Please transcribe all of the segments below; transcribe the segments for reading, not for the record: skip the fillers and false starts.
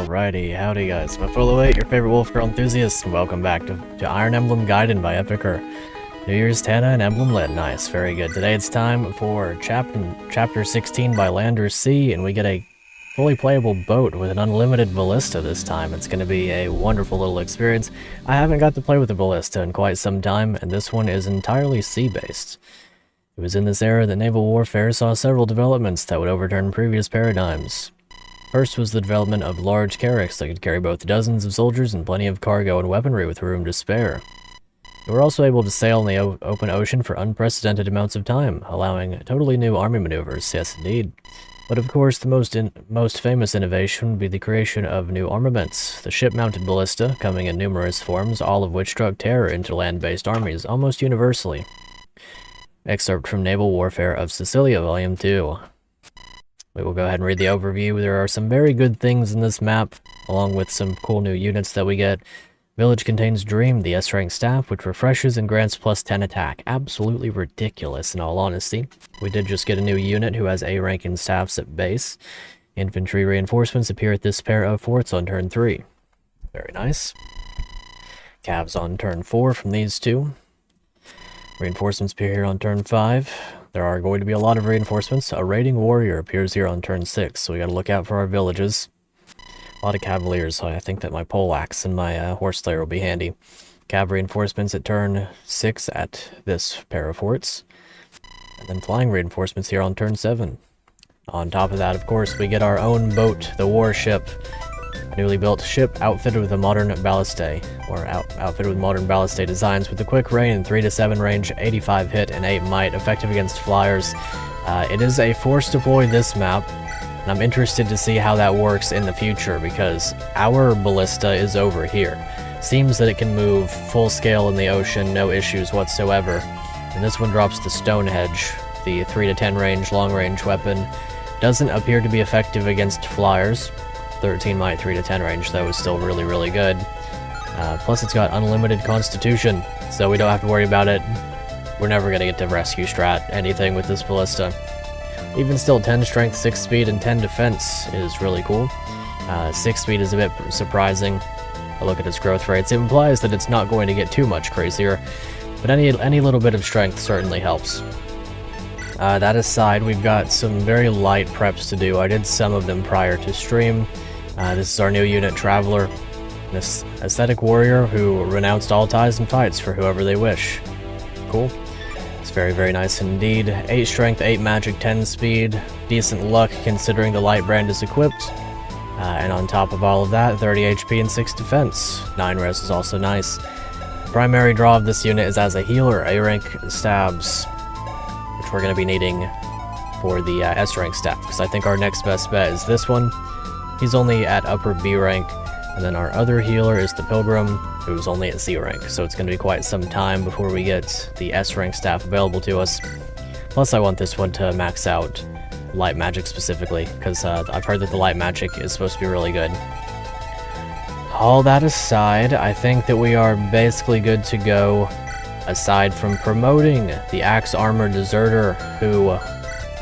Alrighty, howdy guys, I'm Favorite your favorite Wolfgirl Enthusiast, and welcome back to Iron Emblem Gaiden by Epicer. New Year's Tana and Emblem Lit, nice, very good. Today it's time for Chapter 16 by Lander Sea, and we get a fully playable boat with an unlimited ballista this time. It's going to be a wonderful little experience. I haven't got to play with a ballista in quite some time, and this one is entirely sea-based. It was in this era that naval warfare saw several developments that would overturn previous paradigms. First was the development of large carracks that could carry both dozens of soldiers and plenty of cargo and weaponry with room to spare. They were also able to sail in the open ocean for unprecedented amounts of time, allowing totally new army maneuvers, yes indeed. But of course, the most famous innovation would be the creation of new armaments, the ship-mounted ballista, coming in numerous forms, all of which struck terror into land-based armies almost universally. Excerpt from Naval Warfare of Sicilia, Volume 2. We will go ahead and read the overview. There are some very good things in this map, along with some cool new units that we get. Village contains Dream, the S-rank staff, which refreshes and grants plus 10 attack. Absolutely ridiculous, in all honesty. We did just get a new unit who has A-rank in staffs at base. Infantry reinforcements appear at this pair of forts on turn 3. Very nice. Cavs on turn 4 from these two. Reinforcements appear here on turn 5. There are going to be a lot of reinforcements. A raiding warrior appears here on turn 6, so we gotta look out for our villages. A lot of cavaliers, so I think that my poleaxe and my horse slayer will be handy. Cav reinforcements at turn 6 at this pair of forts. And then flying reinforcements here on turn 7. On top of that, of course, we get our own boat, the warship. A newly built ship outfitted with a modern ballistae, or outfitted with modern ballistae designs with a quick rain, 3 to 7 range, 85 hit, and 8 might, effective against flyers. It is a force deploy this map, and I'm interested to see how that works in the future, because our ballista is over here. Seems that it can move full scale in the ocean, no issues whatsoever. And this one drops the Stonehenge, the 3 to 10 range, long range weapon. Doesn't appear to be effective against flyers. 13 might, 3 to 10 range, though, is still really, really good. Plus it's got unlimited constitution, so we don't have to worry about it. We're never going to get to rescue strat anything with this ballista. Even still, 10 strength, 6 speed, and 10 defense is really cool. 6 speed is a bit surprising. A look at its growth rates. It implies that it's not going to get too much crazier, but any little bit of strength certainly helps. That aside, we've got some very light preps to do. I did some of them prior to stream. This is our new unit, Traveler, this aesthetic warrior who renounced all ties and fights for whoever they wish. Cool. It's very, very nice indeed. 8 strength, 8 magic, 10 speed. Decent luck considering the light brand is equipped. And on top of all of that, 30 HP and 6 defense. 9 res is also nice. Primary draw of this unit is as a healer, A-rank stabs, which we're going to be needing for the S-rank staff, because I think our next best bet is this one. He's only at upper B rank, and then our other healer is the Pilgrim, who's only at C rank, so it's going to be quite some time before we get the S rank staff available to us. Plus I want this one to max out light magic specifically, because I've heard that the light magic is supposed to be really good. All that aside, I think that we are basically good to go, aside from promoting the Axe Armor Deserter, who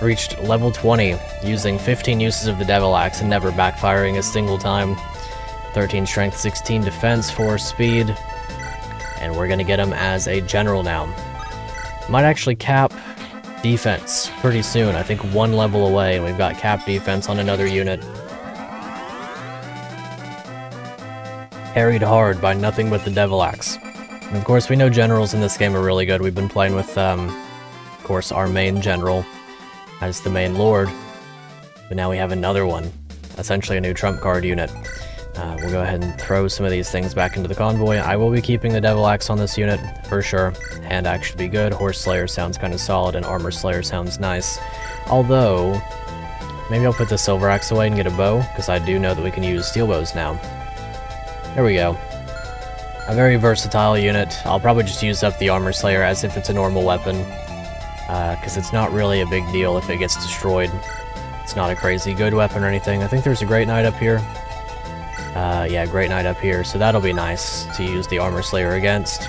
reached level 20 using 15 uses of the Devil Axe and never backfiring a single time. 13 strength, 16 defense, 4 speed, and we're gonna get him as a general now. Might actually cap defense pretty soon. I think 1 level away, and we've got cap defense on another unit. Carried hard by nothing but the Devil Axe. And of course, we know generals in this game are really good. We've been playing with, of course, our main general as the main lord, but now we have another one, essentially a new trump card unit. We'll go ahead and throw some of these things back into the convoy. I will be keeping the Devil Axe on this unit, for sure. Hand axe should be good, Horse Slayer sounds kind of solid, and Armor Slayer sounds nice. Although, maybe I'll put the Silver Axe away and get a bow, because I do know that we can use steel bows now. There we go. A very versatile unit. I'll probably just use up the Armor Slayer as if it's a normal weapon, because it's not really a big deal if it gets destroyed. It's not a crazy good weapon or anything. I think there's a Great Knight up here. Yeah, Great Knight up here, so that'll be nice to use the Armor Slayer against.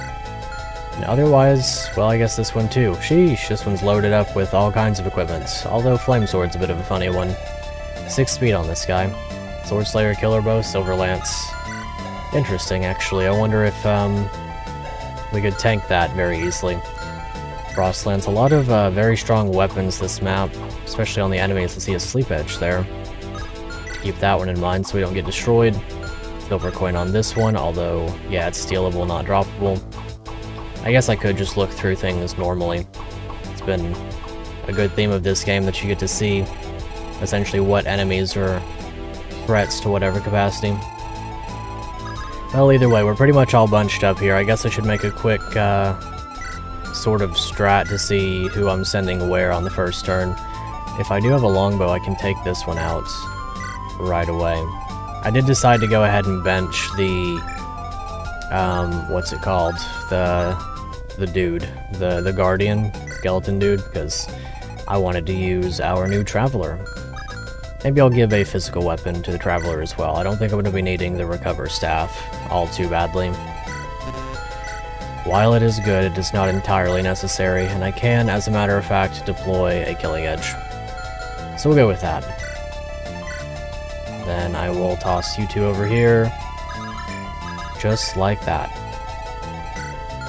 And otherwise, well, I guess this one too. Sheesh, this one's loaded up with all kinds of equipment, although Flame Sword's a bit of a funny one. 6 speed on this guy. Sword Slayer, Killer Bow, Silver Lance. Interesting, actually. I wonder if we could tank that very easily. Frost Lance, a lot of very strong weapons this map, especially on the enemies. I see a Sleep Edge there. Keep that one in mind so we don't get destroyed. Silver coin on this one, although, yeah, it's stealable, not droppable. I guess I could just look through things normally. It's been a good theme of this game that you get to see essentially what enemies are threats to whatever capacity. Well, either way, we're pretty much all bunched up here. I guess I should make a quick sort of strat to see who I'm sending where on the first turn. If I do have a longbow, I can take this one out right away. I did decide to go ahead and bench the what's it called? The dude, the guardian skeleton dude, because I wanted to use our new traveler. Maybe I'll give a physical weapon to the traveler as well. I don't think I'm going to be needing the recover staff all too badly. While it is good, it is not entirely necessary, and I can, as a matter of fact, deploy a killing edge. So we'll go with that. Then I will toss you two over here, just like that.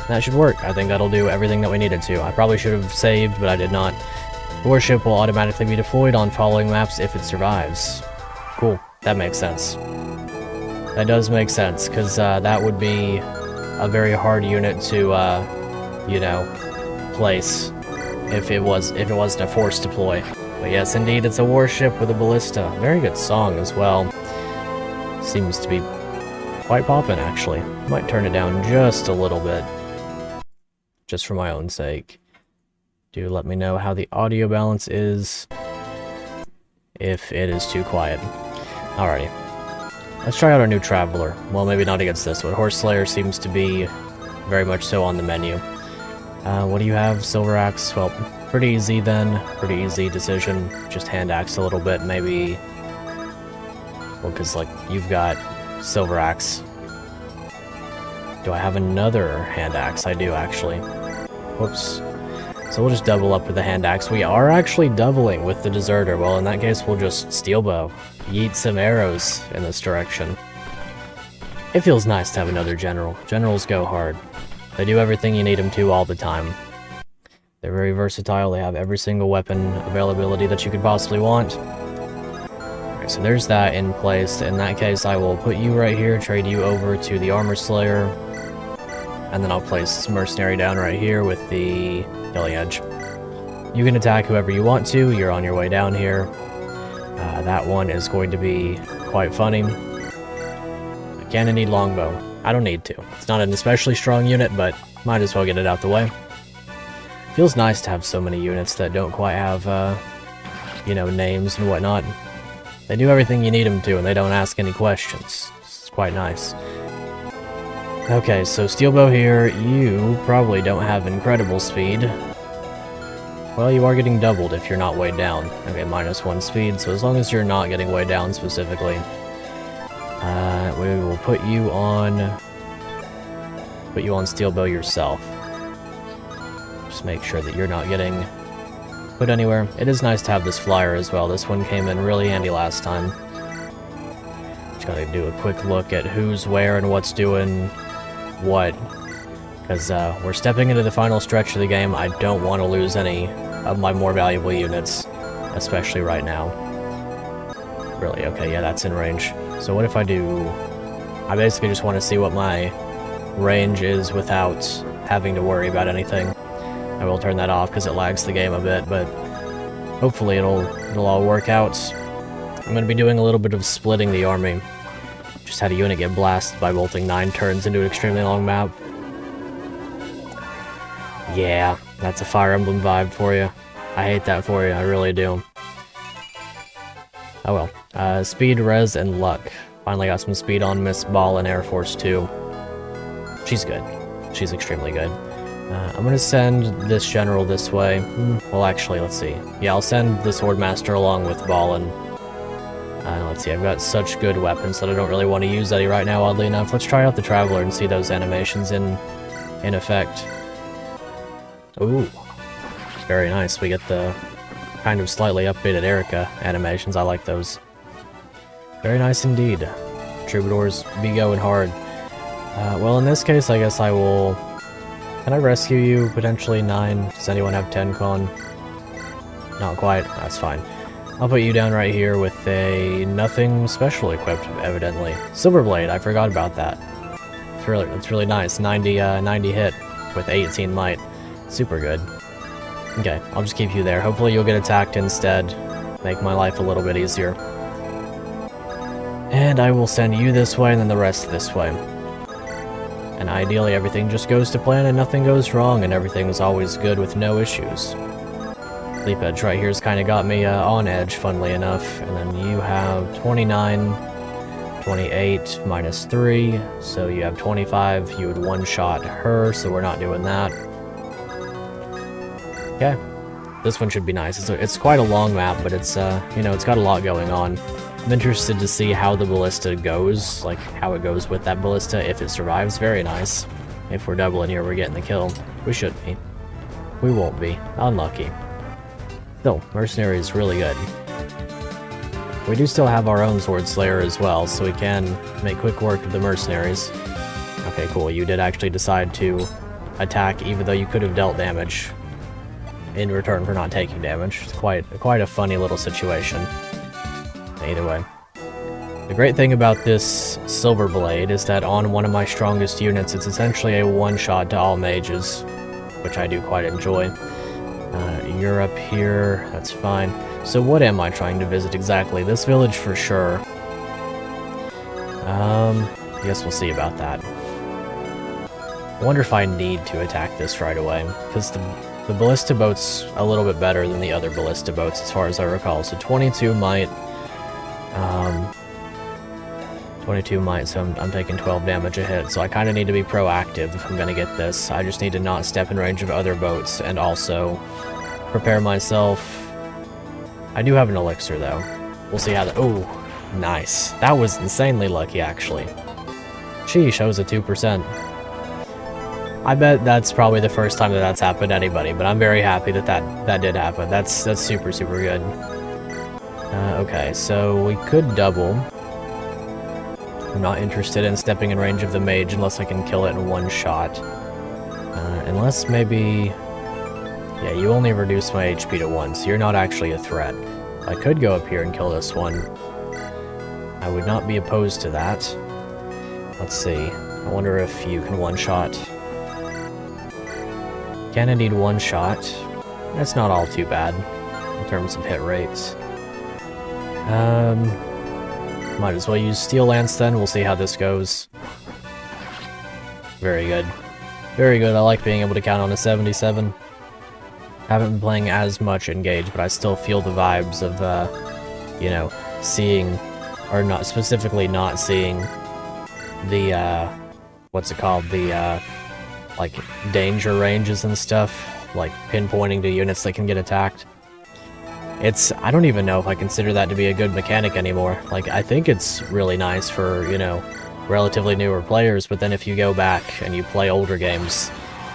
That should work. I think that'll do everything that we needed to. I probably should have saved, but I did not. The warship will automatically be deployed on following maps if it survives. Cool. That makes sense. That does make sense, because that would be a very hard unit to, you know, place if it wasn't a forced deploy. But yes, indeed, it's a warship with a ballista. Very good song as well. Seems to be quite poppin', actually. Might turn it down just a little bit. Just for my own sake. Do let me know how the audio balance is if it is too quiet. Alrighty. Let's try out our new Traveler. Well, maybe not against this one. Horse Slayer seems to be very much so on the menu. What do you have? Silver Axe? Well, pretty easy then. Pretty easy decision. Just hand axe a little bit, maybe. Well, because, like, you've got Silver Axe. Do I have another hand axe? I do, actually. Whoops. So we'll just double up with the hand axe. We are actually doubling with the Deserter. Well, in that case, we'll just steel bow. Yeet some arrows in this direction. It feels nice to have another general. Generals go hard. They do everything you need them to all the time. They're very versatile. They have every single weapon availability that you could possibly want. Alright, so there's that in place. In that case, I will put you right here, trade you over to the Armor Slayer, and then I'll place Mercenary down right here with the Killing Edge. You can attack whoever you want to. You're on your way down here. That one is going to be quite funny. I kinda need Longbow. I don't need to. It's not an especially strong unit, but might as well get it out the way. Feels nice to have so many units that don't quite have, you know, names and whatnot. They do everything you need them to, and they don't ask any questions. It's quite nice. Okay, so Steel Bow here, you probably don't have incredible speed. Well, you are getting doubled if you're not weighed down. Okay, -1 speed, so as long as you're not getting weighed down specifically. We will put you on Steel Bow yourself. Just make sure that you're not getting put anywhere. It is nice to have this flyer as well. This one came in really handy last time. Just gotta do a quick look at who's where and what's doing what. Because we're stepping into the final stretch of the game. I don't want to lose any of my more valuable units, especially right now. Really, okay, yeah, that's in range. So what if I do... I basically just want to see what my range is without having to worry about anything. I will turn that off because it lags the game a bit, but hopefully it'll all work out. I'm going to be doing a little bit of splitting the army. Just had a unit get blasted by bolting 9 turns into an extremely long map. Yeah, that's a Fire Emblem vibe for you. I hate that for you, I really do. Oh well. Speed, res, and luck. Finally got some speed on Miss Ball in Air Force 2. She's good. She's extremely good. I'm gonna send this general this way. Well, actually, let's see. Yeah, I'll send the Swordmaster along with Ballin. Let's see, I've got such good weapons that I don't really want to use any right now, oddly enough. Let's try out the Traveler and see those animations in effect. Ooh. Very nice. We get the kind of slightly updated Erica animations. I like those. Very nice indeed. Troubadours be going hard. Well, in this case, I guess I will... Can I rescue you? Potentially 9. Does anyone have 10 con? Not quite. That's fine. I'll put you down right here with a nothing special equipped, evidently. Silverblade, I forgot about that. It's really nice. 90 hit with 18 might. Super good. Okay, I'll just keep you there. Hopefully you'll get attacked instead. Make my life a little bit easier. And I will send you this way and then the rest this way. And ideally everything just goes to plan and nothing goes wrong and everything is always good with no issues. Leap Edge right here's kind of got me on edge, funnily enough. And then you have 29, 28, minus 3, so you have 25. You would one-shot her, so we're not doing that. Okay. This one should be nice. It's quite a long map, but it's, you know, it's got a lot going on. I'm interested to see how the ballista goes, like how it goes with that ballista, if it survives. Very nice. If we're doubling here, we're getting the kill. We should be. We won't be. Unlucky. Still, Mercenary is really good. We do still have our own Sword Slayer as well, so we can make quick work of the Mercenaries. Okay, cool. You did actually decide to attack, even though you could have dealt damage in return for not taking damage. It's quite a funny little situation. Either way. The great thing about this Silver Blade is that on one of my strongest units, it's essentially a one-shot to all mages, which I do quite enjoy. You're up here, that's fine. So what am I trying to visit exactly? This village for sure. I guess we'll see about that. I wonder if I need to attack this right away, because the ballista boat's a little bit better than the other ballista boats as far as I recall. So 22 might... 22 might, so I'm taking 12 damage a hit, so I kind of need to be proactive if I'm going to get this. I just need to not step in range of other boats, and also prepare myself. I do have an elixir, though. We'll see how that... Oh, nice. That was insanely lucky, actually. Sheesh, I was at 2%. I bet that's probably the first time that that's happened to anybody, but I'm very happy that did happen. That's super, super good. Okay, so we could double. I'm not interested in stepping in range of the mage unless I can kill it in one shot. Unless maybe... Yeah, you only reduce my HP to 1, so you're not actually a threat. I could go up here and kill this one. I would not be opposed to that. Let's see. I wonder if you can one-shot. Can indeed one-shot. That's not all too bad in terms of hit rates. Might as well use Steel Lance then. We'll see how this goes. Very good. Very good. I like being able to count on a 77. Haven't been playing as much Engage, but I still feel the vibes of, you know, seeing, or not, specifically not seeing the, what's it called? The, like, danger ranges and stuff. Like, pinpointing to units that can get attacked. I don't even know if I consider that to be a good mechanic anymore. Like, I think it's really nice for, you know, relatively newer players, but then if you go back and you play older games,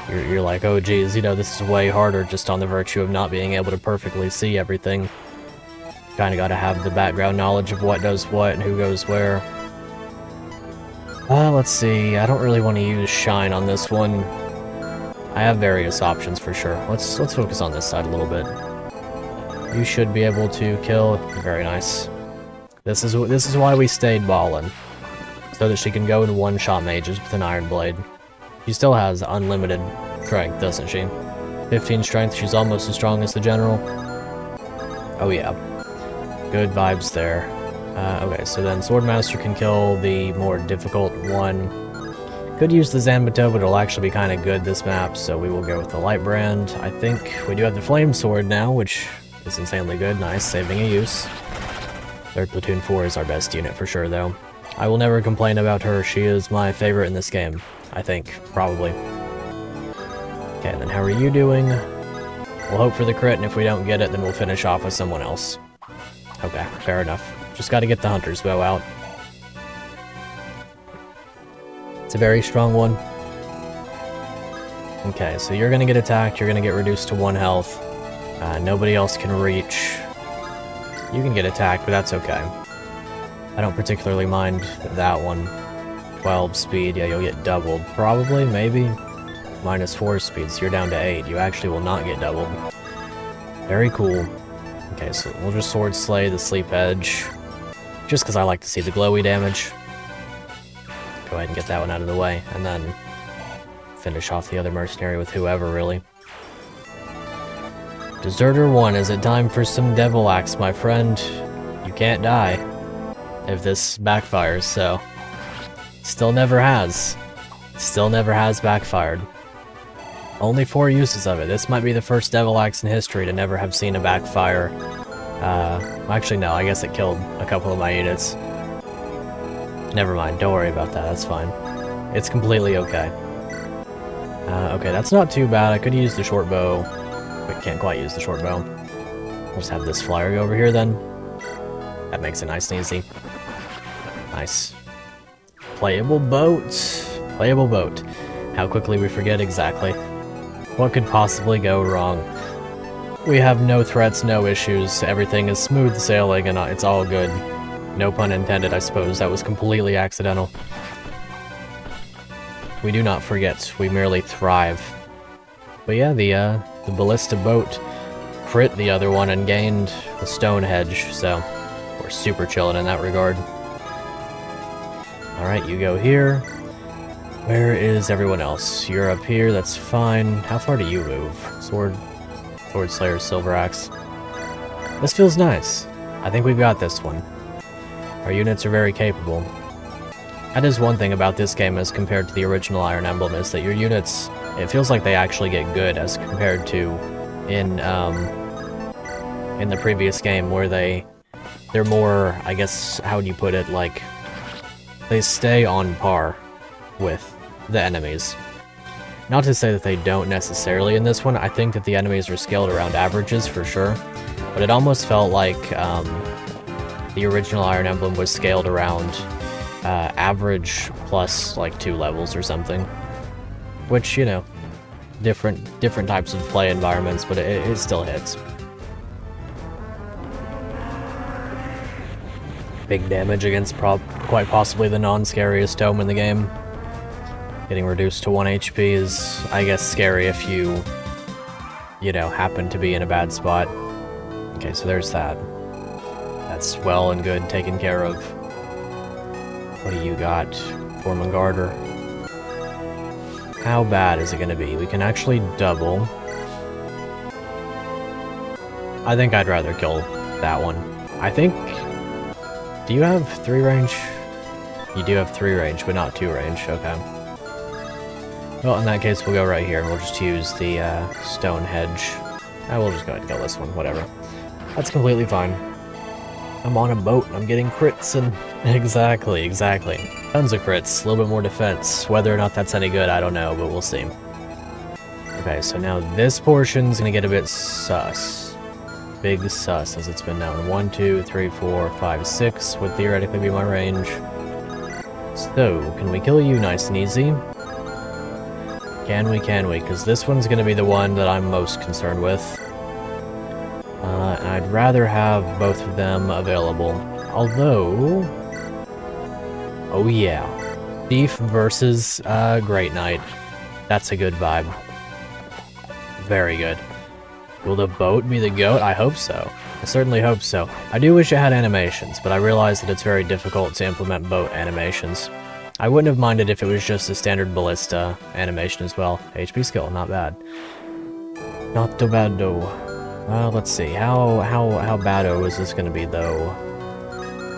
you're like, oh geez, you know, this is way harder just on the virtue of not being able to perfectly see everything. Kinda gotta have the background knowledge of what does what and who goes where. Let's see, I don't really want to use Shine on this one. I have various options for sure. Let's focus on this side a little bit. You should be able to kill. Very nice. This is why we stayed ballin'. So that she can go in one-shot mages with an Iron Blade. She still has unlimited strength, doesn't she? 15 strength, she's almost as strong as the general. Oh yeah. Good vibes there. Okay, so then Swordmaster can kill the more difficult one. Could use the Zanbato, but it'll actually be kind of good this map, so we will go with the Light Brand. I think we do have the Flame Sword now, which is insanely good. Nice, saving a use. 3rd Platoon 4 is our best unit for sure, though. I will never complain about her. She is my favorite in this game. I think, probably. Okay, and then how are you doing? We'll hope for the crit, and if we don't get it, then we'll finish off with someone else. Okay, fair enough. Just gotta get the Hunter's Bow out. It's a very strong one. Okay, so you're gonna get attacked, you're gonna get reduced to 1 health. Nobody else can reach. You can get attacked, but that's okay. I don't particularly mind that one. 12 speed, yeah, you'll get doubled. Probably, maybe. -4 speed, so you're down to 8. You actually will not get doubled. Very cool. Okay, so we'll just Sword Slay the Sleep Edge. Just because I like to see the glowy damage. Go ahead and get that one out of the way, and then finish off the other mercenary with whoever, really. Deserter 1, is it time for some Devil Axe, my friend? You can't die if this backfires, so... Still never has. Still never has backfired. Only 4 uses of it. This might be the first Devil Axe in history to never have seen a backfire. Actually no, I guess it killed a couple of my units. Never mind, don't worry about that, that's fine. It's completely okay. Okay, that's not too bad. I could use the short bow, but can't quite use the short bow. We'll just have this flyer go over here then. That makes it nice and easy. Nice. Playable boat. Playable boat. How quickly we forget exactly. What could possibly go wrong? We have no threats, no issues. Everything is smooth sailing and it's all good. No pun intended, I suppose. That was completely accidental. We do not forget. We merely thrive. But yeah, the ballista boat crit the other one and gained the stone hedge, so we're super chilling in that regard. Alright, you go here. Where is everyone else? You're up here, that's fine. How far do you move? Sword Slayer, Silver Axe. This feels nice. I think we've got this one. Our units are very capable. That is one thing about this game as compared to the original Iron Emblem, is that your units, it feels like they actually get good as compared to in the previous game, where they're more, I guess, how would you put it, like, they stay on par with the enemies. Not to say that they don't necessarily in this one. I think that the enemies are scaled around averages for sure, but it almost felt like the original Iron Emblem was scaled around average plus like 2 levels or something, which, you know, different types of play environments, but it still hits. Big damage against quite possibly the non-scariest tome in the game. Getting reduced to 1 HP is, I guess, scary if you know, happen to be in a bad spot. Okay, so there's that. That's well and good taken care of. What do you got, Foreman Garter? How bad is it going to be? We can actually double. I think I'd rather kill that one. I think... Do you have 3 range? You do have 3 range, but not 2 range. Okay. Well, in that case, we'll go right here, and we'll just use the stone hedge. I will just go ahead and kill this one, whatever. That's completely fine. I'm on a boat, and I'm getting crits, and... Exactly. Tons of crits, a little bit more defense. Whether or not that's any good, I don't know, but we'll see. Okay, so now this portion's gonna get a bit sus. Big sus, as it's been known. 1, 2, 3, 4, 5, 6 would theoretically be my range. So, can we kill you nice and easy? Can we? Because this one's gonna be the one that I'm most concerned with. And I'd rather have both of them available. Although... Oh yeah. Thief versus Great Knight. That's a good vibe. Very good. Will the boat be the goat? I hope so. I certainly hope so. I do wish it had animations, but I realize that it's very difficult to implement boat animations. I wouldn't have minded if it was just a standard ballista animation as well. HP skill, not bad. Not too bad though. Let's see. How bad-o is this gonna be though?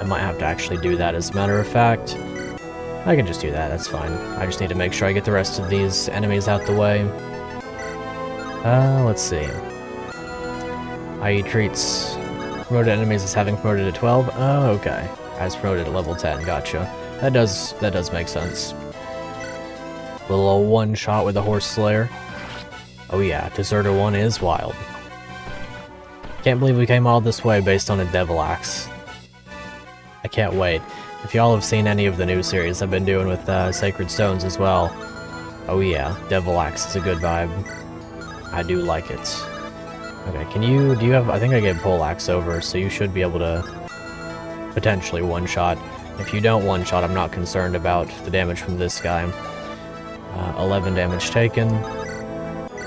I might have to actually do that as a matter of fact. I can just do that, that's fine. I just need to make sure I get the rest of these enemies out the way. Let's see. IE treats promoted enemies as having promoted to 12. Oh, okay. As promoted to level 10, gotcha. That does make sense. Little one shot with the Horse Slayer. Oh yeah, Deserter 1 is wild. Can't believe we came all this way based on a Devil Axe. I can't wait. If y'all have seen any of the new series I've been doing with Sacred Stones as well. Oh yeah, Devil Axe is a good vibe. I do like it. Okay, do you have, I think I gave Pole Axe over, so you should be able to potentially one-shot. If you don't one-shot, I'm not concerned about the damage from this guy. 11 damage taken.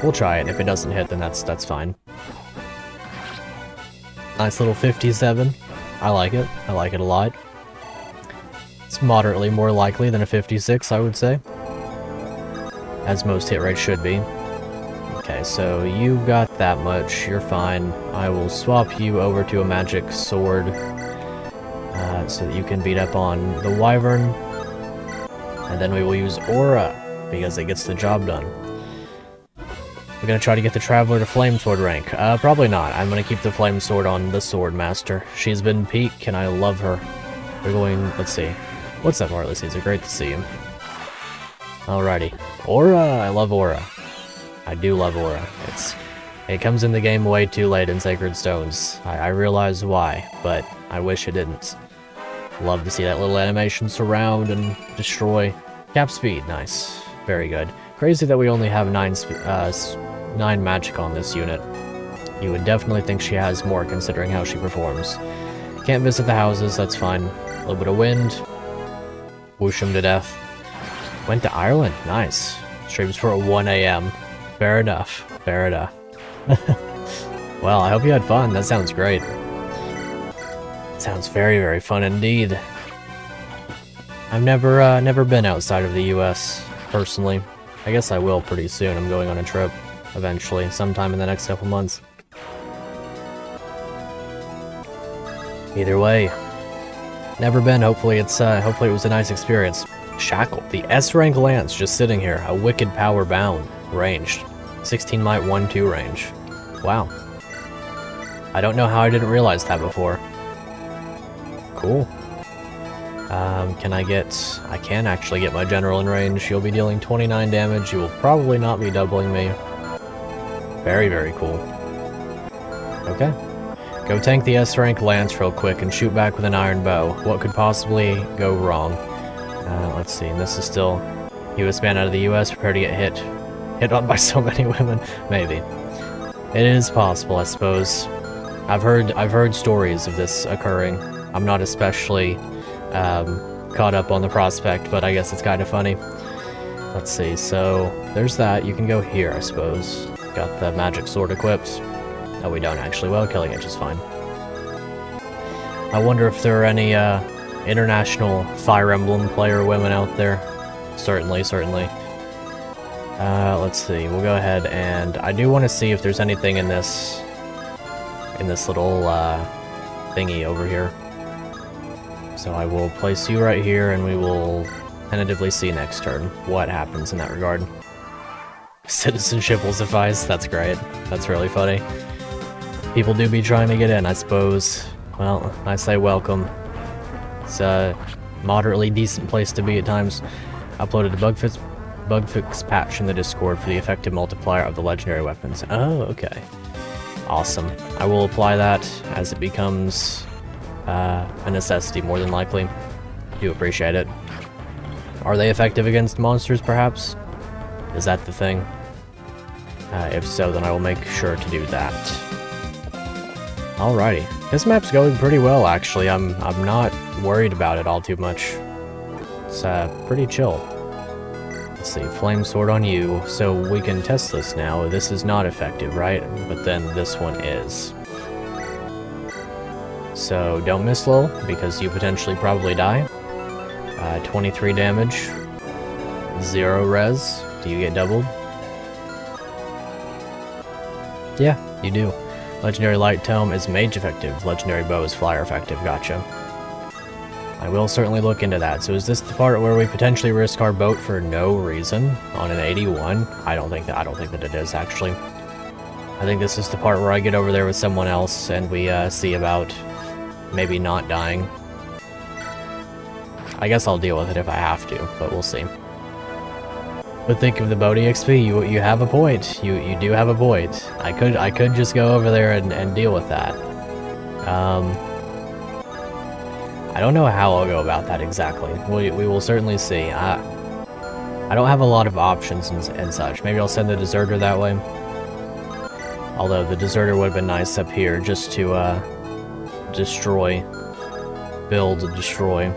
We'll try it. If it doesn't hit, then that's fine. Nice little 57. I like it. I like it a lot. It's moderately more likely than a 56, I would say. As most hit rates should be. Okay, so you've got that much. You're fine. I will swap you over to a magic sword so that you can beat up on the wyvern. And then we will use aura because it gets the job done. We're gonna try to get the Traveler to Flame Sword rank. Probably not. I'm gonna keep the Flame Sword on the Sword Master. She's been peak, and I love her. We're going, let's see. What's up, Marley Caesar? Great to see you. Alrighty. Aura! I love Aura. I do love Aura. It comes in the game way too late in Sacred Stones. I realize why, but I wish it didn't. Love to see that little animation surround and destroy. Cap speed, nice. Very good. Crazy that we only have 9 magic on this unit. You would definitely think she has more considering how she performs. Can't visit the houses, that's fine. A little bit of wind. Whoosh him to death. Went to Ireland, nice. Streams for 1 AM. Fair enough, fair enough. Well, I hope you had fun, that sounds great. Sounds very, very fun indeed. I've never been outside of the US, personally. I guess I will pretty soon. I'm going on a trip, eventually, sometime in the next couple months. Either way, never been. Hopefully it was a nice experience. Shackle, the S-rank lance, just sitting here. A wicked power bound, ranged, 16 might 1-2 range. Wow. I don't know how I didn't realize that before. Cool. I can actually get my general in range. You'll be dealing 29 damage. You will probably not be doubling me. Very, very cool. Okay. Go tank the S-rank lance real quick and shoot back with an iron bow. What could possibly go wrong? Let's see. And this is still US man out of the US. Prepare to get hit on by so many women. Maybe. It is possible, I suppose. I've heard stories of this occurring. I'm not especially caught up on the prospect, but I guess it's kind of funny. Let's see, so there's that. You can go here, I suppose. Got the magic sword equipped. Oh, we don't actually. Well, killing it just fine. I wonder if there are any international Fire Emblem player women out there. Certainly, certainly. Let's see, we'll go ahead and I do want to see if there's anything in this little thingy over here. So I will place you right here, and we will tentatively see next turn what happens in that regard. Citizenship will suffice. That's great. That's really funny. People do be trying to get in, I suppose. Well, I say welcome. It's a moderately decent place to be at times. Uploaded a bug fix patch in the Discord for the effective multiplier of the legendary weapons. Oh, okay. Awesome. I will apply that as it becomes a necessity, more than likely. Do appreciate it. Are they effective against monsters, perhaps? Is that the thing? If so, then I will make sure to do that. Alrighty. This map's going pretty well, actually. I'm not worried about it all too much. It's pretty chill. Let's see, flame sword on you. So we can test this now. This is not effective, right? But then this one is. So don't miss lol, because you potentially probably die. 23 damage. 0 res. Do you get doubled? Yeah, you do. Legendary Light Tome is mage effective. Legendary Bow is flyer effective. Gotcha. I will certainly look into that. So is this the part where we potentially risk our boat for no reason on an 81? I don't think that it is, actually. I think this is the part where I get over there with someone else and we see about maybe not dying. I guess I'll deal with it if I have to, but we'll see. But think of the boat EXP, you have a point. You do have a point. I could just go over there and deal with that. I don't know how I'll go about that exactly. We will certainly see. I don't have a lot of options and such. Maybe I'll send the deserter that way. Although the deserter would have been nice up here just to destroy build, destroy.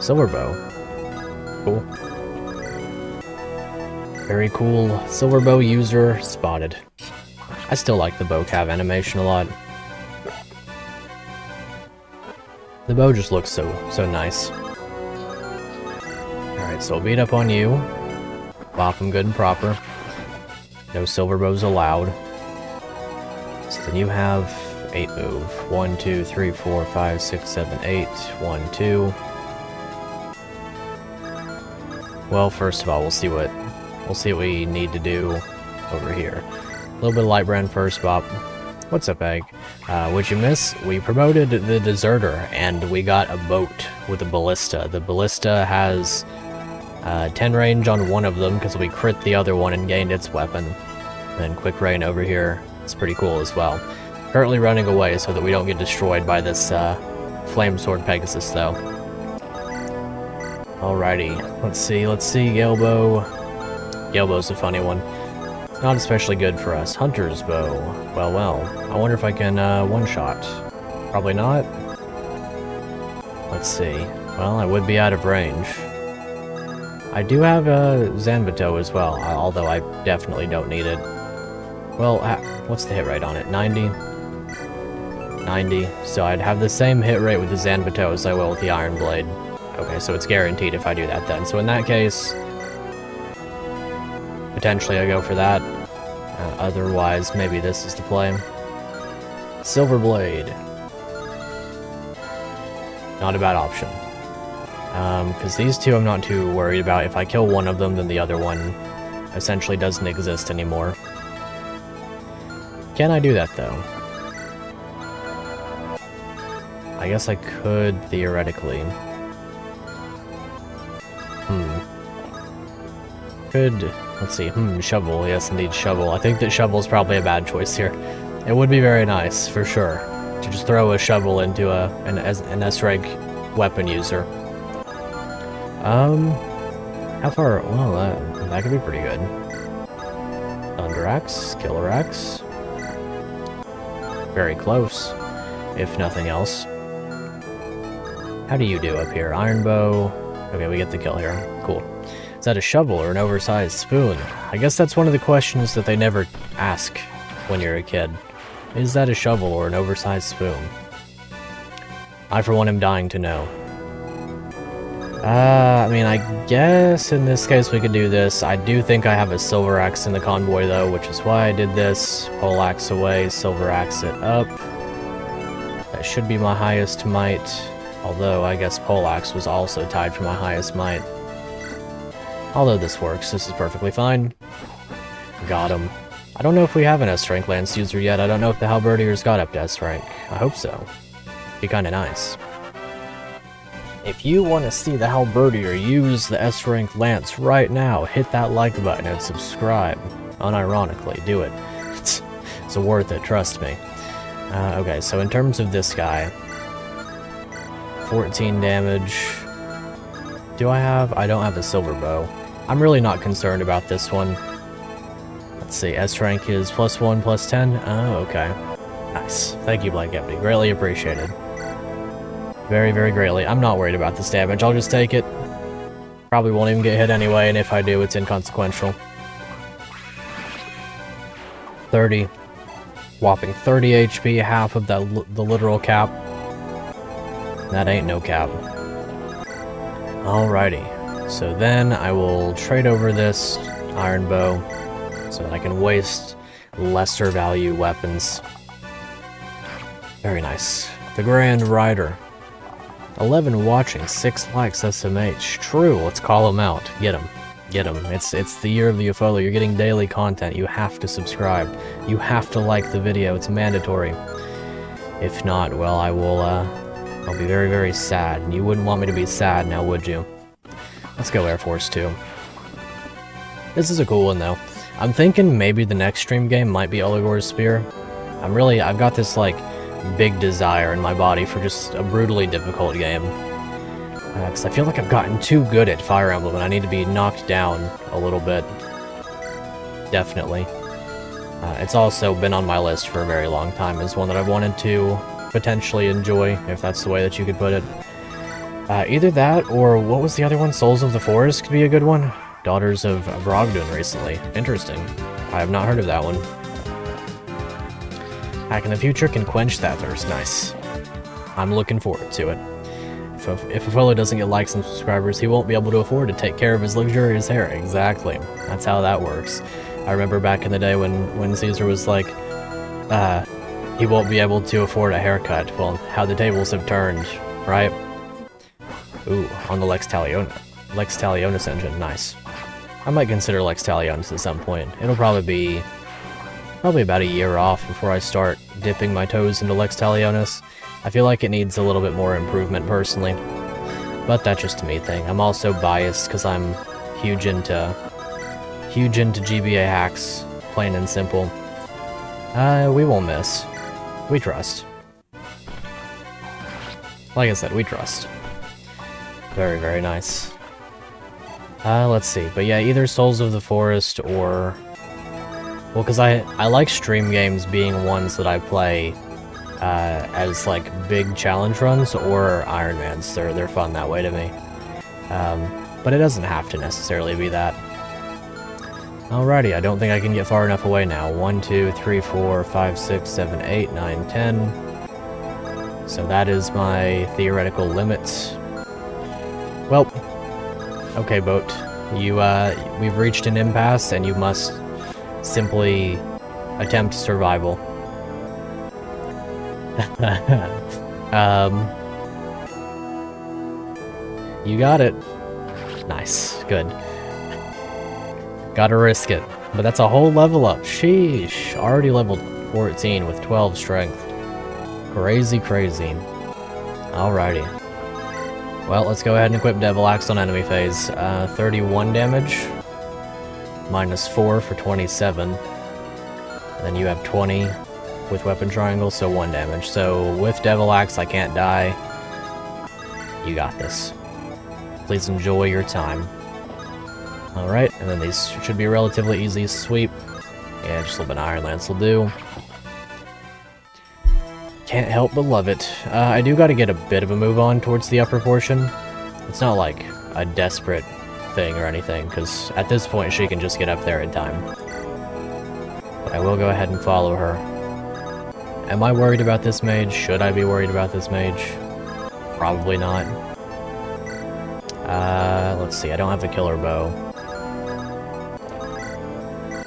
Silver bow. Cool. Very cool. Silver bow user spotted. I still like the bow cav animation a lot. The bow just looks so nice. Alright, so I'll beat up on you. Bop them good and proper. No silver bows allowed. So then you have 8 move. 1, 2, 3, 4, 5, 6, 7, 8. 1, 2. Well, first of all, we'll see what we need to do over here. A little bit of light brand first, Bop. What's up, Egg? What'd you miss? We promoted the Deserter, and we got a boat with a ballista. The ballista has 10 range on one of them, because we crit the other one and gained its weapon. And then quick rain over here. It's pretty cool as well. Currently running away so that we don't get destroyed by this Flame Sword Pegasus, though. Alrighty, let's see, Galebow. Galebow's a funny one. Not especially good for us. Hunter's Bow. Well. I wonder if I can one-shot. Probably not. Let's see. Well, I would be out of range. I do have a Zanbato as well, although I definitely don't need it. Well, what's the hit rate on it? 90? 90. So I'd have the same hit rate with the Zanbato as I will with the Iron Blade. Okay, so it's guaranteed if I do that then. So in that case, potentially I go for that. Otherwise, maybe this is the play. Silver Blade. Not a bad option. Because these two I'm not too worried about. If I kill one of them, then the other one essentially doesn't exist anymore. Can I do that, though? I guess I could, theoretically. Let's see, shovel, yes indeed, shovel. I think that shovel's probably a bad choice here. It would be very nice, for sure, to just throw a shovel into an S-rank weapon user. How far? Well, that could be pretty good. Thunder Axe, Killer Axe. Very close, if nothing else. How do you do up here? Iron Bow. Okay, we get the kill here. Cool. Is that a shovel or an oversized spoon? I guess that's one of the questions that they never ask when you're a kid. Is that a shovel or an oversized spoon? I, for one, am dying to know. I mean, I guess in this case we could do this. I do think I have a silver axe in the convoy, though, which is why I did this. Pole axe away, silver axe it up. That should be my highest might. Although, I guess pole axe was also tied for my highest might. Although this works, this is perfectly fine. Got him. I don't know if we have an S-rank lance user yet. I don't know if the halberdier's got up to S-rank. I hope so. Be kinda nice. If you want to see the halberdier use the S-rank lance right now, hit that like button and subscribe. Unironically, do it. It's worth it, trust me. Okay, so in terms of this guy, 14 damage. Do I have? I don't have a silver bow. I'm really not concerned about this one. Let's see, S-rank is +1, +10. Oh, okay. Nice. Thank you, Black Deputy. Greatly appreciated. Very, very greatly. I'm not worried about this damage. I'll just take it. Probably won't even get hit anyway, and if I do, it's inconsequential. 30. Whopping 30 HP, half of the literal cap. That ain't no cap. Alrighty. So then I will trade over this iron bow so that I can waste lesser value weapons. Very nice. The Grand Rider. 11 watching, 6 likes, SMH. True, let's call him out. Get him. Get him. It's the year of the Ufolo. You're getting daily content. You have to subscribe. You have to like the video. It's mandatory. If not, well, I'll be very, very sad. And you wouldn't want me to be sad now, would you? Let's go Air Force 2. This is a cool one, though. I'm thinking maybe the next stream game might be Oligor's Spear. I've got this, like, big desire in my body for just a brutally difficult game. Because I feel like I've gotten too good at Fire Emblem, and I need to be knocked down a little bit. Definitely. It's also been on my list for a very long time as one that I've wanted to potentially enjoy, if that's the way that you could put it. Either that, or what was the other one? Souls of the Forest could be a good one. Daughters of Brogdon recently. Interesting. I have not heard of that one. Hack in the future can quench that thirst. Nice. I'm looking forward to it. If a fellow doesn't get likes and subscribers, he won't be able to afford to take care of his luxurious hair. Exactly. That's how that works. I remember back in the day when Caesar was like, he won't be able to afford a haircut. Well, how the tables have turned, right? Ooh, on the Lex Talionis engine. Nice. I might consider Lex Talionis at some point. It'll probably be about a year off before I start dipping my toes into Lex Talionis. I feel like it needs a little bit more improvement personally, but that's just a me thing. I'm also biased because I'm huge into GBA hacks, plain and simple. We won't miss. We trust. Like I said, we trust. Very, very nice. Let's see. But yeah, either Souls of the Forest or... Well, because I like stream games being ones that I play as, like, big challenge runs or Ironmans. They're fun that way to me. But it doesn't have to necessarily be that. Alrighty, I don't think I can get far enough away now. 1, 2, 3, 4, 5, 6, 7, 8, 9, 10. So that is my theoretical limit. Well, okay, boat. We've reached an impasse, and you must simply attempt survival. You got it. Nice, good. Gotta risk it. But that's a whole level up. Sheesh. Already leveled 14 with 12 strength. Crazy, crazy. Alrighty. Well, let's go ahead and equip Devil Axe on enemy phase. 31 damage. Minus 4 for 27. And then you have 20 with Weapon Triangle, so 1 damage. So with Devil Axe, I can't die. You got this. Please enjoy your time. Alright, and then these should be relatively easy to sweep. Yeah, just a little bit of Iron Lance will do. Can't help but love it. I do gotta get a bit of a move on towards the upper portion. It's not like a desperate thing or anything, because at this point she can just get up there in time. But I will go ahead and follow her. Am I worried about this mage? Should I be worried about this mage? Probably not. Let's see, I don't have a killer bow.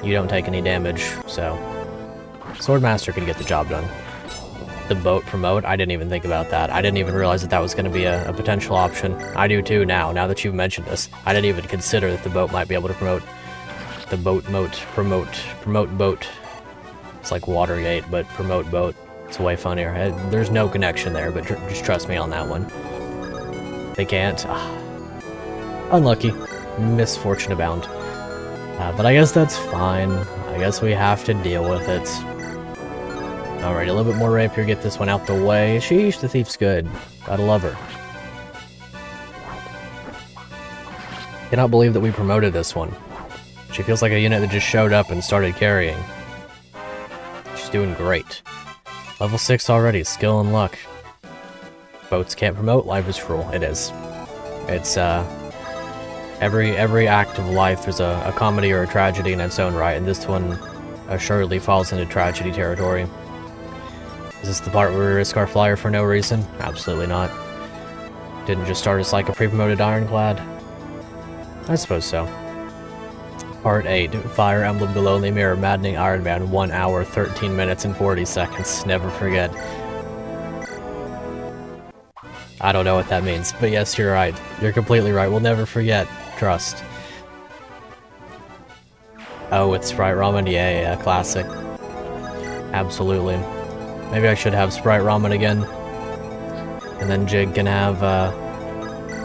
You don't take any damage, so... Swordmaster can get the job done. The boat promote? I didn't even think about that. I didn't even realize that that was going to be a potential option. I do too now that you've mentioned this. I didn't even consider that the boat might be able to promote. The promote boat. It's like Watergate, but promote boat. It's way funnier. There's no connection there, but just trust me on that one. They can't. Unlucky. Misfortune abound. But I guess that's fine. I guess we have to deal with it. Alright, a little bit more rapier, get this one out the way. Sheesh, the thief's good. Gotta love her. Cannot believe that we promoted this one. She feels like a unit that just showed up and started carrying. She's doing great. Level 6 already, skill and luck. Boats can't promote, life is cruel. It is. It's, every act of life is a comedy or a tragedy in its own right, and this one assuredly falls into tragedy territory. Is this the part where we risk our flyer for no reason? Absolutely not. Didn't just start us like a pre-promoted ironclad? I suppose so. Part 8, Fire Emblem The Lonely Mirror, Maddening Ironman, 1 hour, 13 minutes, and 40 seconds. Never forget. I don't know what that means, but yes, you're right. You're completely right. We'll never forget. Trust. Oh, it's Sprite Ramen? Yeah, classic. Absolutely. Maybe I should have Sprite Ramen again. And then Jig can have,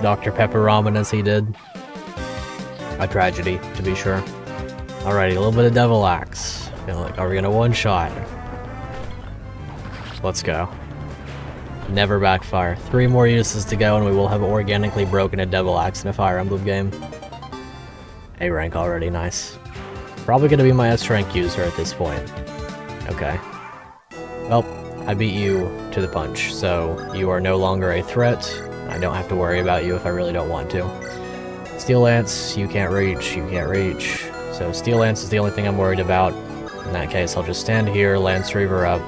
Dr. Pepper Ramen as he did. A tragedy, to be sure. Alrighty, a little bit of Devil Axe. Are we gonna one-shot? Let's go. Never backfire. 3 more uses to go and we will have organically broken a Devil Axe in a Fire Emblem game. A rank already, nice. Probably gonna be my S rank user at this point. Okay. Well, I beat you to the punch, so you are no longer a threat. I don't have to worry about you if I really don't want to. Steel Lance, you can't reach, you can't reach. So Steel Lance is the only thing I'm worried about. In that case, I'll just stand here, Lance Reaver up,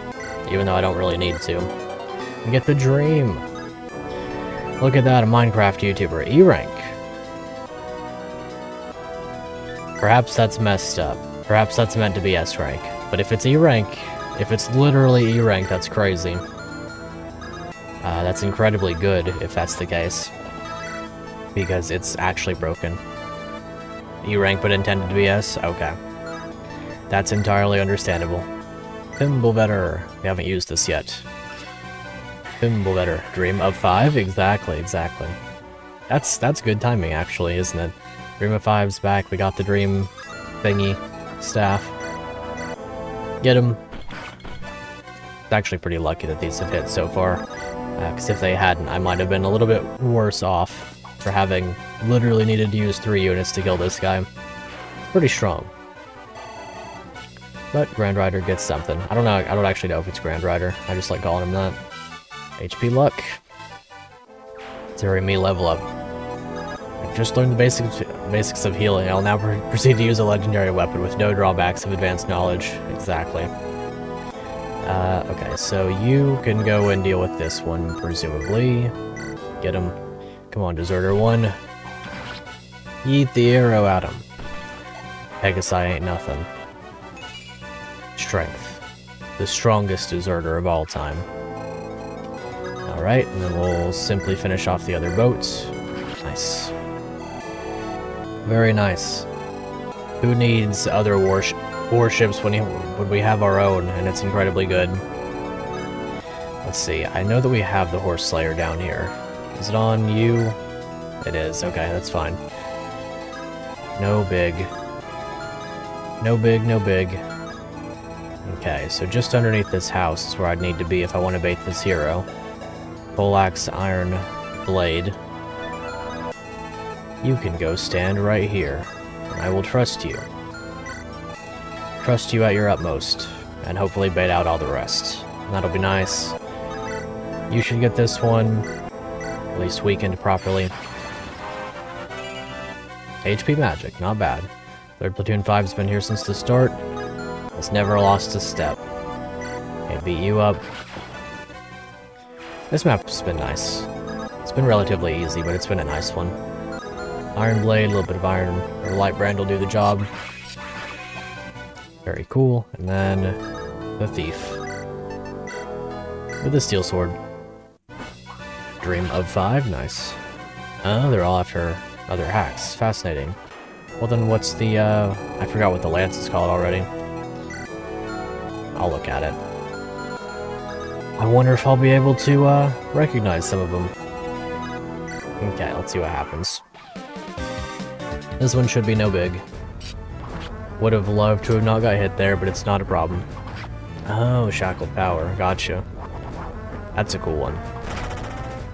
even though I don't really need to. And get the dream! Look at that, a Minecraft YouTuber. E-rank. Perhaps that's messed up. Perhaps that's meant to be S-rank. But if it's E-rank, if it's literally E-rank, that's crazy. That's incredibly good, if that's the case. Because it's actually broken. E-rank but intended to be S? Okay. That's entirely understandable. Thimblevetter. We haven't used this yet. Thimblevetter. Dream of 5? Exactly, exactly. That's good timing, actually, isn't it? Dream of 5's back. We got the dream thingy. Staff. Get him. It's actually pretty lucky that these have hit so far. Because if they hadn't, I might have been a little bit worse off for having literally needed to use 3 units to kill this guy. Pretty strong. But Grand Rider gets something. I don't know. I don't actually know if it's Grand Rider. I just like calling him that. HP luck. Zero me level up. I just learned the basics of healing. I'll now proceed to use a legendary weapon with no drawbacks of advanced knowledge. Exactly. Okay, so you can go and deal with this one, presumably. Get him. Come on, Deserter 1. Eat the arrow at him. Pegasi ain't nothing. Strength. The strongest deserter of all time. Alright, and then we'll simply finish off the other boats. Nice. Very nice. Who needs other warships when we have our own, and it's incredibly good. Let's see, I know that we have the Horse Slayer down here. Is it on you? It is, okay, that's fine. No big. No big, no big. Okay, so just underneath this house is where I'd need to be if I want to bait this hero. Poleaxe Iron Blade. You can go stand right here, and I will trust you. Trust you at your utmost, and hopefully bait out all the rest. And that'll be nice. You should get this one, at least weakened properly. HP magic, not bad. 3rd Platoon 5's been here since the start. It's never lost a step. Okay, beat you up. This map's been nice. It's been relatively easy, but it's been a nice one. Iron Blade, a little bit of iron, or light brand will do the job. Very cool. And then the Thief. With the Steel Sword. Dream of 5, nice. Oh, they're all after other hacks. Fascinating. Well then what's the, I forgot what the lance is called already. I'll look at it. I wonder if I'll be able to, recognize some of them. Okay, let's see what happens. This one should be no big. Would have loved to have not got hit there, but it's not a problem. Oh, Shackled Power, gotcha. That's a cool one.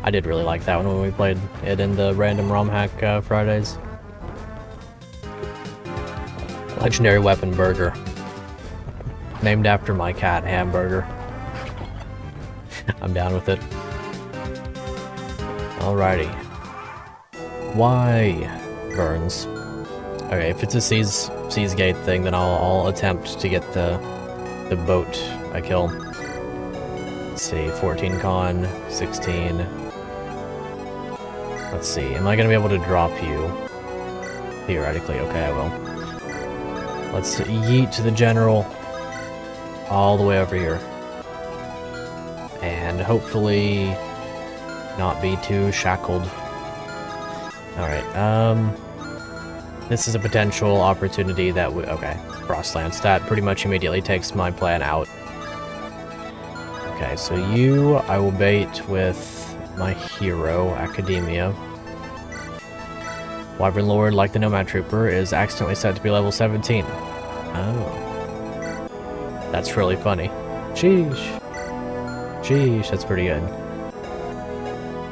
I did really like that one when we played it in the random romhack Fridays. Legendary Weapon Burger. Named after my cat, Hamburger. I'm down with it. Alrighty. Why Burns? Okay, if it's a Seas Gate thing, then I'll attempt to get the boat I kill. Let's see, 14 con, 16. Let's see, am I gonna be able to drop you? Theoretically, okay, I will. Let's yeet to the general all the way over here. And hopefully not be too shackled. Alright, this is a potential opportunity that okay, Frost Lance. That pretty much immediately takes my plan out. Okay, so you, I will bait with my hero, Academia. Wyvern Lord, like the Nomad Trooper, is accidentally set to be level 17. Oh. That's really funny. Sheesh. Sheesh, that's pretty good.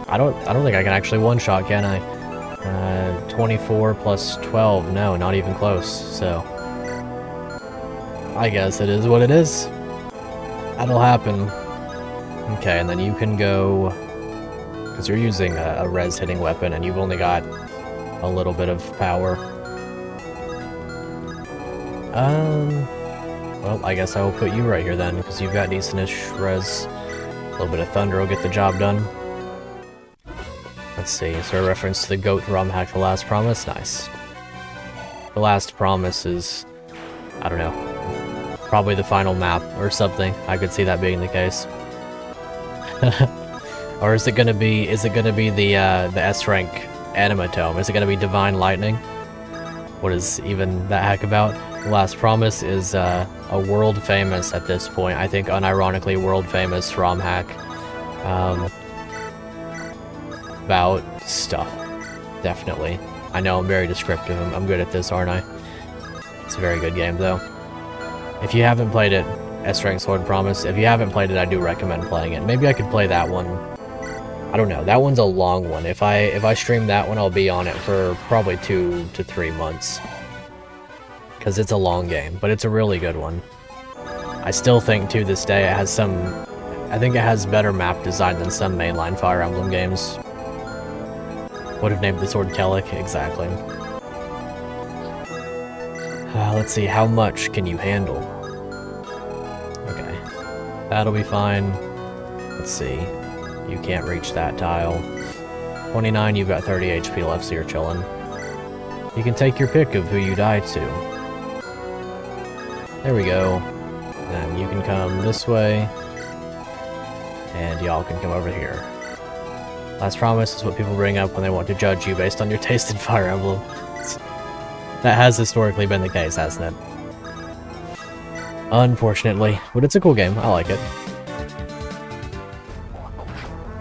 I don't think I can actually one-shot, can I? 24 plus 12, no, not even close, so... I guess it is what it is. That'll happen. Okay, and then you can go... Because you're using a res hitting weapon and you've only got a little bit of power. Well, I guess I will put you right here then, because you've got decent-ish res. A little bit of thunder will get the job done. Let's see, so a reference to the goat romhack, The Last Promise? Nice. The Last Promise is, I don't know, probably the final map or something. I could see that being the case. Or is it gonna be the S rank animatome? Is it gonna be Divine Lightning? What is even that hack about? The Last Promise is a world famous at this point, I think unironically world famous ROM hack about stuff. Definitely. I know I'm very descriptive. I'm good at this, aren't I? It's a very good game though. If you haven't played it, S rank Sword Promise. If you haven't played it, I do recommend playing it. Maybe I could play that one. I don't know. That one's a long one. If I stream that one, I'll be on it for probably 2 to 3 months. Because it's a long game, but it's a really good one. I still think to this day it has some... I think it has better map design than some mainline Fire Emblem games. Would have named the sword Kellic, exactly. Let's see, how much can you handle? Okay. That'll be fine. Let's see. You can't reach that tile. 29, you've got 30 HP left, so you're chilling. You can take your pick of who you die to. There we go. Then you can come this way. And y'all can come over here. Last Promise is what people bring up when they want to judge you based on your taste in Fire Emblem. That has historically been the case, hasn't it? Unfortunately. But it's a cool game. I like it.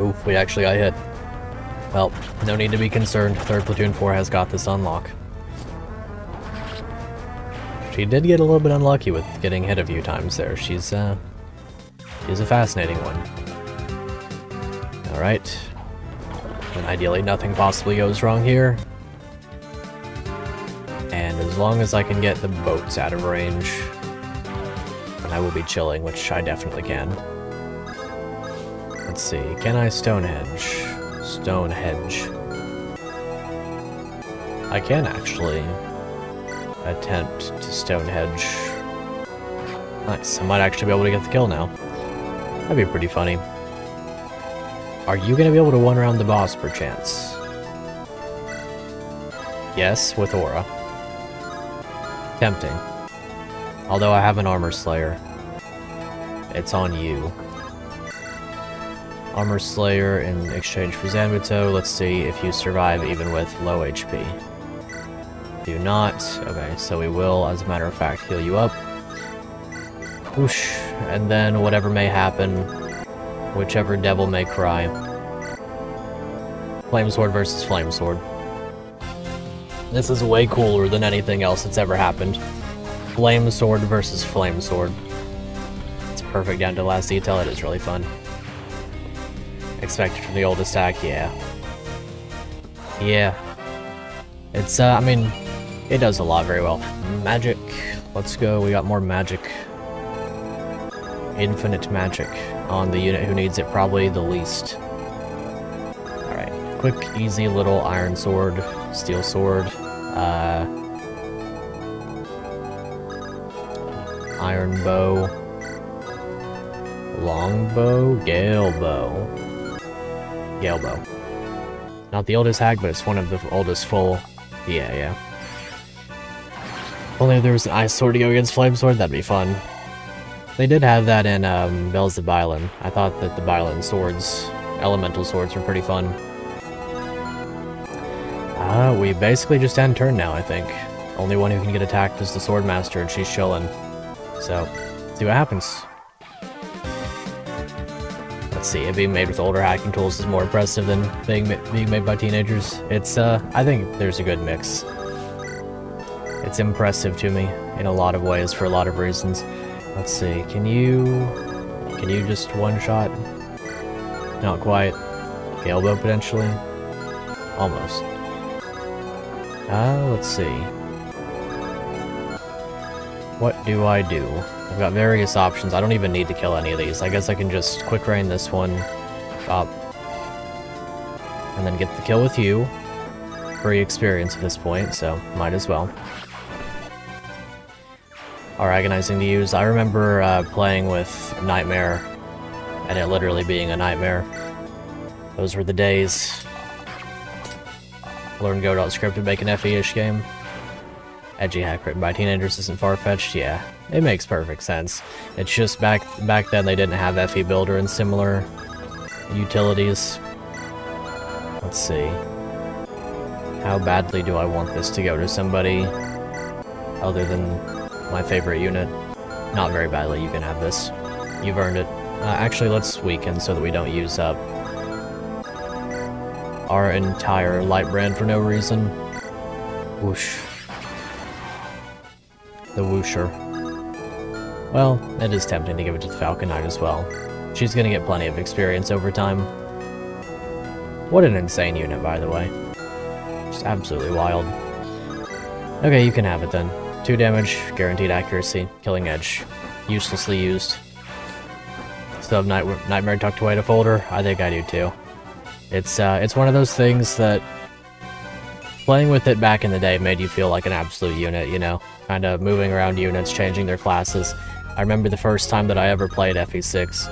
Oof, we actually got hit. Well, no need to be concerned. 3rd Platoon 4 has got this on lock. She did get a little bit unlucky with getting hit a few times there. She's a fascinating one. Alright. And ideally nothing possibly goes wrong here. And as long as I can get the boats out of range, then I will be chilling, which I definitely can. Let's see, can I Stonehenge? Stonehenge. I can actually attempt to Stonehenge. Nice, I might actually be able to get the kill now. That'd be pretty funny. Are you gonna be able to one round the boss perchance? Yes, with Aura. Tempting. Although I have an Armor Slayer. It's on you. Armor Slayer in exchange for Zanbuto. Let's see if you survive even with low HP. Do not. Okay, so we will, as a matter of fact, heal you up. Whoosh. And then whatever may happen, whichever devil may cry. Flamesword versus Flamesword. This is way cooler than anything else that's ever happened. Flamesword versus Flamesword. It's perfect down to the last detail. It is really fun. Expected from the old attack, yeah. Yeah. It's, I mean, it does a lot very well. Magic. Let's go. We got more magic. Infinite magic on the unit who needs it probably the least. Alright. Quick, easy little iron sword, steel sword, iron bow, long bow, gale bow. Gale bow. Not the oldest hack, but it's one of the oldest full. Yeah. Only if there was an ice sword to go against flame sword, that'd be fun. They did have that in Bells of Bylin. I thought that the Bylin swords, elemental swords, were pretty fun. We basically just end turn now, I think. Only one who can get attacked is the Swordmaster, and she's chilling. So, see what happens. Let's see, it being made with older hacking tools is more impressive than being made by teenagers. It's, I think there's a good mix. It's impressive to me in a lot of ways for a lot of reasons. Let's see, can you just one-shot? Not quite. Gale bow potentially? Almost. Let's see. What do I do? I've got various options. I don't even need to kill any of these. I guess I can just quick rain this one up. And then get the kill with you. Free experience at this point, so might as well. Are agonizing to use. I remember playing with Nightmare, and it literally being a nightmare. Those were the days. Learn Go.script to make an FE-ish game. Edgy hack written by teenagers isn't far-fetched. Yeah, it makes perfect sense. It's just back then they didn't have FE Builder and similar utilities. Let's see. How badly do I want this to go to somebody other than my favorite unit? Not very badly. You can have this. You've earned it. Actually, let's weaken so that we don't use up our entire light brand for no reason. Whoosh. The whoosher. Well, it is tempting to give it to the Falcon Knight as well. She's gonna get plenty of experience over time. What an insane unit, by the way. Just absolutely wild. Okay, you can have it then. 2 damage, guaranteed accuracy, killing edge. Uselessly used. Still have Nightmare tucked away in a folder? I think I do too. It's one of those things that playing with it back in the day made you feel like an absolute unit, you know? Kind of moving around units, changing their classes. I remember the first time that I ever played FE6.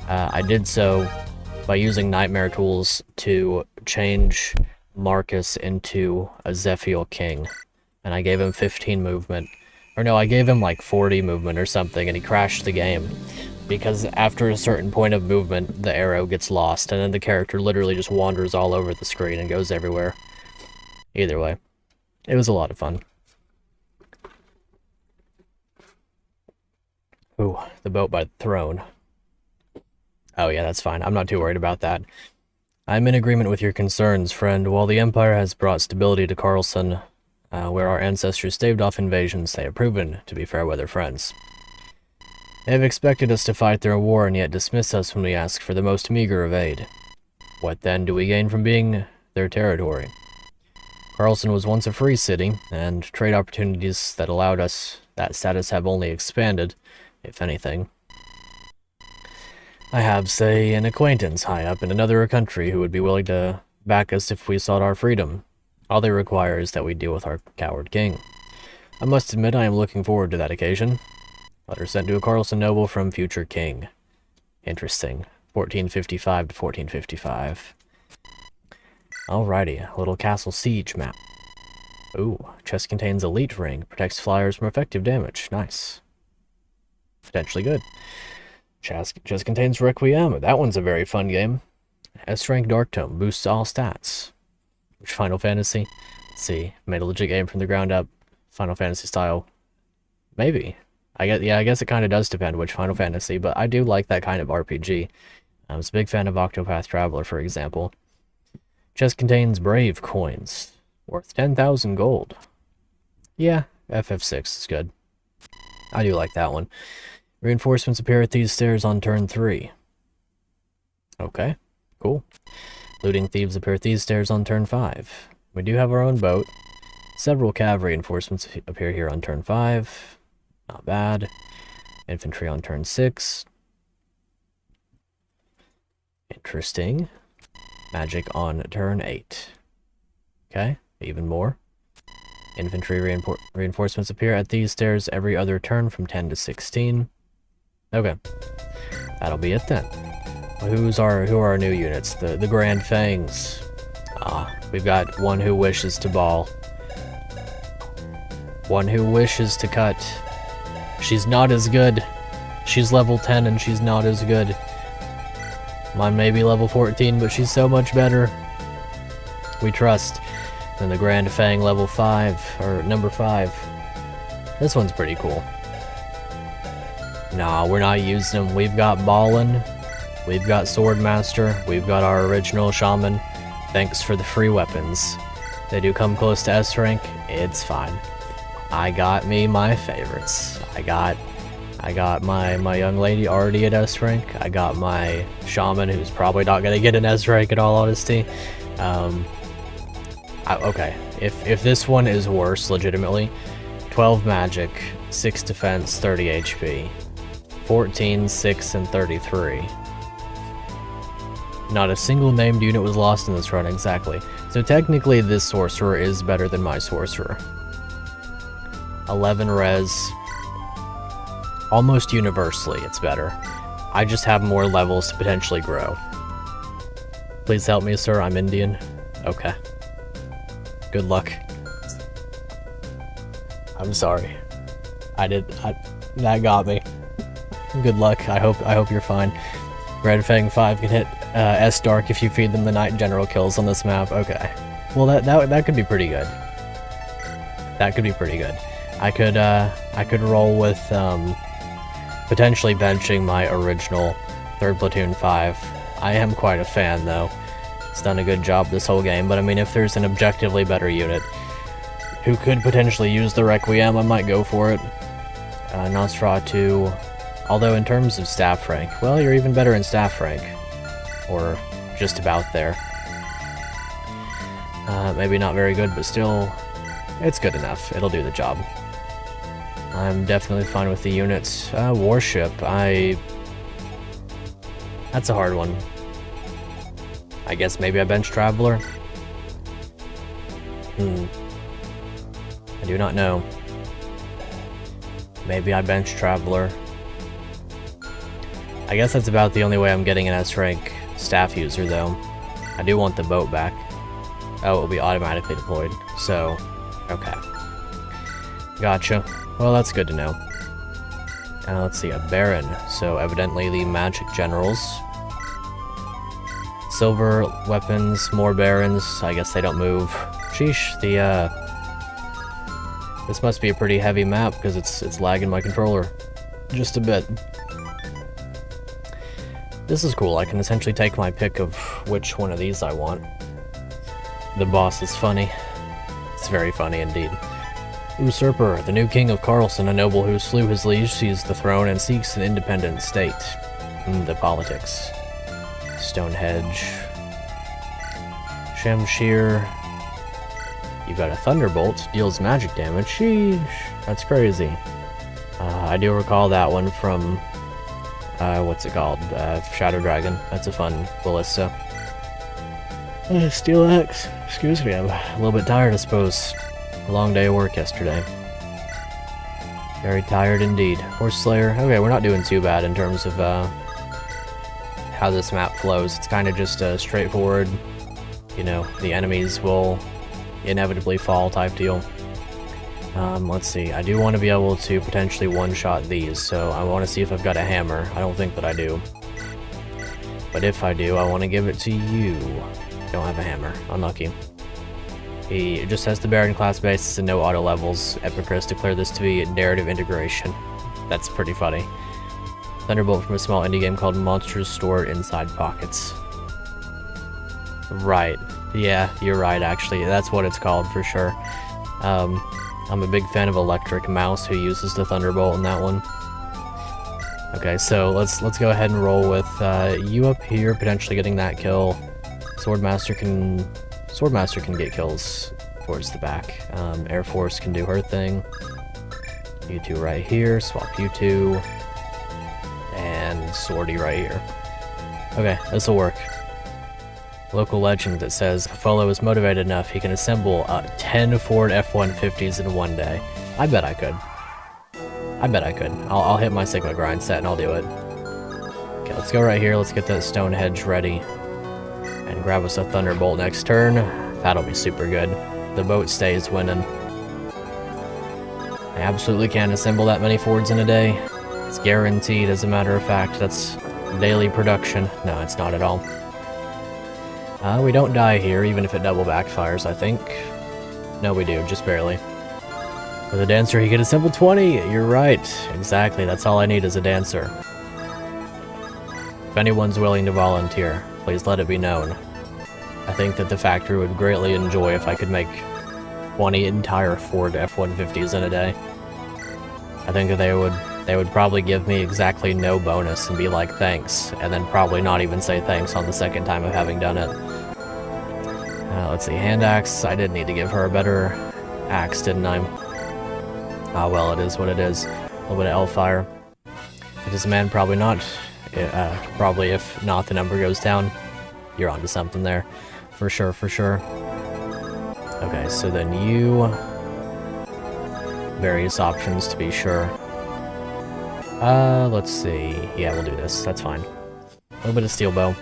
I did so by using Nightmare tools to change Marcus into a Zephiel King. And I gave him 15 movement. Or no, I gave him like 40 movement or something, and he crashed the game. Because after a certain point of movement, the arrow gets lost, and then the character literally just wanders all over the screen and goes everywhere. Either way, it was a lot of fun. Ooh, the boat by the throne. Oh yeah, that's fine. I'm not too worried about that. I'm in agreement with your concerns, friend. While the Empire has brought stability to Carlson, where our ancestors staved off invasions, they have proven to be fair-weather friends. They have expected us to fight their war and yet dismiss us when we ask for the most meager of aid. What then do we gain from being their territory? Carlson was once a free city, and trade opportunities that allowed us that status have only expanded, if anything. I have, say, an acquaintance high up in another country who would be willing to back us if we sought our freedom. All they require is that we deal with our coward king. I must admit I am looking forward to that occasion. Letter sent to a Carlson noble from future king. Interesting. 1455 to 1455. Alrighty, a little castle siege map. Ooh, chest contains elite ring. Protects flyers from effective damage. Nice. Potentially good. Chest contains Requiem. That one's a very fun game. S-rank Dark Tome. Boosts all stats. Which Final Fantasy? Let's see. Made a legit game from the ground up. Final Fantasy style. Maybe. I guess it kind of does depend which Final Fantasy, but I do like that kind of RPG. I was a big fan of Octopath Traveler, for example. Chest contains Brave coins. Worth 10,000 gold. Yeah, FF6 is good. I do like that one. Reinforcements appear at these stairs on turn 3. Okay, cool. Looting thieves appear at these stairs on turn 5. We do have our own boat. Several cav reinforcements appear here on turn 5. Not bad. Infantry on turn 6. Interesting. Magic on turn 8. Okay, even more. Infantry reinforcements appear at these stairs every other turn from 10 to 16. Okay, that'll be it then. Who are our new units? The Grand Fangs. We've got one who wishes to ball. One who wishes to cut. She's not as good. She's level 10 and she's not as good. Mine may be level 14, but she's so much better. We trust. Then the Grand Fang level 5, or number 5. This one's pretty cool. Nah, we're not using them. We've got Ballin, we've got Swordmaster, we've got our original Shaman. Thanks for the free weapons. They do come close to S rank, it's fine. I got me my favorites. I got my young lady already at S rank. I got my Shaman who's probably not gonna get an S rank in all honesty. Okay, if this one is worse, legitimately, 12 magic, 6 defense, 30 HP. 14, 6, and 33. Not a single named unit was lost in this run, exactly. So technically this sorcerer is better than my sorcerer. 11 res. Almost universally, it's better. I just have more levels to potentially grow. Please help me, sir. I'm Indian. Okay. Good luck. I'm sorry. That got me. Good luck. I hope you're fine. Red Fang 5 can hit S Dark if you feed them the Night General kills on this map. Okay. Well, that could be pretty good. That could be pretty good. I could roll with potentially benching my original 3rd Platoon 5. I am quite a fan though. It's done a good job this whole game, but I mean if there's an objectively better unit who could potentially use the Requiem, I might go for it. Nosferatu, although in terms of staff rank, well, you're even better in staff rank. Or just about there. Maybe not very good, but still, it's good enough. It'll do the job. I'm definitely fine with the units. Warship, that's a hard one. I guess maybe I bench Traveler? I do not know. Maybe I bench Traveler. I guess that's about the only way I'm getting an S rank staff user though. I do want the boat back. Oh, it will be automatically deployed. So, okay. Gotcha. Well, that's good to know. Let's see, a Baron. So evidently the magic generals. Silver weapons, more Barons. I guess they don't move. Sheesh, this must be a pretty heavy map because it's lagging my controller. Just a bit. This is cool. I can essentially take my pick of which one of these I want. The boss is funny. It's very funny indeed. Usurper, the new king of Carlson, a noble who slew his liege, seized the throne, and seeks an independent state. The politics. Stonehenge. Shamshir. You've got a Thunderbolt, deals magic damage. Sheesh, that's crazy. I do recall that one from, what's it called? Shadow Dragon. That's a fun ballista. Steel Axe. Excuse me, I'm a little bit tired, I suppose. A long day of work yesterday. Very tired indeed. Horse Slayer. Okay, we're not doing too bad in terms of how this map flows. It's kind of just straightforward, you know, the enemies will inevitably fall type deal. Let's see. I do want to be able to potentially one-shot these, so I want to see if I've got a hammer. I don't think that I do. But if I do, I want to give it to you. Don't have a hammer. Unlucky. He just has the Baron class basis and no auto levels. Epicris declared this to be narrative integration. That's pretty funny. Thunderbolt from a small indie game called Monsters Stored Inside Pockets. Right. Yeah, you're right, actually. That's what it's called for sure. I'm a big fan of Electric Mouse, who uses the Thunderbolt in that one. Okay, so let's go ahead and roll with you up here, potentially getting that kill. Swordmaster can get kills towards the back. Air Force can do her thing. You two right here, swap you two. And Swordy right here. Okay, this'll work. Local legend that says if Folo is motivated enough, he can assemble 10 Ford F-150s in one day. I bet I could. I bet I could. I'll hit my Sigma grind set and I'll do it. Okay, let's go right here. Let's get that Stonehenge ready. And grab us a Thunderbolt next turn. That'll be super good. The boat stays winning. I absolutely can't assemble that many Fords in a day. It's guaranteed, as a matter of fact. That's daily production. No, it's not at all. We don't die here, even if it double backfires, I think. No, we do, just barely. With a Dancer, he can assemble 20! You're right. Exactly, that's all I need is a Dancer. If anyone's willing to volunteer, please let it be known. I think that the factory would greatly enjoy if I could make 20 entire Ford F-150s in a day. I think that they would probably give me exactly no bonus and be like, thanks, and then probably not even say thanks on the second time of having done it. Let's see, Hand Axe. I did need to give her a better axe, didn't I? Ah, well, it is what it is. A little bit of Hellfire. It is a man, probably not. Probably if not, the number goes down. You're onto something there. For sure, for sure. Okay, so then you... various options to be sure. Let's see. Yeah, we'll do this. That's fine. A little bit of Steel Bow.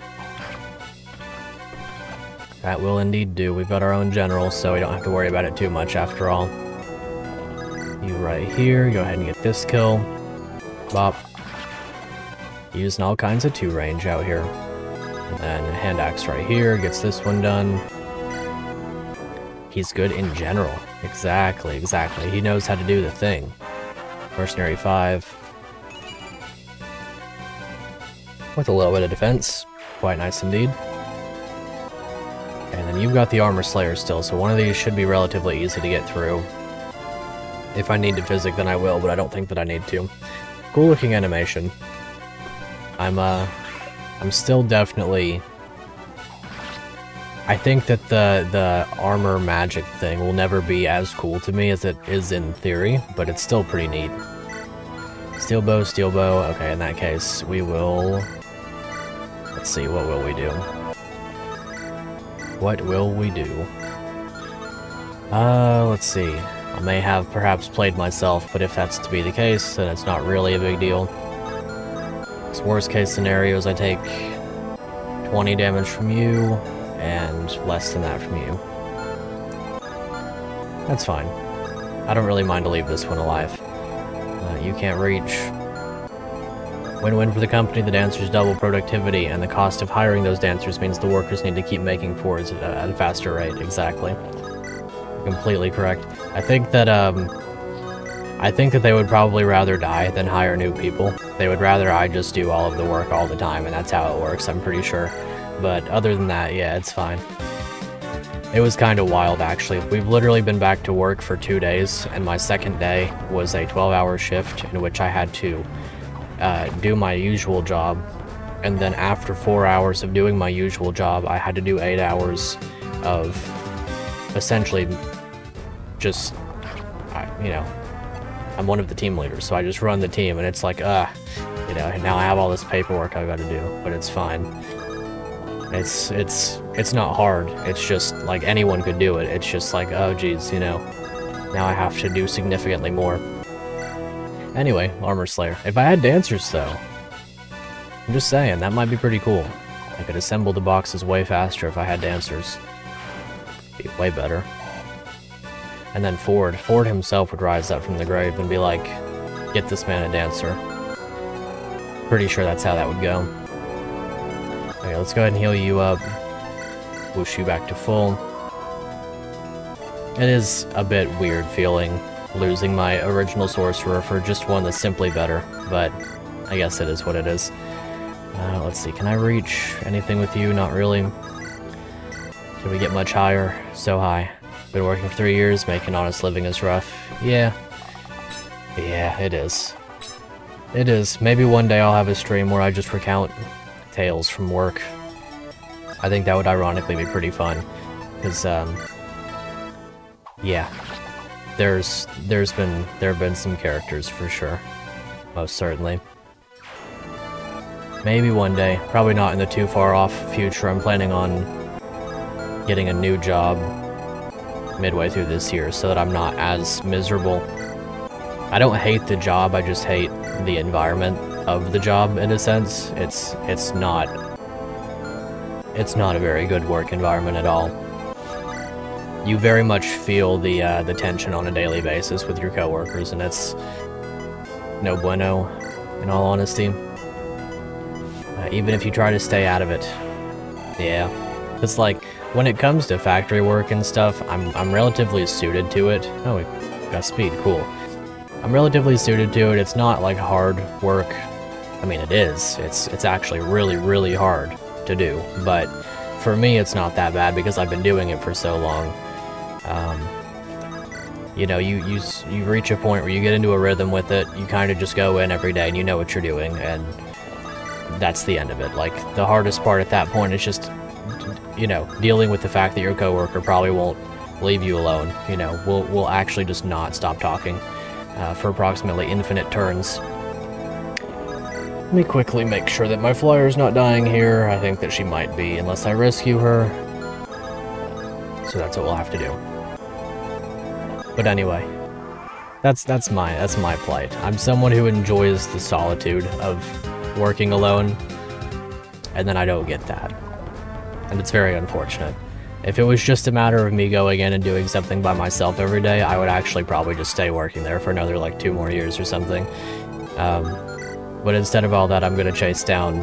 That will indeed do. We've got our own general, so we don't have to worry about it too much after all. You right here. Go ahead and get this kill. Bop. Using all kinds of 2 range out here. And then hand axe right here. Gets this one done. He's good in general. Exactly, exactly. He knows how to do the thing. Mercenary 5. With a little bit of defense. Quite nice indeed. And then you've got the Armor Slayer still, so one of these should be relatively easy to get through. If I need to physic, then I will, but I don't think that I need to. Cool looking animation. I'm still definitely... I think that the armor magic thing will never be as cool to me as it is in theory, but it's still pretty neat. Steel Bow, Steel Bow. Okay, in that case, we will... Let's see, what will we do? What will we do? Let's see. I may have perhaps played myself, but if that's to be the case, then it's not really a big deal. So worst case scenarios, I take 20 damage from you, and less than that from you. That's fine. I don't really mind to leave this one alive. You can't reach. Win-win for the company, the dancers double productivity, and the cost of hiring those dancers means the workers need to keep making fours at a faster rate. Exactly. Completely correct. I think that they would probably rather die than hire new people. They would rather I just do all of the work all the time, and that's how it works, I'm pretty sure. But other than that, yeah, it's fine. It was kind of wild, actually. We've literally been back to work for 2 days, and my second day was a 12-hour shift in which I had to do my usual job, and then after 4 hours of doing my usual job, I had to do 8 hours of essentially just, you know, I'm one of the team leaders, so I just run the team, and it's like, you know, now I have all this paperwork I've got to do, but it's fine. It's not hard. It's just like anyone could do it. It's just like, oh geez, you know, now I have to do significantly more. Anyway, Armor Slayer. If I had dancers though, I'm just saying, that might be pretty cool. I could assemble the boxes way faster if I had dancers. Be way better. And then Ford himself would rise up from the grave and be like, get this man a dancer. Pretty sure that's how that would go. Okay, let's go ahead and heal you up. Whoosh you back to full. It is a bit weird feeling losing my original sorcerer for just one that's simply better, but I guess it is what it is. Let's see, can I reach anything with you? Not really. Can we get much higher? So high. Been working for 3 years, making honest living is rough. Yeah. Yeah, it is. It is. Maybe one day I'll have a stream where I just recount tales from work. I think that would ironically be pretty fun, because yeah, there have been some characters for sure, most certainly. Maybe one day, probably not in the too far off future. I'm planning on getting a new job midway through this year so that I'm not as miserable. I don't hate the job, I just hate the environment of the job in a sense. It's not a very good work environment at all. You very much feel the tension on a daily basis with your coworkers, and it's no bueno, in all honesty. Even if you try to stay out of it. Yeah. It's like, when it comes to factory work and stuff, I'm relatively suited to it. Oh, we got speed, cool. I'm relatively suited to it. It's not like hard work. I mean, it is. It's actually really, really hard to do. But for me, it's not that bad because I've been doing it for so long. You know, you reach a point where you get into a rhythm with it. You kind of just go in every day and you know what you're doing, and that's the end of it. Like, the hardest part at that point is just, you know, dealing with the fact that your coworker probably won't leave you alone. You know, we'll actually just not stop talking. for approximately infinite turns. Let me quickly make sure that my flyer's not dying here. I think that she might be, unless I rescue her. So that's what we'll have to do. But anyway, that's my plight. I'm someone who enjoys the solitude of working alone, and then I don't get that. And it's very unfortunate. If it was just a matter of me going in and doing something by myself every day, I would actually probably just stay working there for another, like, 2 more years or something. But instead of all that, I'm gonna chase down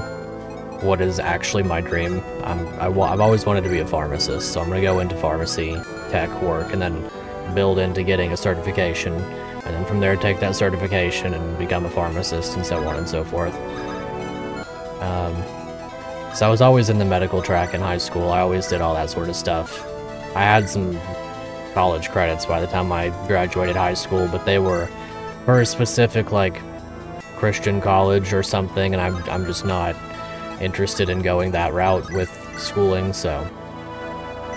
what is actually my dream. I've always wanted to be a pharmacist, so I'm gonna go into pharmacy, tech work, and then build into getting a certification, and then from there take that certification and become a pharmacist, and so on and so forth. So I was always in the medical track in high school. I always did all that sort of stuff. I had some college credits by the time I graduated high school, but they were for a specific, like, Christian college or something, and I'm just not interested in going that route with schooling, so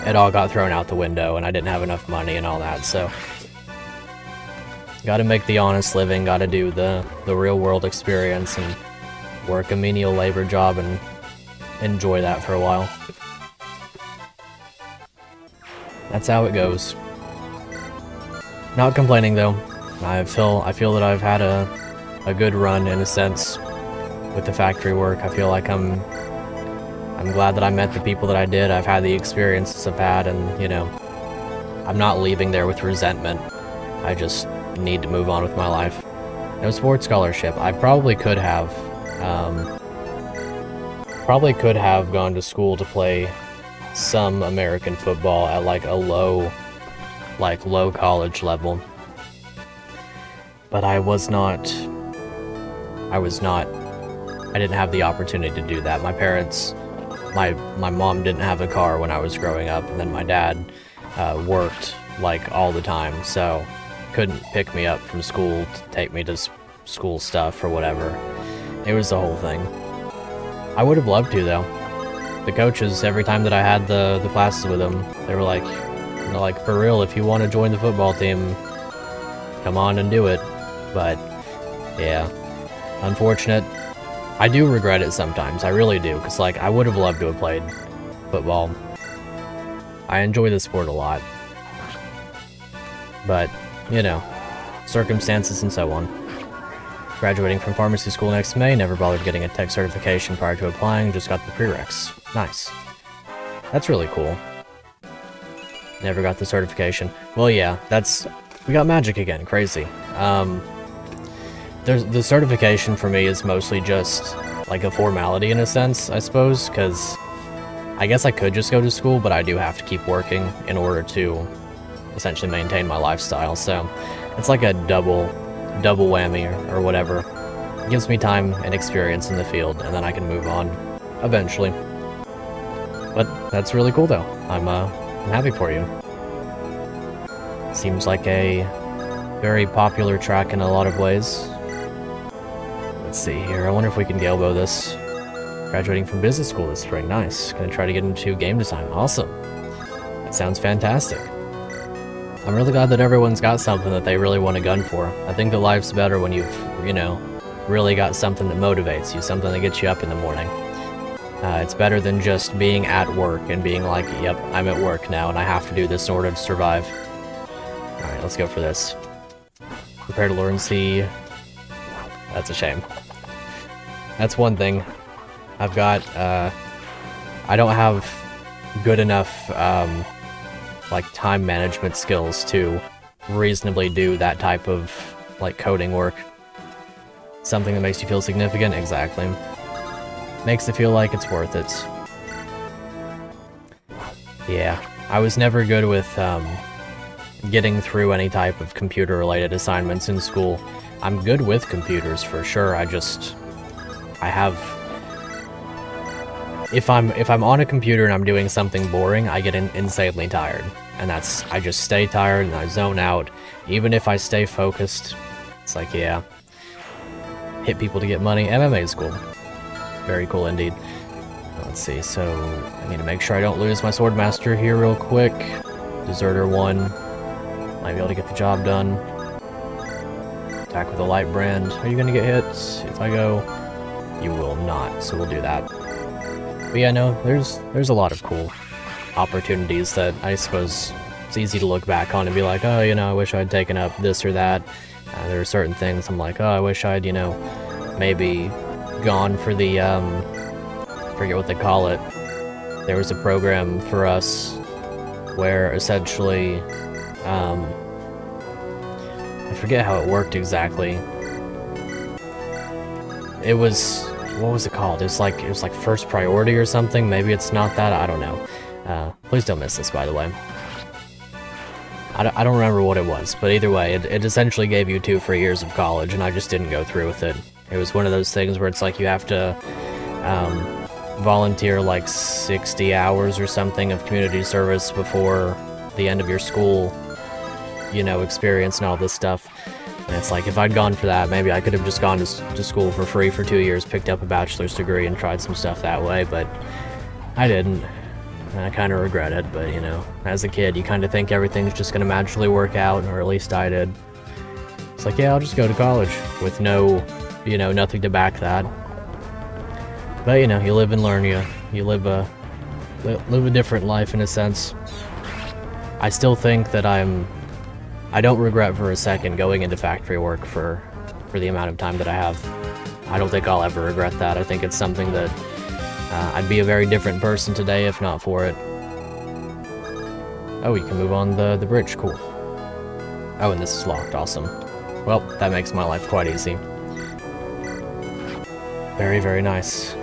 it all got thrown out the window, and I didn't have enough money and all that, so gotta make the honest living, gotta do the real world experience and work a menial labor job and enjoy that for a while. That's how it goes. Not complaining though. I feel that I've had a good run in a sense with the factory work. I feel like I'm glad that I met the people that I did. I've had the experiences I've had, and, you know, I'm not leaving there with resentment. I just need to move on with my life. No sports scholarship. I probably could have gone to school to play some American football at, like, a low college level. But I didn't have the opportunity to do that. My parents, my mom didn't have a car when I was growing up, and then my dad worked, like, all the time, so couldn't pick me up from school to take me to school stuff or whatever. It was the whole thing. I would have loved to, though. The coaches, every time that I had the classes with them, they were like, you know, like, for real, if you want to join the football team, come on and do it. But, yeah, unfortunate. I do regret it sometimes, I really do, because, like, I would have loved to have played football. I enjoy the sport a lot. But, you know, circumstances and so on. Graduating from pharmacy school next May, never bothered getting a tech certification prior to applying, just got the prereqs. Nice. That's really cool. Never got the certification. Well, yeah, we got magic again, crazy. The certification for me is mostly just, like, a formality in a sense, I suppose, because I guess I could just go to school, but I do have to keep working in order to essentially maintain my lifestyle, so it's like a double whammy or whatever. It gives me time and experience in the field, and then I can move on eventually. But that's really cool, though. I'm happy for you. Seems like a very popular track in a lot of ways. Let's see here. I wonder if we can Galebo this. Graduating from business school this spring. Nice. Gonna try to get into game design. Awesome. That sounds fantastic. I'm really glad that everyone's got something that they really want to gun for. I think that life's better when you've, you know, really got something that motivates you, something that gets you up in the morning. It's better than just being at work and being like, yep, I'm at work now and I have to do this in order to survive. Alright, let's go for this. Prepare to learn C. That's a shame. That's one thing. I've got, I don't have good enough, like, time management skills to reasonably do that type of, like, coding work. Something that makes you feel significant? Exactly. Makes it feel like it's worth it. Yeah, I was never good with, getting through any type of computer-related assignments in school. I'm good with computers, for sure, if I'm on a computer and I'm doing something boring, I get insanely tired. And I just stay tired and I zone out. Even if I stay focused, it's like, yeah. Hit people to get money. MMA is cool. Very cool indeed. Let's see, so I need to make sure I don't lose my Swordmaster here real quick. Deserter 1. Might be able to get the job done. Attack with a light brand. Are you gonna get hit? If I go, you will not, so we'll do that. But yeah, no, there's a lot of cool opportunities that I suppose it's easy to look back on and be like, oh, you know, I wish I'd taken up this or that. There are certain things I'm like, oh, I wish I'd, you know, maybe gone for the, forget what they call it. There was a program for us where essentially, I forget how it worked exactly. It was, what was it called? It was like first priority or something. Maybe it's not that, I don't know. Please don't miss this, by the way. I don't remember what it was, but either way, it essentially gave you 2 free years of college, and I just didn't go through with it. It was one of those things where it's like you have to volunteer like 60 hours or something of community service before the end of your school, you know, experience and all this stuff. And it's like, if I'd gone for that, maybe I could have just gone to school for free for 2 years, picked up a bachelor's degree, and tried some stuff that way, but I didn't. And I kind of regret it, but, you know, as a kid, you kind of think everything's just going to magically work out, or at least I did. It's like, yeah, I'll just go to college with no, you know, nothing to back that. But, you know, you live and learn, you live a different life in a sense. I still think that I don't regret for a second going into factory work for the amount of time that I have. I don't think I'll ever regret that. I think it's something that I'd be a very different person today if not for it. Oh, you can move on the bridge, cool. Oh, and this is locked, awesome. Well, that makes my life quite easy. Very, very nice.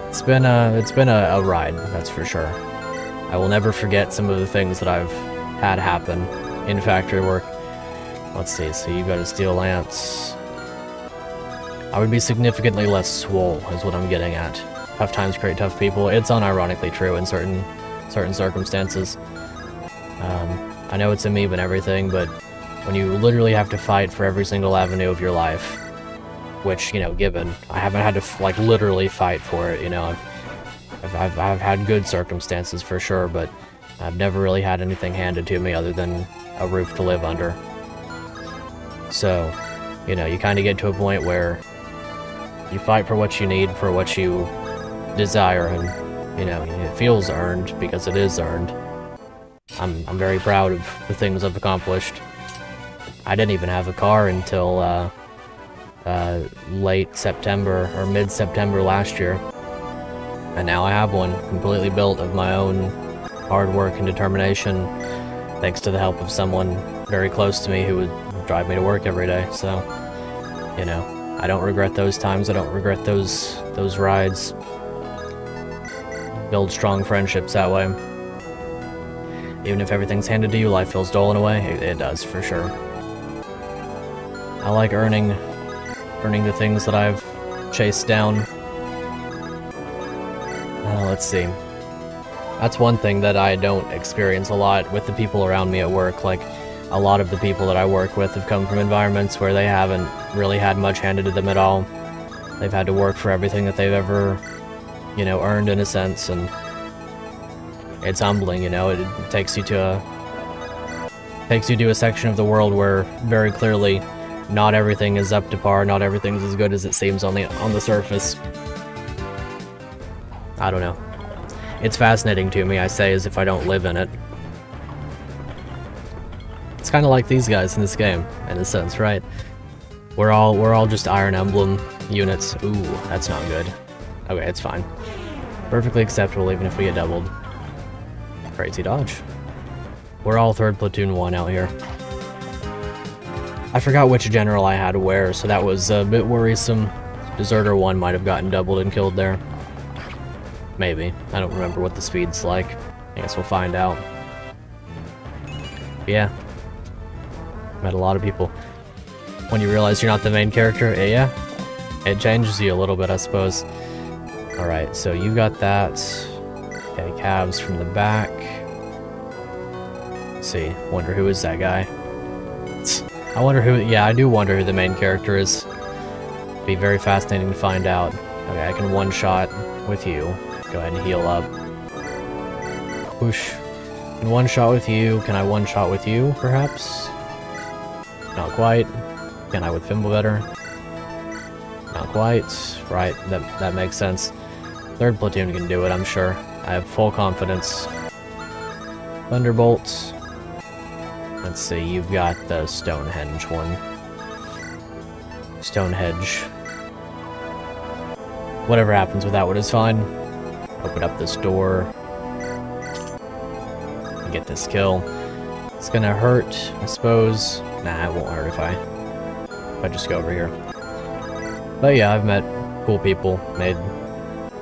It's been a ride, that's for sure. I will never forget some of the things that I've had happen in factory work. Let's see, so you've got a steel lance. I would be significantly less swole, is what I'm getting at. Tough times create tough people. It's unironically true in certain circumstances. I know it's a meme and everything, but when you literally have to fight for every single avenue of your life, which, you know, given, I haven't had to, like, literally fight for it, you know. I've had good circumstances for sure, but I've never really had anything handed to me other than a roof to live under. So, you know, you kind of get to a point where you fight for what you need, for what you desire, and, you know, it feels earned because it is earned. I'm very proud of the things I've accomplished. I didn't even have a car until late September or mid-September last year, and now I have one completely built of my own hard work and determination, thanks to the help of someone very close to me who would drive me to work every day. So, you know, I don't regret those times. I don't regret those rides. Build strong friendships that way. Even if everything's handed to you, life feels dull in a way. It does, for sure. I like earning the things that I've chased down. Let's see. That's one thing that I don't experience a lot with the people around me at work. Like, a lot of the people that I work with have come from environments where they haven't really had much handed to them at all. They've had to work for everything that they've ever, you know, earned in a sense, and it's humbling, you know. It takes you to a section of the world where very clearly not everything is up to par, not everything's as good as it seems on the surface. I don't know. It's fascinating to me, I say, as if I don't live in it. It's kind of like these guys in this game, in a sense, right? We're all just Iron Emblem units. Ooh, that's not good. Okay, it's fine. Perfectly acceptable, even if we get doubled. Crazy dodge. We're all 3rd Platoon 1 out here. I forgot which general I had where, so that was a bit worrisome. Deserter 1 might have gotten doubled and killed there. Maybe. I don't remember what the speed's like. I guess we'll find out. But yeah. Met a lot of people. When you realize you're not the main character, yeah, it changes you a little bit, I suppose. Alright, so you got that. Okay, calves from the back. Let's see. Wonder who is that guy. I wonder who... Yeah, I do wonder who the main character is. Be very fascinating to find out. Okay, I can one-shot with you. Go ahead and heal up. Whoosh. And one-shot with you. Can I one-shot with you, perhaps? Not quite. Can I with Thimble better? Not quite. Right, that makes sense. Third platoon can do it, I'm sure. I have full confidence. Thunderbolt. Let's see, you've got the Stonehenge one. Stonehenge. Whatever happens with that one is fine. Open up this door. And get this kill. It's gonna hurt, I suppose. Nah, it won't hurt if I just go over here. But yeah, I've met cool people, made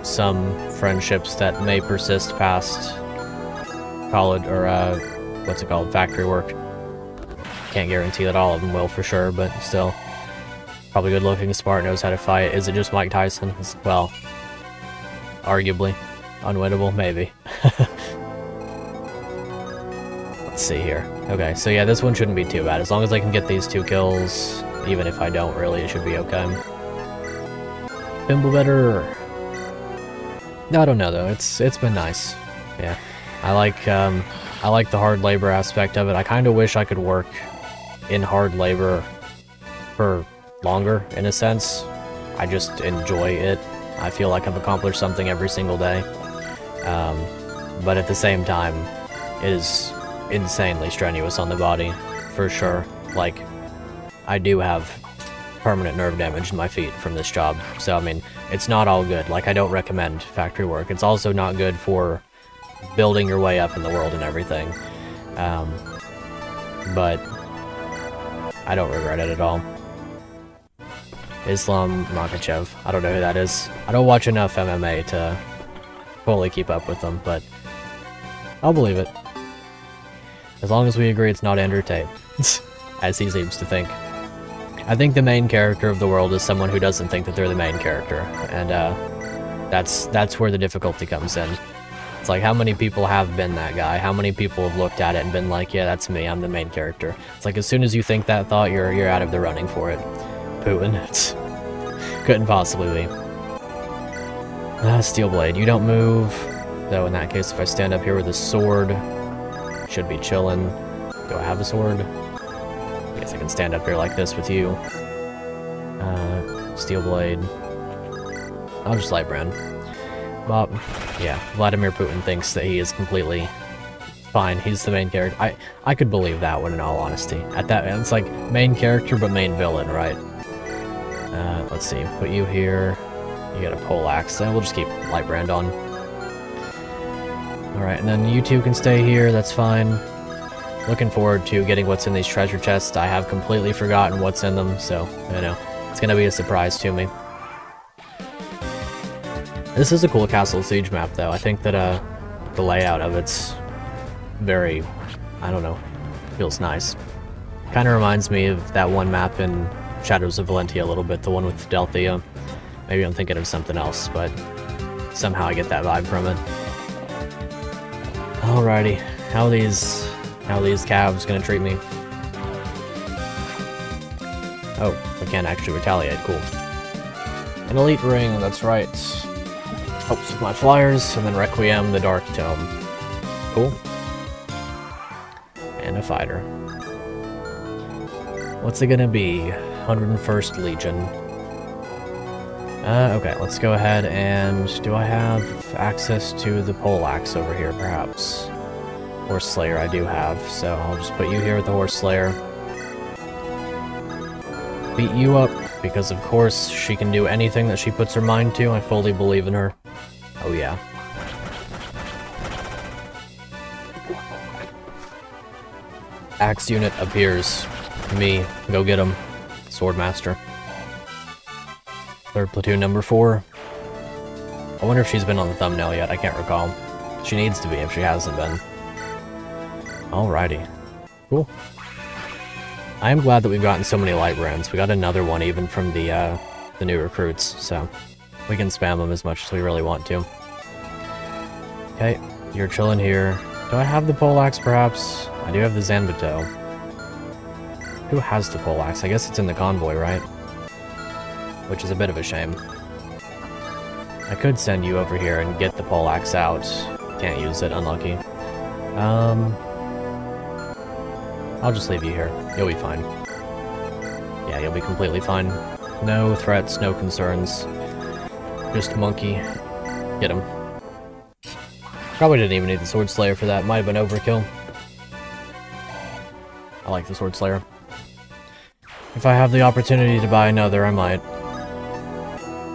some friendships that may persist past college, or what's it called, factory work. Can't guarantee that all of them will for sure, but still. Probably good looking, smart, knows how to fight. Is it just Mike Tyson? Well, arguably. Unwinnable, maybe. Let's see here. Okay, so yeah, this one shouldn't be too bad. As long as I can get these 2 kills, even if I don't really, it should be okay. Thimble better. I don't know though. It's been nice. Yeah, I like the hard labor aspect of it. I kind of wish I could work in hard labor for longer, in a sense. I just enjoy it. I feel like I've accomplished something every single day. But at the same time, it is insanely strenuous on the body, for sure. Like, I do have permanent nerve damage in my feet from this job, so I mean, it's not all good. Like, I don't recommend factory work. It's also not good for building your way up in the world and everything. But I don't regret it at all. Islam Makhachev. I don't know who that is. I don't watch enough MMA to fully keep up with them, but I'll believe it. As long as we agree it's not Andrew Tate, as he seems to think. I think the main character of the world is someone who doesn't think that they're the main character, and that's where the difficulty comes in. It's like, how many people have been that guy? How many people have looked at it and been like, yeah, that's me, I'm the main character. It's like, as soon as you think that thought, you're out of the running for it. Putin. Couldn't possibly be. Steel Blade, you don't move. Though in that case, if I stand up here with a sword, should be chillin'. Do I have a sword? I guess I can stand up here like this with you. Steel Blade. I'll just light brand. Well, yeah, Vladimir Putin thinks that he is completely fine. He's the main character. I could believe that one, in all honesty. At that, it's like main character but main villain, right? Let's see. Put you here. You got a poleaxe. We'll just keep light brand on. All right, and then you two can stay here. That's fine. Looking forward to getting what's in these treasure chests. I have completely forgotten what's in them, so you know it's gonna be a surprise to me. This is a cool Castle Siege map, though. I think that the layout of it's very, I don't know, feels nice. Kind of reminds me of that one map in Shadows of Valentia a little bit, the one with Delthea. Maybe I'm thinking of something else, but somehow I get that vibe from it. Alrighty, how are these calves gonna treat me? Oh, I can't actually retaliate, cool. An elite ring, that's right. Helps with my flyers, and then Requiem, the Dark Tome. Cool. And a fighter. What's it gonna be? 101st Legion. Okay, let's go ahead and... Do I have access to the poleaxe over here, perhaps? Horse Slayer I do have, so I'll just put you here with the Horse Slayer. Beat you up, because of course she can do anything that she puts her mind to. I fully believe in her. Oh yeah. Axe unit appears. Me, go get him. Swordmaster. Third platoon number 4. I wonder if she's been on the thumbnail yet, I can't recall. She needs to be if she hasn't been. Alrighty. Cool. I am glad that we've gotten so many light brands. We got another one even from the new recruits, so we can spam them as much as we really want to. Okay, you're chilling here. Do I have the poleaxe, perhaps? I do have the Zanbato. Who has the poleaxe? I guess it's in the convoy, right? Which is a bit of a shame. I could send you over here and get the poleaxe out. Can't use it, unlucky. I'll just leave you here. You'll be fine. Yeah, you'll be completely fine. No threats, no concerns. Just monkey. Get him. Probably didn't even need the Sword Slayer for that. Might have been overkill. I like the Sword Slayer. If I have the opportunity to buy another, I might.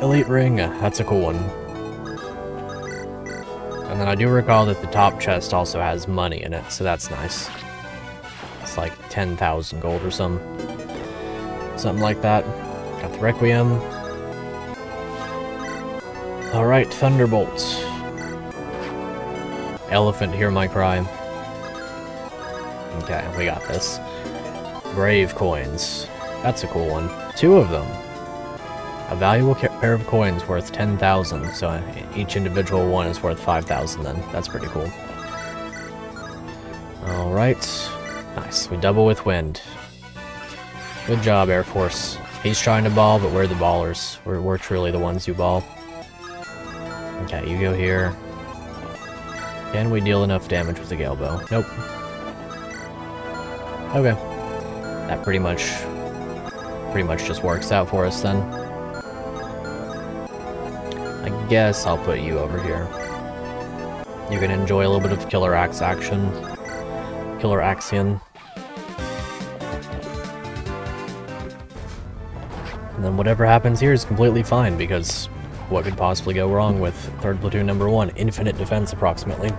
Elite Ring, that's a cool one. And then I do recall that the top chest also has money in it, so that's nice. It's like 10,000 gold or something like that. Got the Requiem. Alright, Thunderbolt. Elephant, hear my cry. Okay, we got this. Brave coins. That's a cool one. 2 of them. A valuable pair of coins worth 10,000, so each individual one is worth 5,000 then. That's pretty cool. Alright. Nice. We double with wind. Good job, Air Force. He's trying to ball, but we're the ballers. We're truly the ones who ball. Okay, you go here. Can we deal enough damage with the Gale Bow? Nope. Okay. That pretty much just works out for us then. I guess I'll put you over here. You can enjoy a little bit of Killer Axe action. Killer Axion. And then whatever happens here is completely fine, because what could possibly go wrong with 3rd Platoon number 1? Infinite defense, approximately.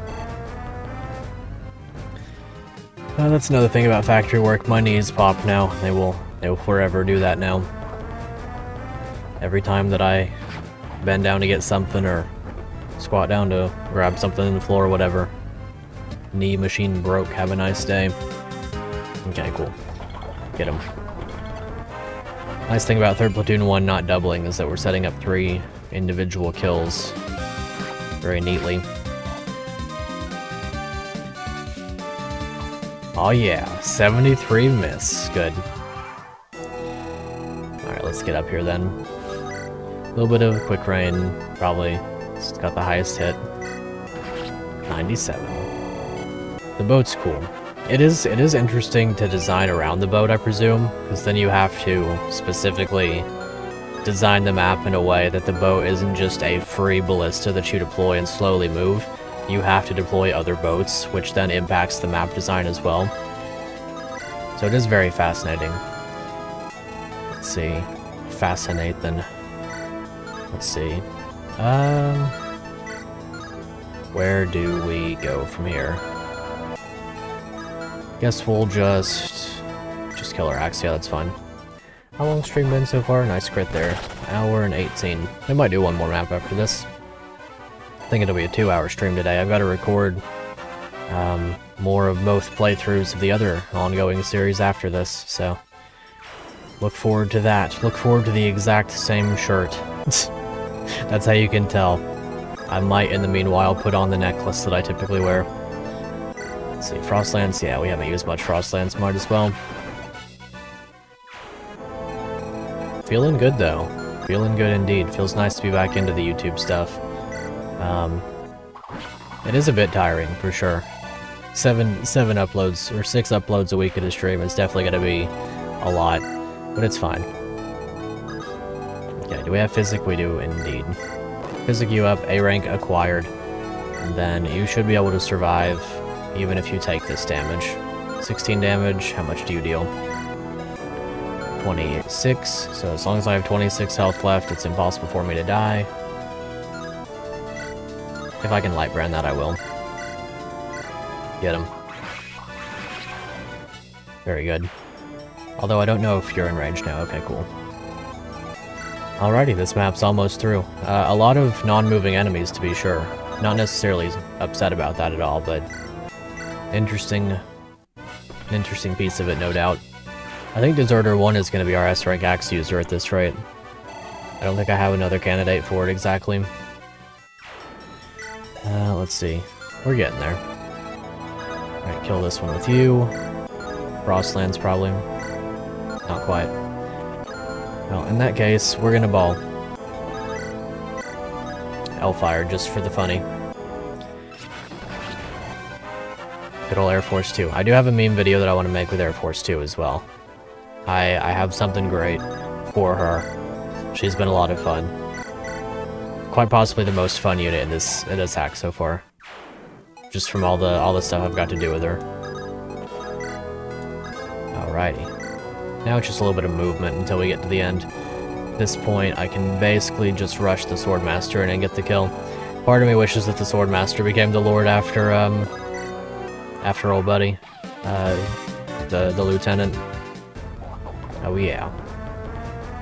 That's another thing about factory work. My knees pop now. They will forever do that now. Every time that I bend down to get something or squat down to grab something on the floor or whatever. Knee machine broke. Have a nice day. Okay, cool. Get him. Nice thing about 3rd Platoon 1 not doubling is that we're setting up 3 individual kills very neatly. Oh yeah, 73 miss. Good. Alright, let's get up here then. A little bit of quick rain, probably. It's got the highest hit. 97. The boat's cool. It is interesting to design around the boat, I presume, because then you have to specifically design the map in a way that the boat isn't just a free ballista that you deploy and slowly move. You have to deploy other boats, which then impacts the map design as well. So it is very fascinating. Let's see. Fascinate then. Let's see. Where do we go from here? Guess we'll just Killer Axe. Yeah, that's fine. How long stream been so far? Nice crit there. Hour and 18. I might do one more map after this. I think it'll be a 2-hour stream today. I've got to record more of both playthroughs of the other ongoing series after this, so look forward to that. Look forward to the exact same shirt. That's how you can tell. I might, in the meanwhile, put on the necklace that I typically wear. Let's see, Frostlands. Yeah, we haven't used much Frostlands. Might as well. Feeling good, though. Feeling good indeed. Feels nice to be back into the YouTube stuff. It is a bit tiring, for sure. 7 uploads, or 6 uploads a week at a stream is definitely going to be a lot, but it's fine. Okay, do we have Physic? We do, indeed. Physic you up, A rank acquired, and then you should be able to survive even if you take this damage. 16 damage, how much do you deal? 26, so as long as I have 26 health left, it's impossible for me to die. If I can light brand that, I will. Get him. Very good. Although I don't know if you're in range now. Okay, cool. Alrighty, this map's almost through. A lot of non-moving enemies, to be sure. Not necessarily upset about that at all, but interesting piece of it, no doubt. I think Deserter 1 is going to be our S-rank axe user at this rate. I don't think I have another candidate for it exactly. Let's see. We're getting there. Alright, kill this one with you. Frostlands, probably. Not quite. Well, in that case, we're gonna ball. Hellfire, just for the funny. Good ol' Air Force 2. I do have a meme video that I want to make with Air Force 2 as well. I have something great for her. She's been a lot of fun. Quite possibly the most fun unit in this hack so far. Just from all the stuff I've got to do with her. Alrighty. Now it's just a little bit of movement until we get to the end. At this point, I can basically just rush the Swordmaster in and get the kill. Part of me wishes that the Swordmaster became the Lord after old buddy. The Lieutenant. Oh yeah.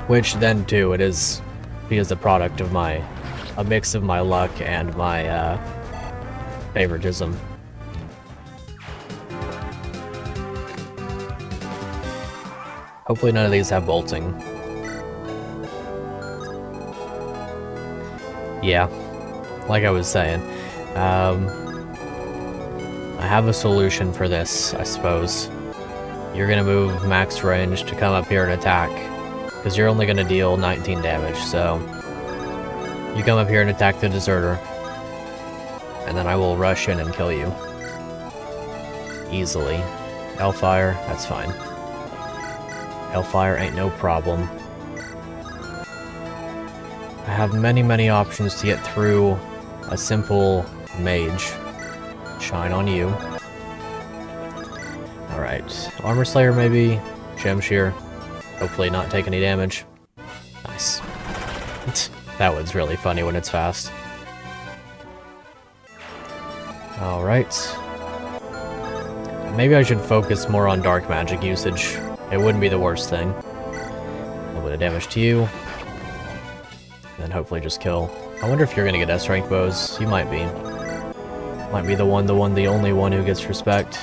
Which then too, he is a product of a mix of my luck and my favoritism. Hopefully none of these have bolting. Yeah, like I was saying, I have a solution for this, I suppose. You're gonna move max range to come up here and attack, because you're only gonna deal 19 damage, so you come up here and attack the Deserter, and then I will rush in and kill you. Easily. Hellfire, that's fine. Hellfire ain't no problem. I have many options to get through a simple mage. Shine on you. Alright, Armor Slayer maybe, Gem Shear. Hopefully not take any damage. Nice. That one's really funny when it's fast. Alright. Maybe I should focus more on dark magic usage. It wouldn't be the worst thing. A little bit of damage to you. And then hopefully just kill. I wonder if you're gonna get S-rank bows. You might be. Might be the only one who gets respect.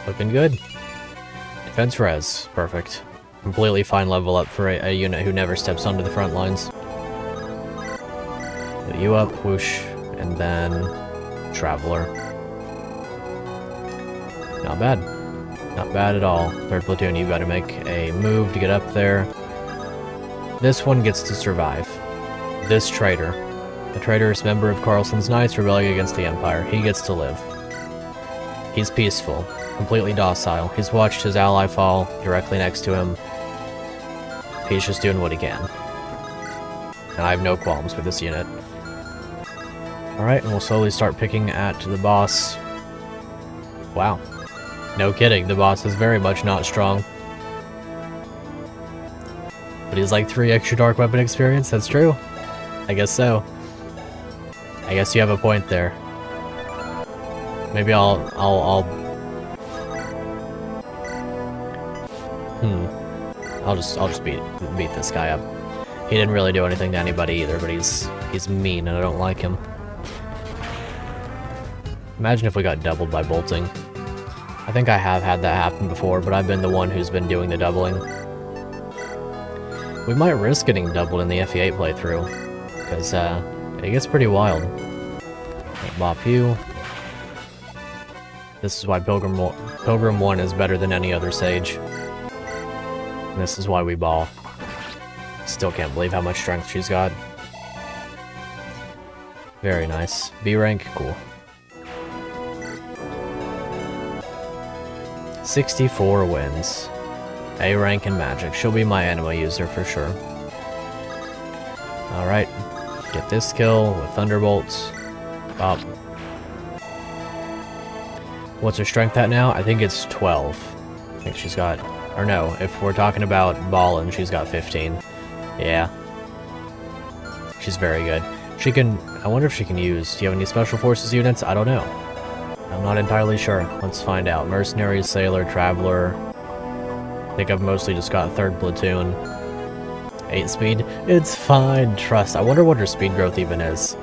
Looking good. Defense res. Perfect. Completely fine level up for a unit who never steps onto the front lines. Put you up, whoosh, and then Traveler. Not bad. Not bad at all. Third platoon, you've got to make a move to get up there. This one gets to survive. This traitor. The traitorous member of Carlson's Knights rebelling against the Empire. He gets to live. He's peaceful. Completely docile. He's watched his ally fall directly next to him. He's just doing what he can. And I have no qualms with this unit. Alright, and we'll slowly start picking at the boss. Wow. No kidding, the boss is very much not strong. But he's like 3 extra dark weapon experience, that's true. I guess so. I guess you have a point there. Maybe I'll just beat this guy up. He didn't really do anything to anybody either, but he's mean and I don't like him. Imagine if we got doubled by bolting. I think I have had that happen before, but I've been the one who's been doing the doubling. We might risk getting doubled in the FE8 playthrough, because it gets pretty wild. Bop you. This is why Pilgrim 1 is better than any other Sage. And this is why we ball. Still can't believe how much strength she's got. Very nice. B rank, cool. 64 wins. A rank in magic. She'll be my anima user for sure. Alright. Get this kill with Thunderbolts. Bop. What's her strength at now? I think it's 12. I think she's got... Or no, if we're talking about ballin', she's got 15. Yeah. She's very good. She can... I wonder if she can use... Do you have any Special Forces units? I don't know. I'm not entirely sure. Let's find out. Mercenary, Sailor, Traveler. I think I've mostly just got 3rd platoon. 8 speed. It's fine. Trust. I wonder what her speed growth even is.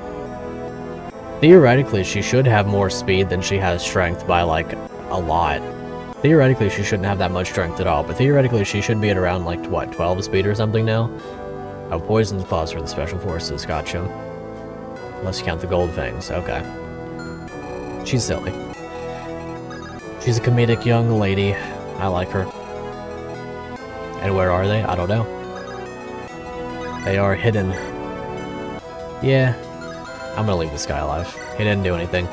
Theoretically, she should have more speed than she has strength by, like, a lot. Theoretically, she shouldn't have that much strength at all, but theoretically, she should be at around, like, what, 12 speed or something now? Oh, Poison's Paws for the Special Forces. Gotcha. Unless you count the Gold Fangs. Okay. She's silly. She's a comedic young lady. I like her. And where are they? I don't know. They are hidden. Yeah. I'm gonna leave this guy alive. He didn't do anything.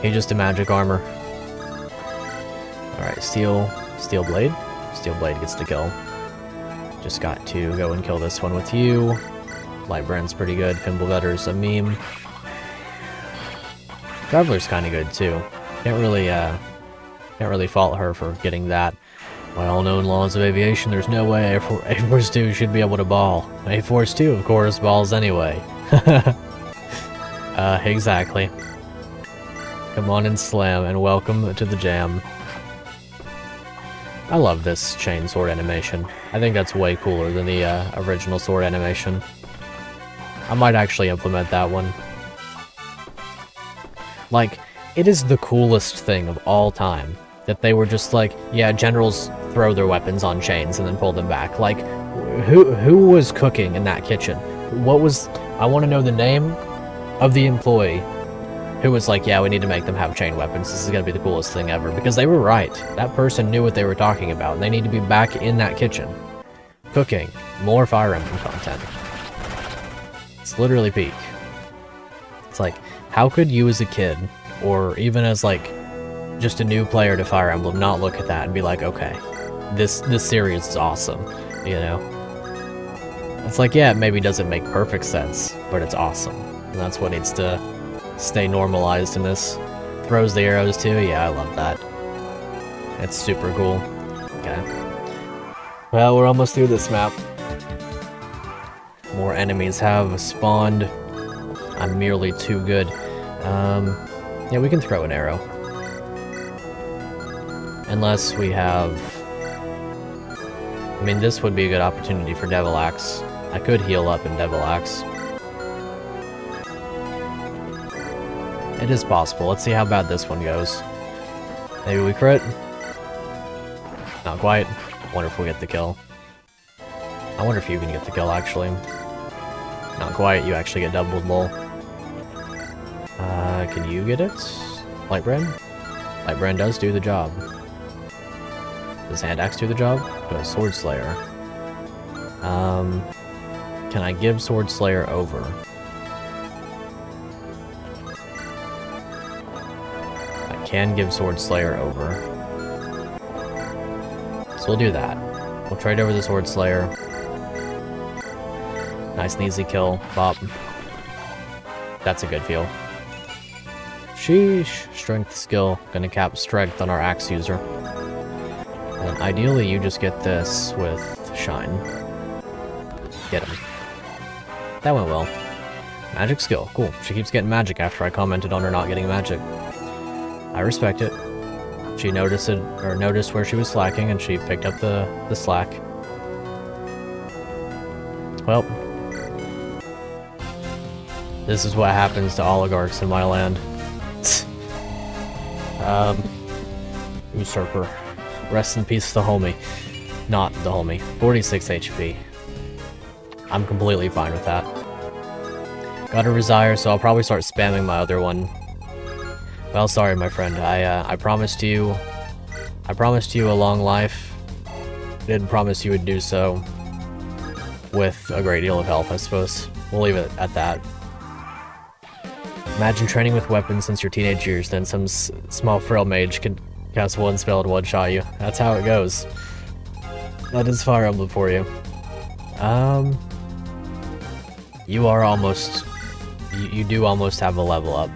He's just a magic armor. Alright, steal. Steel Blade? Steel Blade gets the kill. Just got to go and kill this one with you. Lightbrand's pretty good. Fimbulvetter's a meme. Traveler's kind of good too. Can't really fault her for getting that. By all known laws of aviation, there's no way A-Force 2 should be able to ball. A-Force 2, of course, balls anyway. Exactly. Come on and slam, and welcome to the jam. I love this chain sword animation. I think that's way cooler than the original sword animation. I might actually implement that one. Like, it is the coolest thing of all time. That they were just like, yeah, generals throw their weapons on chains and then pull them back. Like, who was cooking in that kitchen? I want to know the name of the employee who was like, yeah, we need to make them have chain weapons. This is going to be the coolest thing ever. Because they were right. That person knew what they were talking about. And they need to be back in that kitchen. Cooking. More Fire Emblem content. It's literally peak. It's like, how could you as a kid, or even as like, just a new player to Fire Emblem, not look at that and be like, okay, this series is awesome, you know? It's like, yeah, it maybe doesn't make perfect sense, but it's awesome. And that's what needs to stay normalized in this. Throws the arrows too, yeah, I love that. It's super cool. Okay. Well, we're almost through this map. More enemies have spawned. I'm merely too good. Yeah, we can throw an arrow. Unless we have... I mean, this would be a good opportunity for Devil Axe. I could heal up in Devil Axe. It is possible. Let's see how bad this one goes. Maybe we crit? Not quite. Wonder if we'll get the kill. I wonder if you can get the kill, actually. Not quite. You actually get doubled, lol. Can you get it? Lightbrand? Lightbrand does do the job. Does Hand Axe do the job? Does Sword Slayer? Can I give Sword Slayer over? I can give Sword Slayer over. So we'll do that. We'll trade over the Sword Slayer. Nice and easy kill. Bop. That's a good feel. Sheesh. Strength skill. Gonna cap strength on our axe user. And ideally you just get this with Shine. Get him. That went well. Magic skill. Cool. She keeps getting magic after I commented on her not getting magic. I respect it. She noticed it, or noticed where she was slacking, and she picked up the slack. Well, this is what happens to oligarchs in my land. Usurper. Rest in peace, the homie. Not the homie. 46 HP. I'm completely fine with that. Got a Resire, so I'll probably start spamming my other one. Well, sorry, my friend. I promised you a long life. I didn't promise you would do so with a great deal of health, I suppose. We'll leave it at that. Imagine training with weapons since your teenage years, then some small frail mage can cast one spell and one-shot you. That's how it goes. That is Fire Emblem for you. You are almost... You do almost have a level up.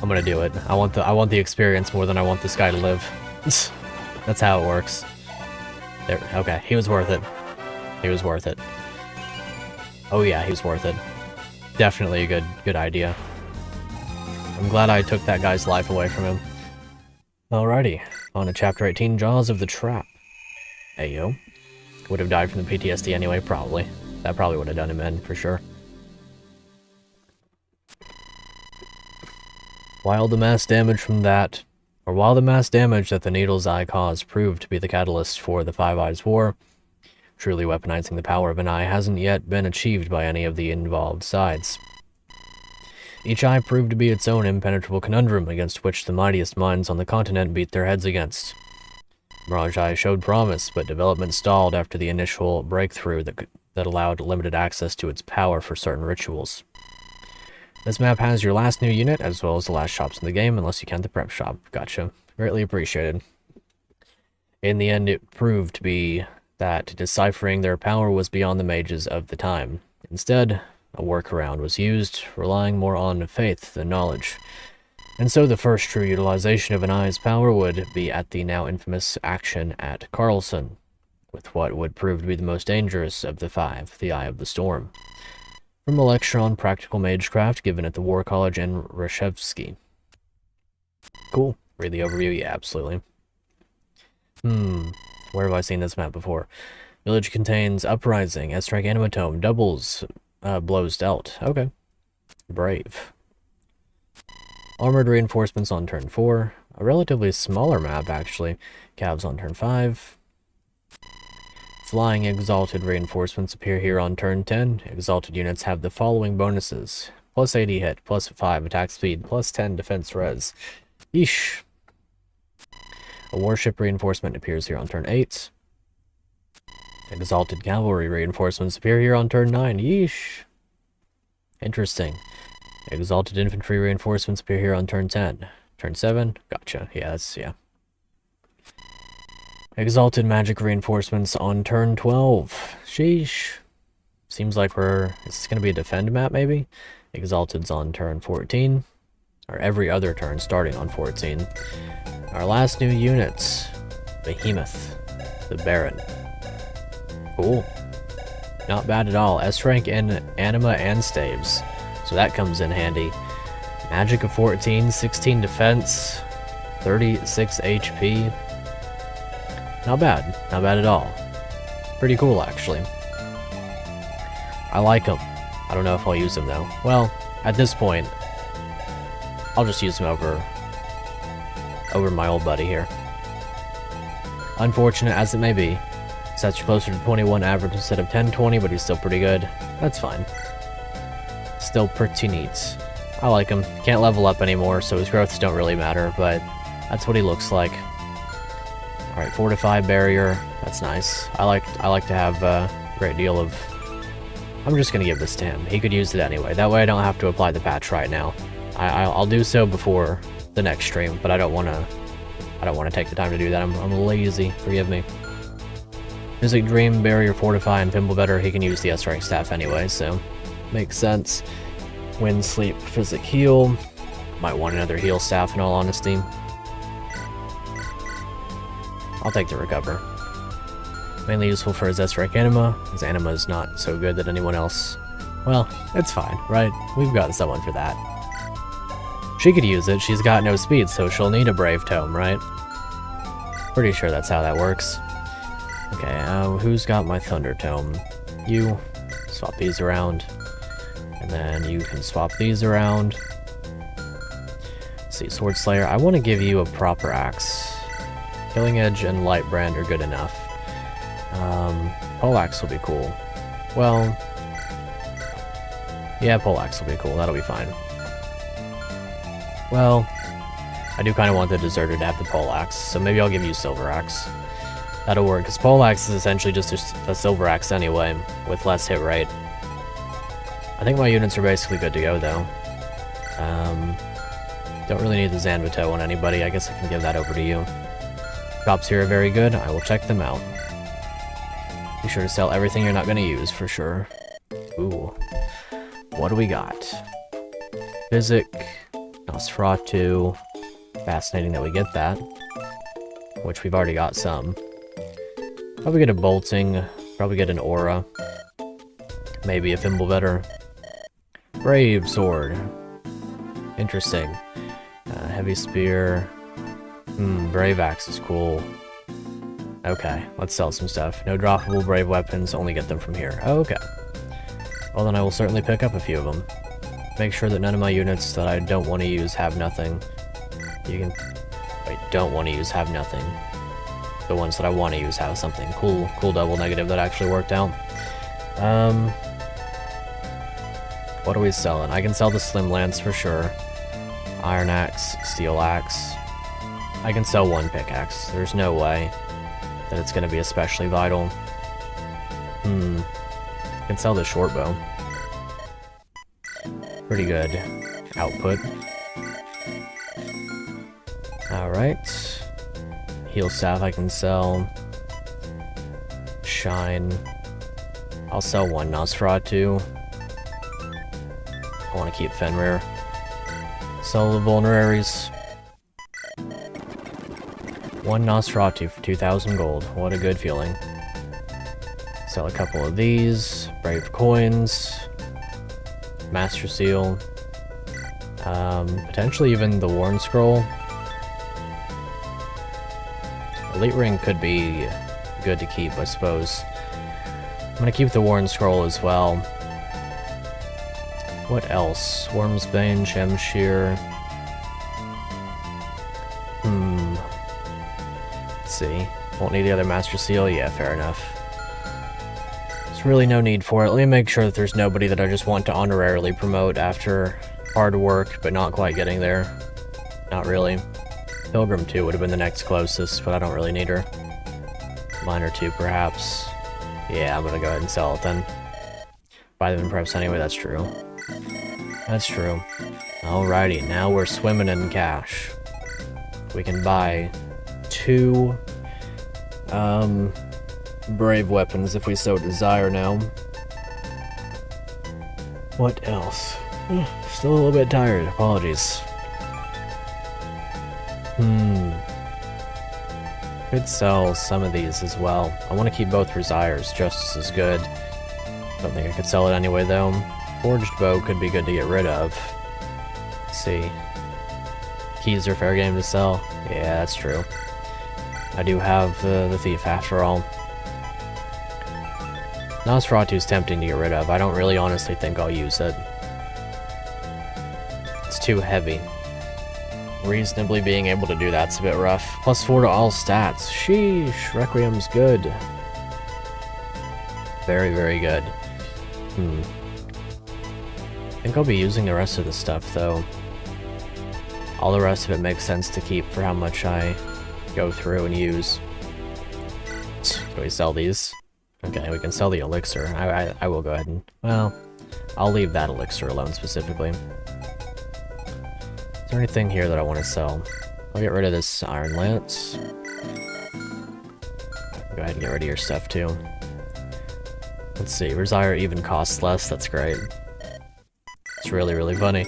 I'm gonna do it. I want the experience more than I want this guy to live. That's how it works. There. Okay, he was worth it. He was worth it. Oh yeah, he was worth it. Definitely a good idea. I'm glad I took that guy's life away from him. Alrighty, on to Chapter 18, Jaws of the Trap. Ayo. Would have died from the PTSD anyway, probably. That probably would have done him in, for sure. While the mass damage that the Needle's Eye caused proved to be the catalyst for the Five Eyes War, truly weaponizing the power of an eye hasn't yet been achieved by any of the involved sides. Each eye proved to be its own impenetrable conundrum against which the mightiest minds on the continent beat their heads against. Mirage Eye showed promise, but development stalled after the initial breakthrough that allowed limited access to its power for certain rituals. This map has your last new unit, as well as the last shops in the game, unless you count the prep shop. Gotcha. Greatly appreciated. In the end, it proved to be that deciphering their power was beyond the mages of the time. Instead, a workaround was used, relying more on faith than knowledge. And so the first true utilization of an eye's power would be at the now infamous action at Carlson, with what would prove to be the most dangerous of the 5, the Eye of the Storm. From a lecture on practical magecraft given at the War College in Reshevsky. Cool. Read the overview? Yeah, absolutely. Where have I seen this map before? Village contains Uprising, S-Strike Animatome, doubles, blows dealt. Okay. Brave. Armored reinforcements on turn 4. A relatively smaller map, actually. Calves on turn 5. Flying Exalted reinforcements appear here on turn 10. Exalted units have the following bonuses. Plus 80 hit, plus 5 attack speed, plus 10 defense res. Yeesh. A warship reinforcement appears here on turn 8. Exalted cavalry reinforcements appear here on turn 9. Yeesh. Interesting. Exalted infantry reinforcements appear here on turn 10. Turn 7? Gotcha. Yeah. Exalted magic reinforcements on turn 12. Sheesh. Seems like is this going to be a defend map, maybe? Exalted's on turn 14. Or every other turn starting on 14. Our last new units. Behemoth. The Baron. Cool. Not bad at all. S-rank in anima and staves. So that comes in handy. Magic of 14, 16 defense, 36 HP. Not bad. Not bad at all. Pretty cool, actually. I like them. I don't know if I'll use them, though. Well, at this point, I'll just use them over my old buddy here. Unfortunate as it may be, sets you closer to 21 average instead of 10-20, but he's still pretty good. That's fine. Still pretty neat. I like him. Can't level up anymore, so his growths don't really matter, but that's what he looks like. Alright, fortified barrier. That's nice. I like to have a great deal of... I'm just gonna give this to him. He could use it anyway. That way I don't have to apply the patch right now. I'll do so before the next stream, but I don't want to take the time to do that. I'm lazy. Forgive me. Physic Dream, Barrier, Fortify, and Pimble Better. He can use the S-rank staff anyway, so makes sense. Wind, Sleep, Physic, Heal. Might want another heal staff in all honesty. I'll take the Recover. Mainly useful for his S-rank anima. His anima is not so good that anyone else... Well, it's fine, right? We've got someone for that. She could use it. She's got no speed, so she'll need a Brave Tome, right? Pretty sure that's how that works. Okay, who's got my Thunder Tome? You. Swap these around. And then you can swap these around. Let's see, Sword Slayer. I want to give you a proper axe. Killing Edge and Light Brand are good enough. Poleaxe will be cool. Well... Yeah, Poleaxe will be cool. That'll be fine. Well, I do kind of want the Deserter to have the Poleaxe, so maybe I'll give you Silver Axe. That'll work, because Poleaxe is essentially just a Silver Axe anyway, with less hit rate. I think my units are basically good to go, though. Don't really need the Zanvito on anybody. I guess I can give that over to you. Shops here are very good. I will check them out. Be sure to sell everything you're not going to use, for sure. Ooh. What do we got? Physic... Nosferatu. Fascinating that we get that. Which we've already got some. Probably get a Bolting. Probably get an Aura. Maybe a Fimble Better. Brave Sword. Interesting. Heavy Spear. Brave Axe is cool. Okay, let's sell some stuff. No droppable Brave Weapons, only get them from here. Okay. Well then I will certainly pick up a few of them. Make sure that none of my units that I don't want to use have nothing. You can... Wait, don't want to use have nothing. The ones that I want to use have something. Cool double negative that actually worked out. What are we selling? I can sell the Slim Lance for sure. Iron Axe, Steel Axe. I can sell one pickaxe. There's no way that it's going to be especially vital. I can sell the short bow. Pretty good output. Alright. Heal staff I can sell. Shine. I'll sell one Nosferatu. I want to keep Fenrir. Sell the Vulneraries. One Nosferatu for 2,000 gold. What a good feeling. Sell a couple of these. Brave Coins. Master Seal. Potentially even the Worn Scroll. Elite Ring could be good to keep, I suppose. I'm gonna keep the Worn Scroll as well. What else? Worm's Bane, Shemshir. Let's see. Won't need the other Master Seal? Yeah, fair enough. There's really no need for it. Let me make sure that there's nobody that I just want to honorarily promote after hard work, but not quite getting there. Not really. Pilgrim 2 would have been the next closest, but I don't really need her. Miner 2, perhaps. Yeah, I'm gonna go ahead and sell it then. Buy them in preps anyway, that's true. That's true. Alrighty, now we're swimming in cash. We can buy 2 brave weapons if we so desire now. What else? Still a little bit tired, apologies. Could sell some of these as well. I want to keep both Resires just as good. Don't think I could sell it anyway though. Forged Bow could be good to get rid of. Let's see. Keys are fair game to sell. Yeah, that's true. I do have the Thief after all. Nosferatu's tempting to get rid of. I don't really honestly think I'll use it. It's too heavy. Reasonably being able to do that's a bit rough. +4 to all stats. Sheesh, Requiem's good. Very, very good. I think I'll be using the rest of the stuff, though. All the rest of it makes sense to keep for how much I go through and use. Can we sell these? Okay, we can sell the elixir. I will go ahead and... Well, I'll leave that elixir alone specifically. Is there anything here that I want to sell? I'll get rid of this Iron Lance. Go ahead and get rid of your stuff, too. Let's see, Resire even costs less, that's great. It's really, really funny.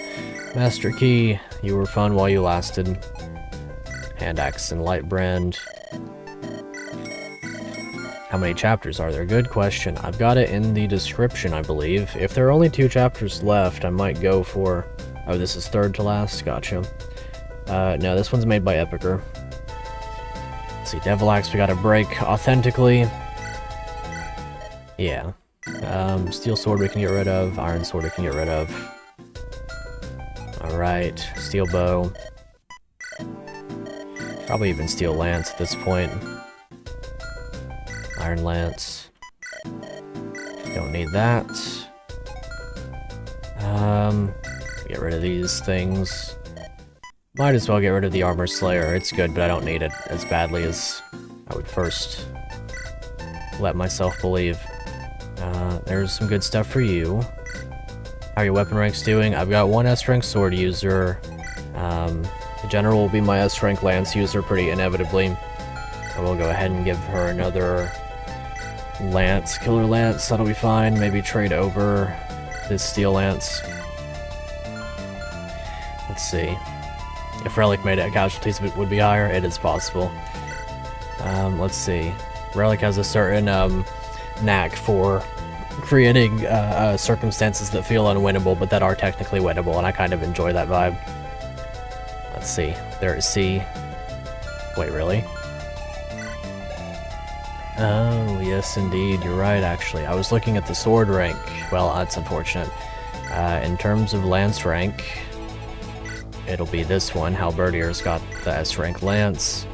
Master Key, you were fun while you lasted. Hand Axe and Lightbrand. How many chapters are there? Good question. I've got it in the description, I believe. If there are only 2 chapters left, I might go for... Oh, this is 3rd to last? Gotcha. No, this one's made by Epicer. Let's see, Devil Axe we gotta break authentically. Yeah. Steel Sword we can get rid of. Iron Sword we can get rid of. Alright. Steel Bow. Probably even Steel Lance at this point. Iron Lance. Don't need that. Get rid of these things. Might as well get rid of the Armor Slayer. It's good, but I don't need it as badly as I would first let myself believe. There's some good stuff for you. How are your weapon ranks doing? I've got 1 S-rank sword user. The general will be my S-rank lance user pretty inevitably. I will go ahead and give her another lance, killer lance, that'll be fine. Maybe trade over this steel lance. Let's see. If Relic made it, casualties would be higher. It is possible. Let's see. Relic has a certain knack for creating circumstances that feel unwinnable, but that are technically winnable, and I kind of enjoy that vibe. Let's see. There is C. Wait, really? Oh, yes, indeed. You're right, actually. I was looking at the sword rank. Well, that's unfortunate. In terms of lance rank, it'll be this one. Halberdier's got the S-rank lance.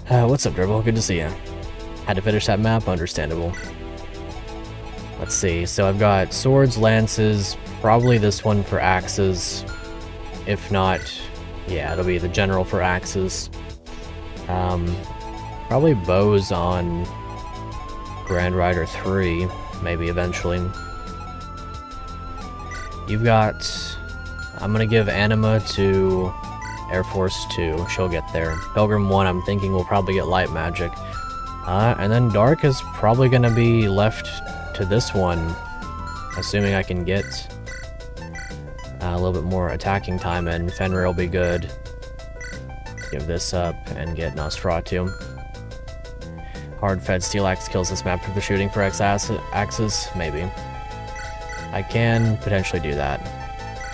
What's up, Dribble? Good to see you. Had to finish that map? Understandable. Let's see. So I've got swords, lances, probably this one for axes. If not, yeah, it'll be the general for axes. Probably bows on Grand Rider 3, maybe eventually. You've got... I'm gonna give Anima to Air Force 2. She'll get there. Pilgrim 1, I'm thinking will probably get light magic. And then Dark is probably gonna be left to this one, assuming I can get a little bit more attacking time in. Fenrir will be good. Give this up and get Nosferatu. Hard-fed Steel Axe kills this map for shooting for X-axes? Maybe. I can potentially do that.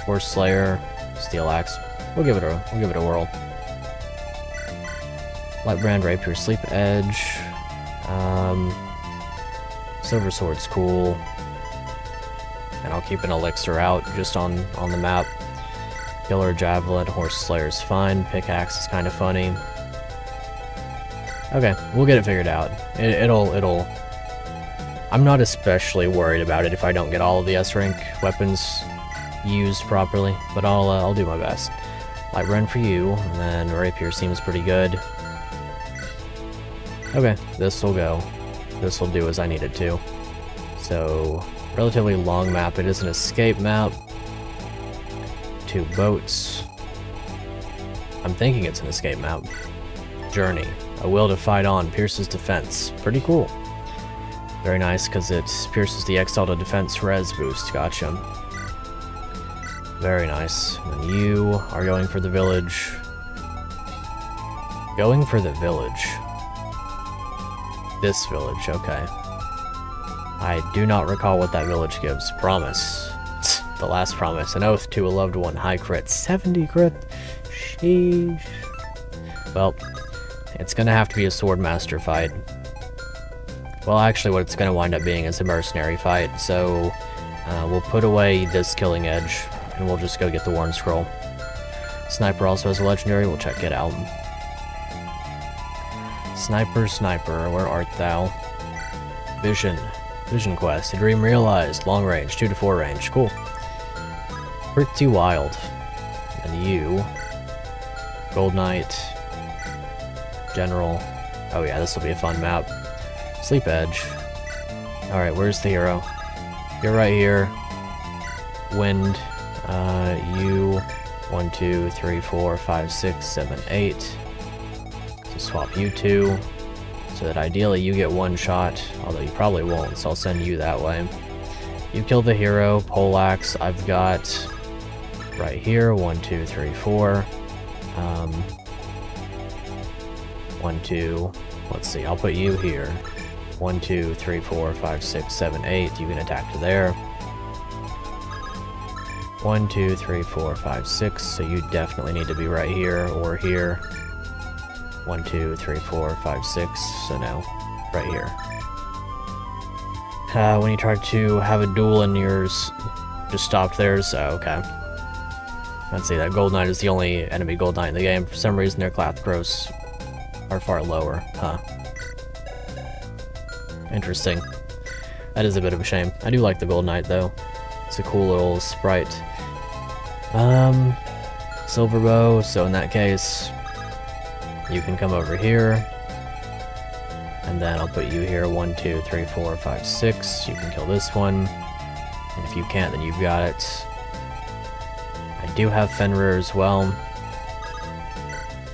Horse Slayer, Steel Axe. We'll give it a whirl. Lightbrand, Rapier, Sleep Edge. Silver Sword's cool. And I'll keep an Elixir out just on the map. Killer, Javelin, Horse Slayer's fine. Pickaxe is kind of funny. Okay, we'll get it figured out. It'll... I'm not especially worried about it if I don't get all of the S-rank weapons used properly, but I'll do my best. Lightbrand for you, and then Rapier seems pretty good. Okay, this'll go. This'll do as I need it to. So, relatively long map. It is an escape map. 2 boats. I'm thinking it's an escape map. Journey. A will to fight on. Pierces defense. Pretty cool. Very nice, because it pierces the X-Delta defense res boost. Gotcha. Very nice. And you are going for the village. Going for the village. This village, okay. I do not recall what that village gives. Promise. The last promise. An oath to a loved one. High crit. 70 crit. Sheesh. Well, it's gonna have to be a Swordmaster fight. Well, actually what it's gonna wind up being is a mercenary fight, so we'll put away this killing edge, and we'll just go get the Worn Scroll. Sniper also has a legendary, we'll check it out. Sniper, sniper, where art thou? Vision. Vision quest. A dream realized. Long range, 2 to 4 range. Cool. Pretty wild. And you. Gold Knight. General. Oh yeah, this will be a fun map. Sleep Edge. Alright, where's the hero? You're right here. Wind. You. 1, 2, 3, 4, 5, 6, 7, 8. So swap you 2. So that ideally you get 1 shot. Although you probably won't, so I'll send you that way. You kill the hero. Poleaxe. I've got right here. 1, 2, 3, 4. 1, 2. Let's see, I'll put you here. 1, 2, 3, 4, 5, 6, 7, 8. You can attack to there. 1, 2, 3, 4, 5, 6. So you definitely need to be right here or here. 1, 2, 3, 4, 5, 6. So no, right here. When you try to have a duel and yours just stopped theirs. Oh, okay. Let's see, that Gold Knight is the only enemy Gold Knight in the game. For some reason, their Cloth Gross are far lower. Huh. Interesting. That is a bit of a shame. I do like the Gold Knight, though. It's a cool little sprite. Silver Bow, so in that case, you can come over here. And then I'll put you here. 1, 2, 3, 4, 5, 6. You can kill this one. And if you can't, then you've got it. I do have Fenrir as well.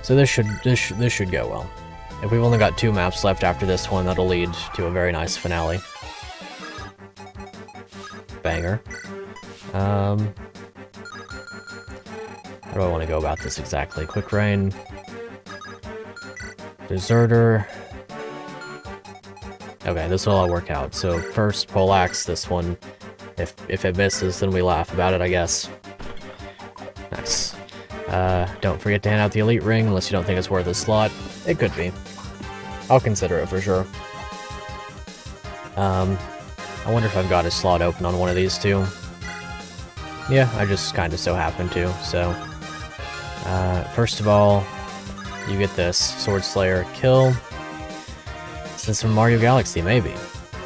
So this should go well. If we've only got 2 maps left after this one, that'll lead to a very nice finale. Banger. How do I want to go about this exactly? Quick Rain. Deserter. Okay, this will all work out. So first, Poleaxe this one. If it misses, then we laugh about it, I guess. Nice. Don't forget to hand out the Elite Ring, unless you don't think it's worth a slot. It could be. I'll consider it for sure. I wonder if I've got a slot open on one of these two. Yeah, I just kind of so happen to, so... first of all, you get this. Sword Slayer kill. Is this from Mario Galaxy? Maybe.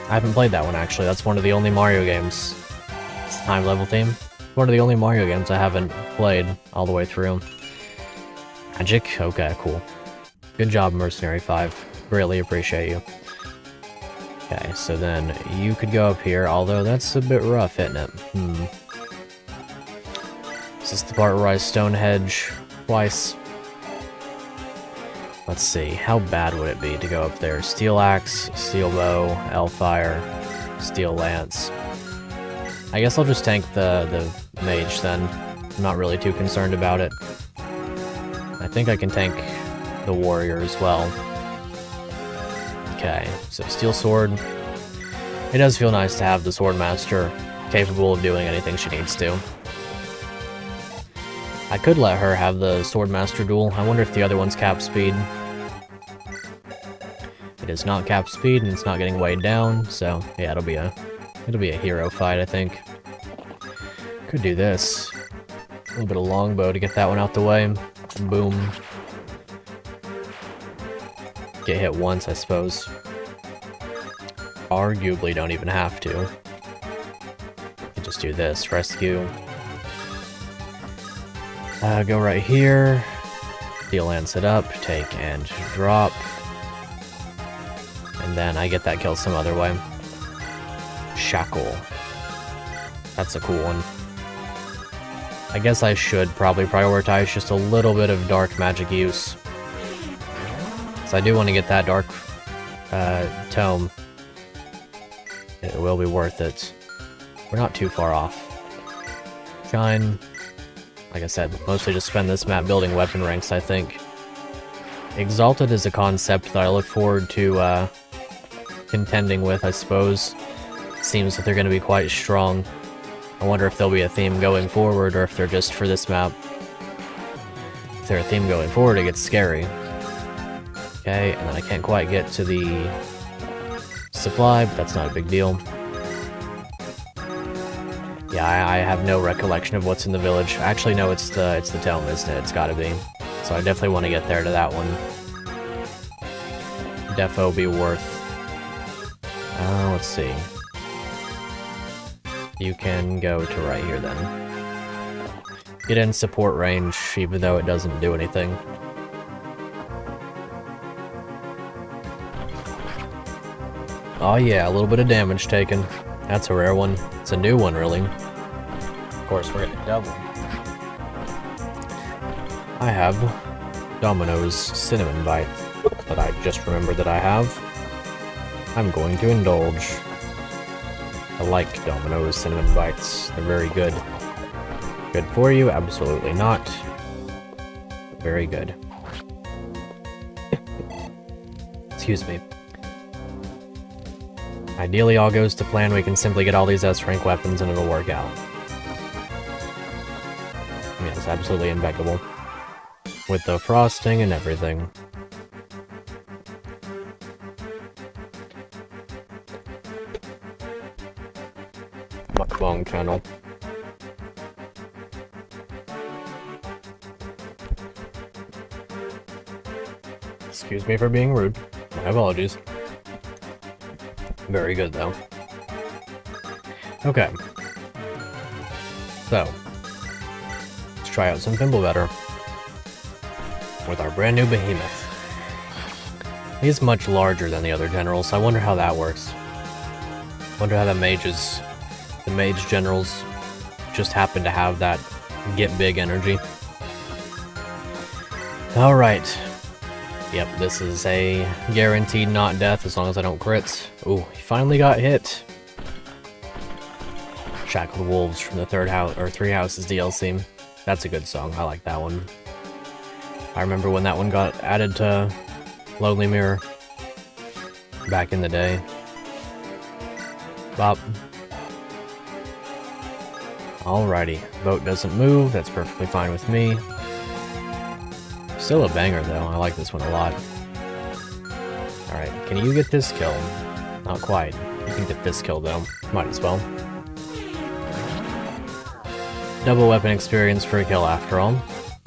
I haven't played that one, actually. That's one of the only Mario games. It's a time level theme. One of the only Mario games I haven't played all the way through. Magic? Okay, cool. Good job, Mercenary 5. Greatly appreciate you. Okay, so then you could go up here, although that's a bit rough, isn't it? Is this the part where I stone hedge twice? Let's see, how bad would it be to go up there? Steel axe, steel bow, Hellfire, steel lance. I guess I'll just tank the mage then. I'm not really too concerned about it. I think I can tank the warrior as well. Okay, so steel sword. It does feel nice to have the swordmaster capable of doing anything she needs to. I could let her have the swordmaster duel. I wonder if the other one's cap speed. It is not cap speed and it's not getting weighed down, so yeah, it'll be a hero fight, I think. Could do this. A little bit of longbow to get that one out the way. Boom. Get hit once, I suppose. Arguably don't even have to. Could just do this. Rescue. Go right here. Steel lance it up. Take and drop. And then I get that kill some other way. Shackle. That's a cool one. I guess I should probably prioritize just a little bit of dark magic use. So I do want to get that dark tome. It will be worth it. We're not too far off. Shine. Like I said, mostly just spend this map building weapon ranks, I think. Exalted is a concept that I look forward to contending with, I suppose. Seems that they're going to be quite strong. I wonder if there'll be a theme going forward, or if they're just for this map. If they're a theme going forward, it gets scary. Okay, and then I can't quite get to the supply, but that's not a big deal. Yeah, I have no recollection of what's in the village. Actually, no, it's the tome, isn't it? It's gotta be. So I definitely want to get there to that one. Defo be worth... let's see. You can go to right here then. Get in support range, even though it doesn't do anything. Oh yeah, a little bit of damage taken. That's a rare one. It's a new one, really. Of course, we're getting double. I have Domino's Cinnamon Bite that I just remembered that I have. I'm going to indulge. I like Domino's Cinnamon Bites. They're very good. Good for you? Absolutely not. Very good. Excuse me. Ideally, all goes to plan. We can simply get all these S-rank weapons and it'll work out. Yes, absolutely impeccable. With the frosting and everything. Mukbang channel. Excuse me for being rude. My apologies. Very good, though. Okay. So, let's try out some Thimble better with our brand new behemoth. He's much larger than the other generals, so I wonder how that works. Wonder how the mage generals just happen to have that get big energy. Alright. Yep, this is a guaranteed not death as long as I don't crit. Ooh, he finally got hit. Shackled Wolves from the Three Houses DLC. That's a good song. I like that one. I remember when that one got added to Lonely Mirror back in the day. Bop. Alrighty. Boat doesn't move. That's perfectly fine with me. Still a banger, though. I like this one a lot. Alright, can you get this kill? Not quite. You can get this kill, though. Might as well. Double weapon experience for a kill, after all.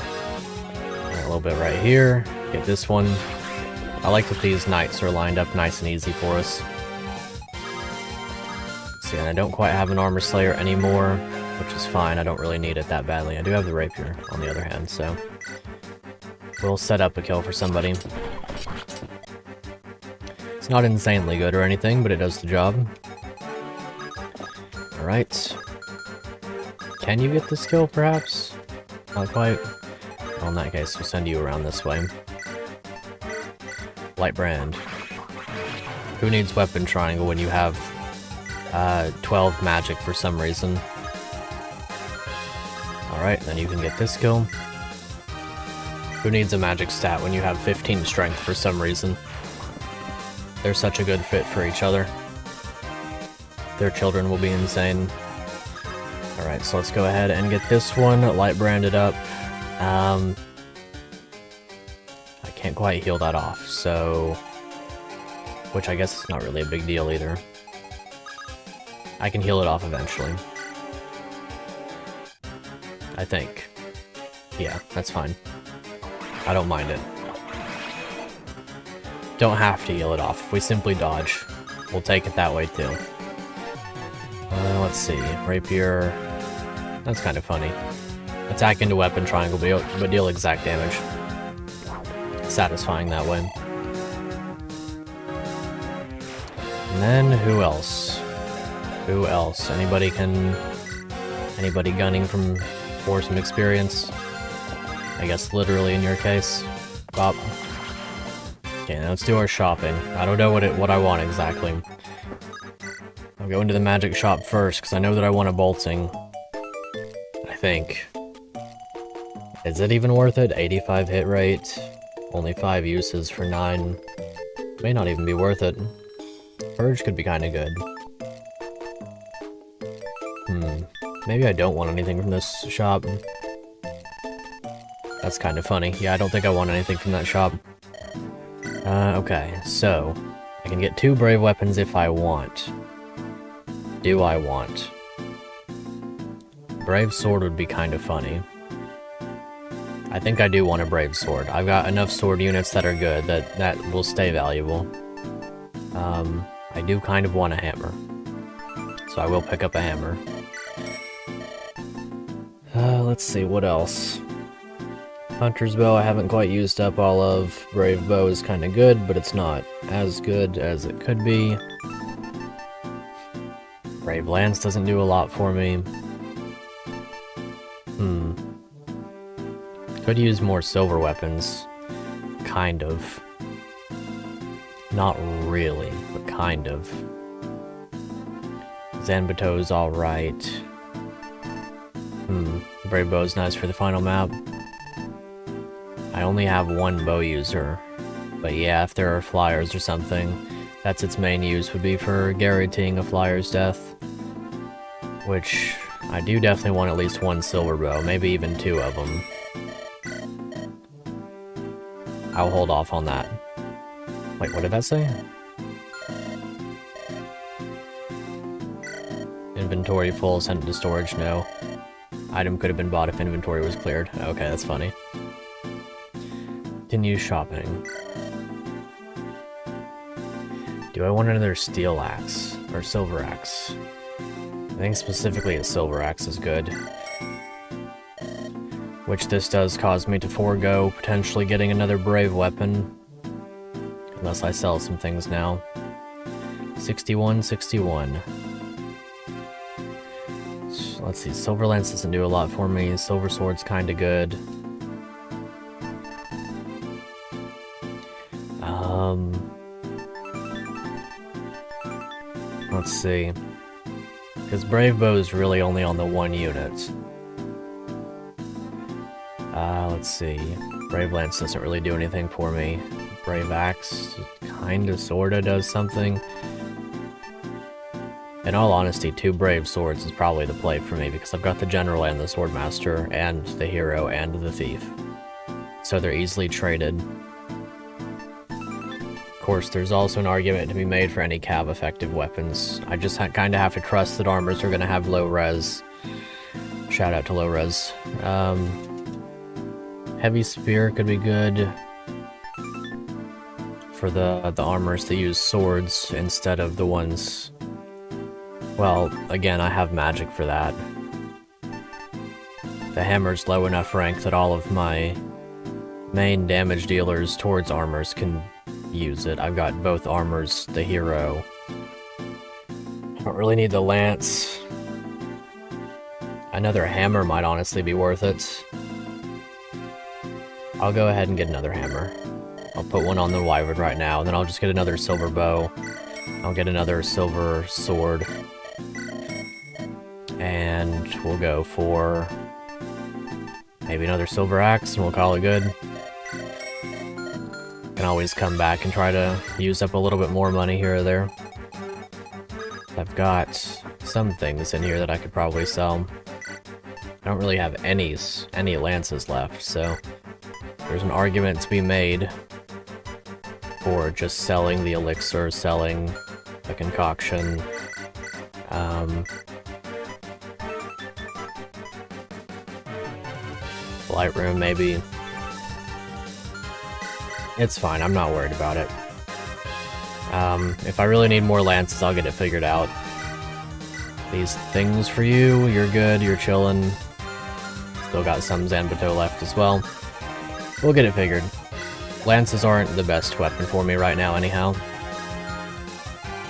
Alright, a little bit right here. Get this one. I like that these knights are lined up nice and easy for us. See, and I don't quite have an Armor Slayer anymore, which is fine. I don't really need it that badly. I do have the Rapier, on the other hand, so... we'll set up a kill for somebody. It's not insanely good or anything, but it does the job. Alright. Can you get this kill, perhaps? Not quite? Well, in that case, we'll send you around this way. Light Brand. Who needs Weapon Triangle when you have 12 magic for some reason? Alright, then you can get this skill. Who needs a magic stat when you have 15 strength for some reason? They're such a good fit for each other. Their children will be insane. Alright, so let's go ahead and get this one light branded up. I can't quite heal that off, so... which I guess is not really a big deal either. I can heal it off eventually. I think. Yeah, that's fine. I don't mind it. Don't have to heal it off. If we simply dodge, we'll take it that way too. Let's see. Rapier. That's kind of funny. Attack into weapon triangle, but deal exact damage. Satisfying that way. And then who else? Who else? Anybody gunning for some experience? I guess literally in your case. Bop. Okay, now let's do our shopping. I don't know what I want exactly. I'll go into the magic shop first, because I know that I want a bolting. I think. Is it even worth it? 85 hit rate. Only 5 uses for 9. May not even be worth it. Purge could be kinda good. Maybe I don't want anything from this shop. That's kind of funny. Yeah, I don't think I want anything from that shop. Okay, so... I can get 2 brave weapons if I want. Do I want? Brave sword would be kind of funny. I think I do want a brave sword. I've got enough sword units that are good that will stay valuable. I do kind of want a hammer. So I will pick up a hammer. Let's see, what else? Hunter's bow I haven't quite used up all of. Brave bow is kind of good, but it's not as good as it could be. Brave lance doesn't do a lot for me. Could use more silver weapons. Kind of. Not really, but kind of. Zanbato's alright. Brave bow's nice for the final map. I only have 1 bow user. But yeah, if there are flyers or something, that's its main use, would be for guaranteeing a flyer's death. Which, I do definitely want at least 1 silver bow, maybe even 2 of them. I'll hold off on that. Wait, what did that say? Inventory full, sent to storage, no. Item could have been bought if inventory was cleared. Okay, that's funny. Continue shopping. Do I want another steel axe? Or silver axe? I think specifically a silver axe is good. Which this does cause me to forego potentially getting another brave weapon. Unless I sell some things now. 61. Let's see, silver lance doesn't do a lot for me. Silver sword's kinda good. Let's see. Because brave bow is really only on the 1 unit. Let's see. Brave lance doesn't really do anything for me. Brave axe kinda sorta does something. In all honesty, 2 brave swords is probably the play for me, because I've got the general and the swordmaster, and the hero and the thief. So they're easily traded. Of course, there's also an argument to be made for any cav effective weapons. I just kinda have to trust that armors are gonna have low res. Shout out to low res. Heavy spear could be good for the armors that use swords instead of the ones... Well, again, I have magic for that. The hammer's low enough rank that all of my main damage dealers towards armors can use it. I've got both armors, the hero. I don't really need the lance. Another hammer might honestly be worth it. I'll go ahead and get another hammer. I'll put one on the wyvern right now, and then I'll just get another silver bow. I'll get another silver sword. And we'll go for maybe another silver axe, and we'll call it good. Can always come back and try to use up a little bit more money here or there. I've got some things in here that I could probably sell. I don't really have any lances left, so there's an argument to be made for just selling the elixir, selling the concoction. Light room, maybe. It's fine, I'm not worried about it. If I really need more lances, I'll get it figured out. These things for you, you're good, you're chilling. Still got some Zanbato left as well. We'll get it figured. Lances aren't the best weapon for me right now anyhow.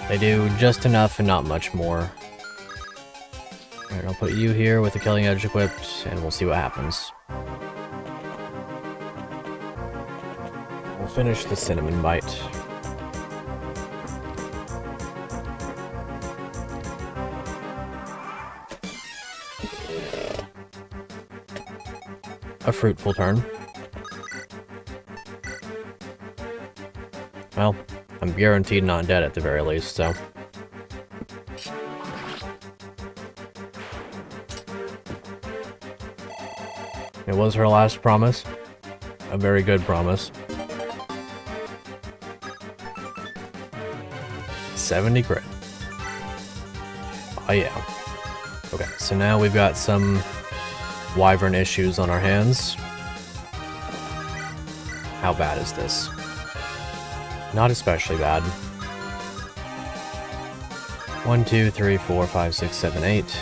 They do just enough and not much more. Alright, I'll put you here with the Killing Edge equipped, and we'll see what happens. We'll finish the Cinnamon Bite. A fruitful turn. Well, I'm guaranteed not dead at the very least, so... It was her last promise. A very good promise. 70 crit. Oh yeah. Okay, so now we've got some wyvern issues on our hands. How bad is this? Not especially bad. 1, 2, 3, 4, 5, 6, 7, 8.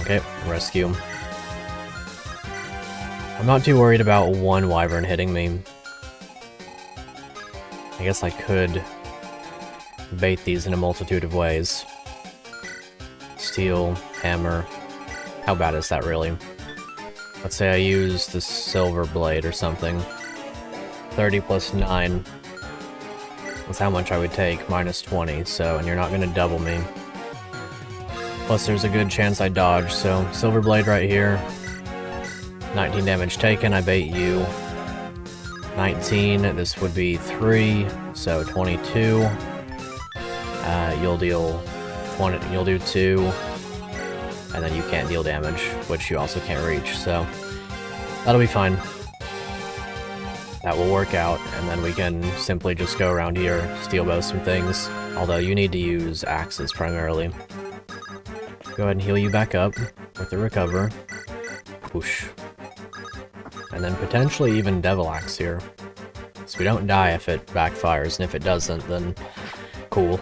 Okay, rescue. I'm not too worried about one wyvern hitting me. I guess I could bait these in a multitude of ways. Steel, hammer. How bad is that really? Let's say I use the silver blade or something. 30 plus 9. That's how much I would take, minus 20, so, and you're not gonna double me. Plus there's a good chance I dodge, so silver blade right here. 19 damage taken, I bait you. 19, this would be 3, so 22. You'll deal 20, you'll do 2. And then you can't deal damage, which you also can't reach, so that'll be fine. That will work out, and then we can simply just go around here, steel bow some things, although you need to use axes primarily. Go ahead and heal you back up with the recover. Whoosh. And then potentially even Devil Axe here. So we don't die if it backfires, and if it doesn't, then cool.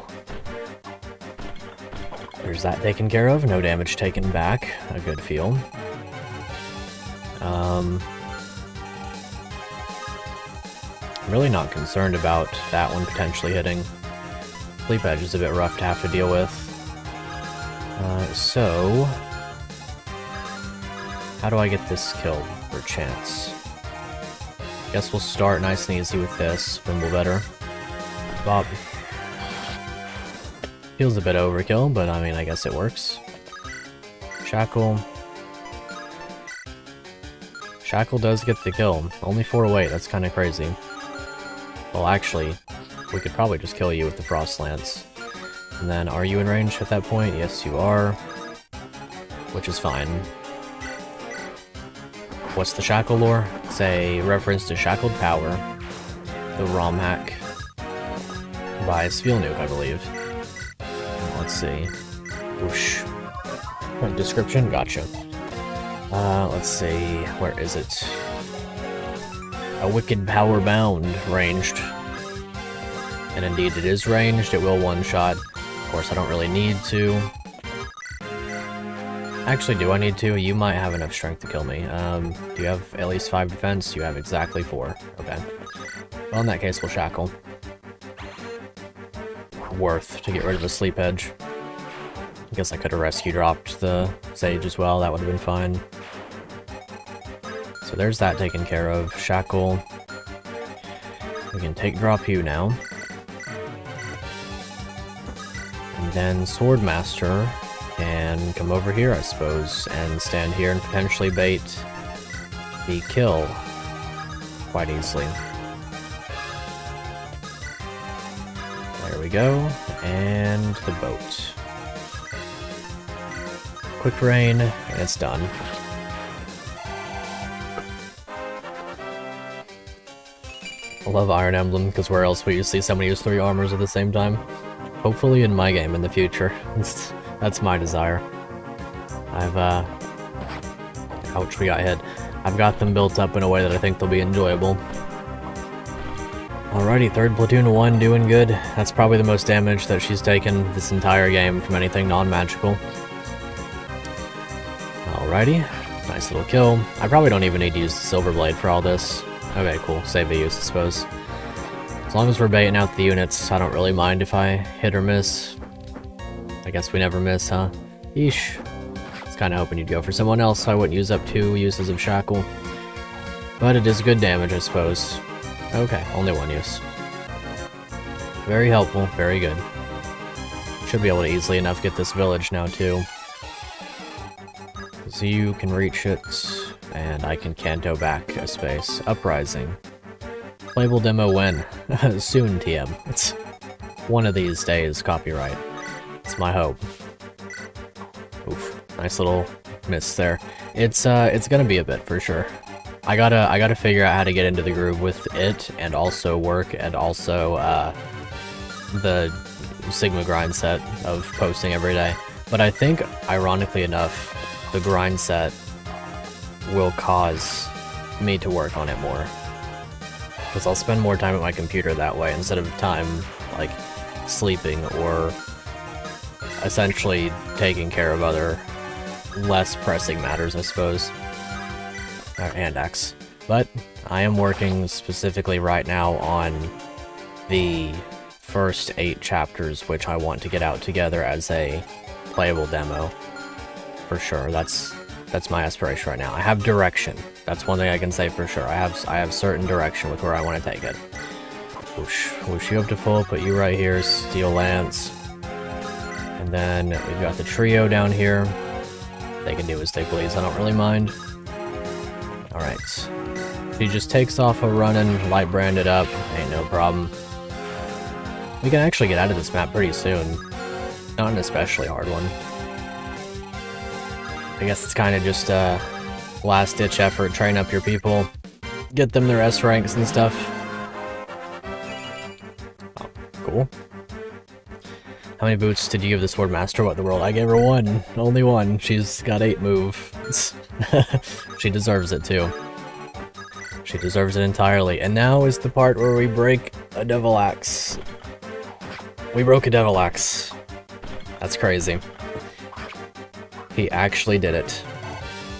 There's that taken care of, no damage taken back, a good feel. I'm really not concerned about that one potentially hitting. Sleep Edge is a bit rough to have to deal with. So... how do I get this killed, per chance? Guess we'll start nice and easy with this, Fimble better. Bop. Feels a bit overkill, but I mean, I guess it works. Shackle. Shackle does get the kill. Only 4 weight, that's kind of crazy. Well, actually, we could probably just kill you with the Frost Lance. And then, are you in range at that point? Yes, you are. Which is fine. What's the Shackle lore? It's a reference to Shackled Power, the romhack, by Svilnuk, I believe. Let's see. Whoosh. Description? Gotcha. Let's see. Where is it? A wicked power bound, ranged. And indeed it is ranged, it will one-shot. Of course, I don't really need to. Actually, do I need to? You might have enough strength to kill me. Do you have at least 5 defense? You have exactly 4. Okay. Well, in that case, we'll shackle. Worth to get rid of a sleep edge. I guess I could have rescue dropped the sage as well, that would have been fine. So there's that taken care of. Shackle. We can take drop you now. And then Swordmaster can come over here, I suppose, and stand here and potentially bait the kill quite easily. There we go, and the boat. Quick rain, and it's done. I love Iron Emblem, because where else will you see somebody use 3 armors at the same time? Hopefully in my game in the future. That's my desire. Ouch, we got hit. I've got them built up in a way that I think they'll be enjoyable. Alrighty, 3rd platoon to 1, doing good. That's probably the most damage that she's taken this entire game from anything non-magical. Alrighty, nice little kill. I probably don't even need to use the Silver Blade for all this. Okay, cool, save the use, I suppose. As long as we're baiting out the units, I don't really mind if I hit or miss. I guess we never miss, huh? Eesh. I was kinda hoping you'd go for someone else so I wouldn't use up 2 uses of Shackle. But it is good damage, I suppose. Okay, only 1 use. Very helpful, very good. Should be able to easily enough get this village now, too. So you can reach it, and I can canto back a space. Uprising. Playable demo when? Soon, TM. It's one of these days, copyright. It's my hope. Oof, nice little miss there. It's gonna be a bit, for sure. I gotta figure out how to get into the groove with it, and also work, and also, the Sigma grind set of posting every day. But I think, ironically enough, the grind set will cause me to work on it more. Because I'll spend more time at my computer that way, instead of time, like, sleeping, or essentially taking care of other less pressing matters, I suppose. And X. But I am working specifically right now on the first 8 chapters, which I want to get out together as a playable demo. For sure, that's my aspiration right now. I have direction. That's one thing I can say for sure. I have certain direction with where I want to take it. Whoosh, whoosh you up to full, put you right here, Steel Lance. And then we've got the trio down here. They can do as they please, I don't really mind. Alright. She just takes off a running, light branded up, ain't no problem. We can actually get out of this map pretty soon. Not an especially hard one. I guess it's kind of just a last-ditch effort, train up your people, get them their S ranks and stuff. Oh, cool. How many boots did you give the Swordmaster? What in the world? I gave her 1. Only 1. She's got 8 move. She deserves it too. She deserves it entirely. And now is the part where we break a Devil Axe. We broke a Devil Axe. That's crazy. He actually did it.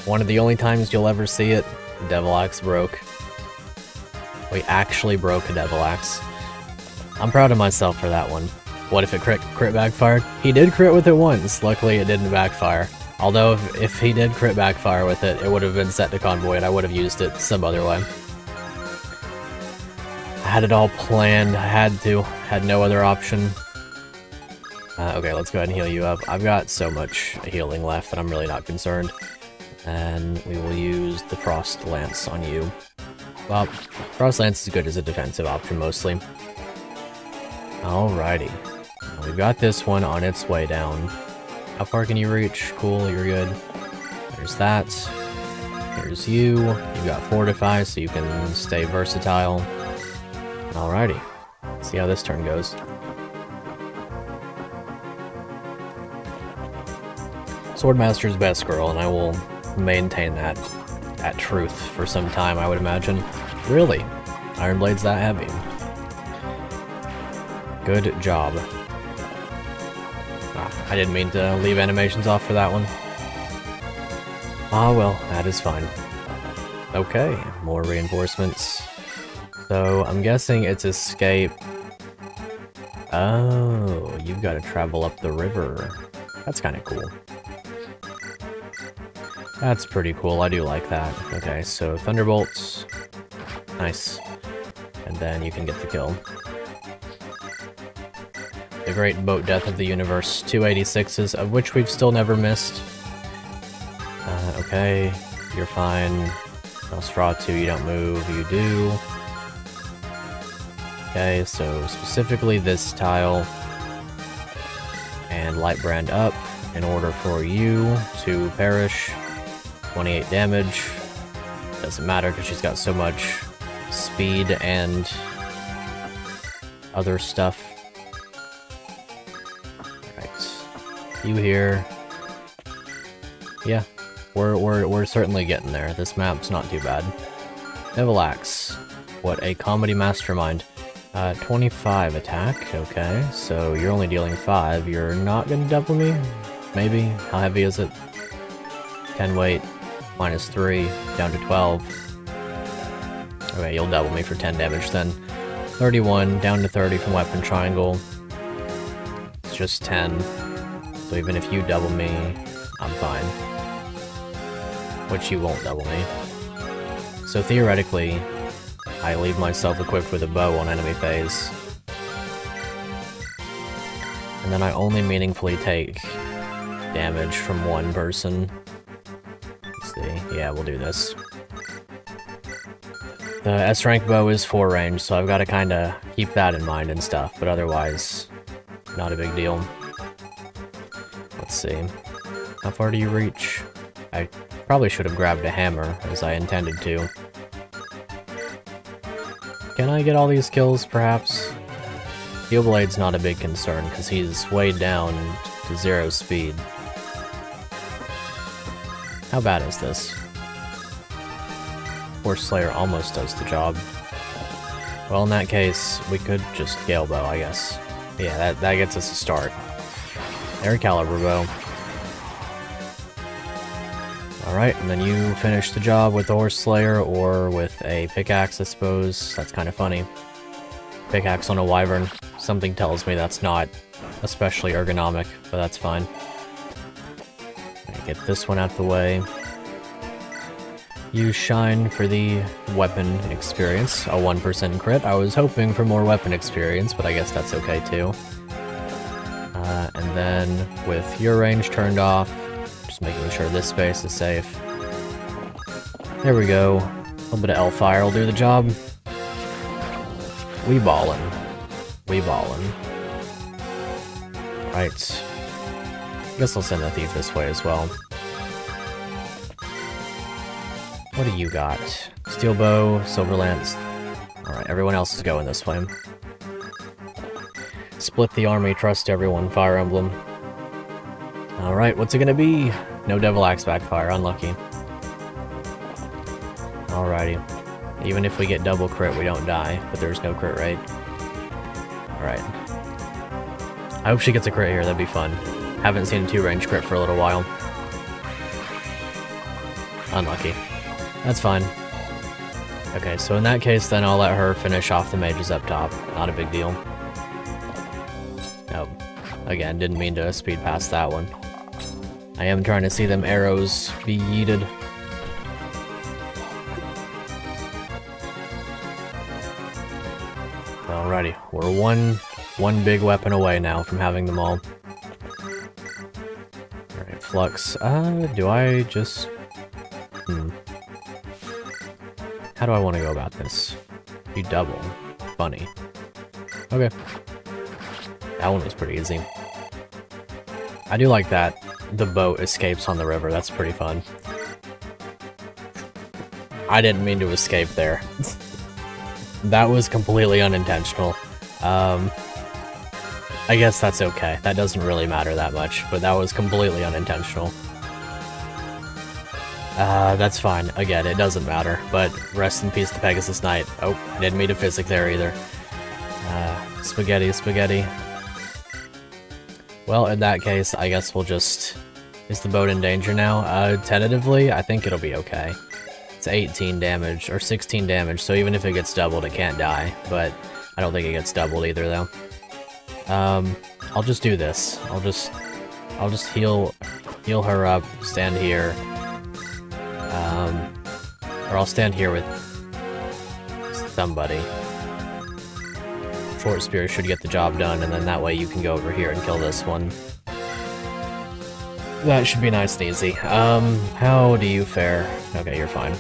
One of the only times you'll ever see it, the Devil Axe broke. We actually broke a Devil Axe. I'm proud of myself for that one. What if it crit backfired? He did crit with it once. Luckily it didn't backfire. Although if he did crit backfire with it, it would have been set to convoy and I would have used it some other way. I had it all planned. I had to. Had no other option. Okay, let's go ahead and heal you up. I've got so much healing left that I'm really not concerned. And we will use the Frost Lance on you. Well, Frost Lance is good as a defensive option mostly. Alrighty. We've got this one on its way down. How far can you reach? Cool, you're good. There's that. Here's you. You've got Fortify, so you can stay versatile. Alrighty. Let's see how this turn goes. Swordmaster's best girl, and I will maintain that truth for some time, I would imagine. Really? Iron Blade's that heavy. Good job. I didn't mean to leave animations off for that one. Ah well, that is fine. Okay, more reinforcements. So, I'm guessing it's escape. Oh, you've got to travel up the river. That's kind of cool. That's pretty cool, I do like that. Okay, so Thunderbolts. Nice. And then you can get the kill. The Great Boat Death of the Universe, 286s, of which we've still never missed. Okay, you're fine. Nosferatu, you don't move, you do. Okay, so specifically this tile and Lightbrand up in order for you to perish. 28 damage. Doesn't matter because she's got so much speed and other stuff. Alright. You here. Yeah, we're certainly getting there. This map's not too bad. Devil Axe. What a comedy mastermind. 25 attack, okay, so you're only dealing 5. You're not gonna double me? Maybe? How heavy is it? 10 weight, minus 3, down to 12. Okay, you'll double me for 10 damage then. 31, down to 30 from weapon triangle. It's just 10. So even if you double me, I'm fine. Which you won't double me. So theoretically, I leave myself equipped with a bow on enemy phase. And then I only meaningfully take damage from one person. Let's see. Yeah, we'll do this. The S-rank bow is 4 range, so I've got to kind of keep that in mind and stuff, but otherwise, not a big deal. Let's see. How far do you reach? I probably should have grabbed a hammer, as I intended to. Can I get all these kills, perhaps? Steel Blade's not a big concern, because he's way down to 0 speed. How bad is this? Horse Slayer almost does the job. Well, in that case, we could just Gale Bow, I guess. Yeah, that gets us a start. Air Caliber Bow. Alright, and then you finish the job with the Horse Slayer or with a pickaxe, I suppose. That's kind of funny. Pickaxe on a wyvern. Something tells me that's not especially ergonomic, but that's fine. Get this one out the way. Use Shine for the weapon experience. A 1% crit. I was hoping for more weapon experience, but I guess that's okay too. And then with your range turned off, just making sure this space is safe. There we go. A little bit of L-Fire will do the job. We ballin'. We ballin'. Right. Guess I'll send the thief this way as well. What do you got? Steel Bow, Silver Lance. Alright, everyone else is going this way. Split the army, trust everyone, Fire Emblem. Alright, what's it gonna be? No Devil Axe backfire, unlucky. Alrighty. Even if we get double crit, we don't die, but there's no crit rate. Alright. I hope she gets a crit here, that'd be fun. Haven't seen a 2-range crit for a little while. Unlucky. That's fine. Okay, so in that case, then I'll let her finish off the mages up top. Not a big deal. Oh, again, didn't mean to speed past that one. I am trying to see them arrows be yeeted. Alrighty, we're one big weapon away now from having them all. Alright, Flux. Do I just... How do I want to go about this? You double. Funny. Okay. That one was pretty easy. I do like that the boat escapes on the river. That's pretty fun. I didn't mean to escape there. That was completely unintentional. I guess that's okay. That doesn't really matter that much, but that was completely unintentional. That's fine. Again, it doesn't matter, but rest in peace to Pegasus Knight. Oh, I didn't mean to physic there either. Spaghetti, spaghetti. Well, in that case, I guess we'll just... Is the boat in danger now? Tentatively, I think it'll be okay. It's 18 damage, or 16 damage, so even if it gets doubled, it can't die, but I don't think it gets doubled either, though. I'll just do this. I'll just heal her up, stand here, Or I'll stand here with somebody. Short Spear should get the job done, and then that way you can go over here and kill this one. That should be nice and easy. How do you fare? Okay, you're fine.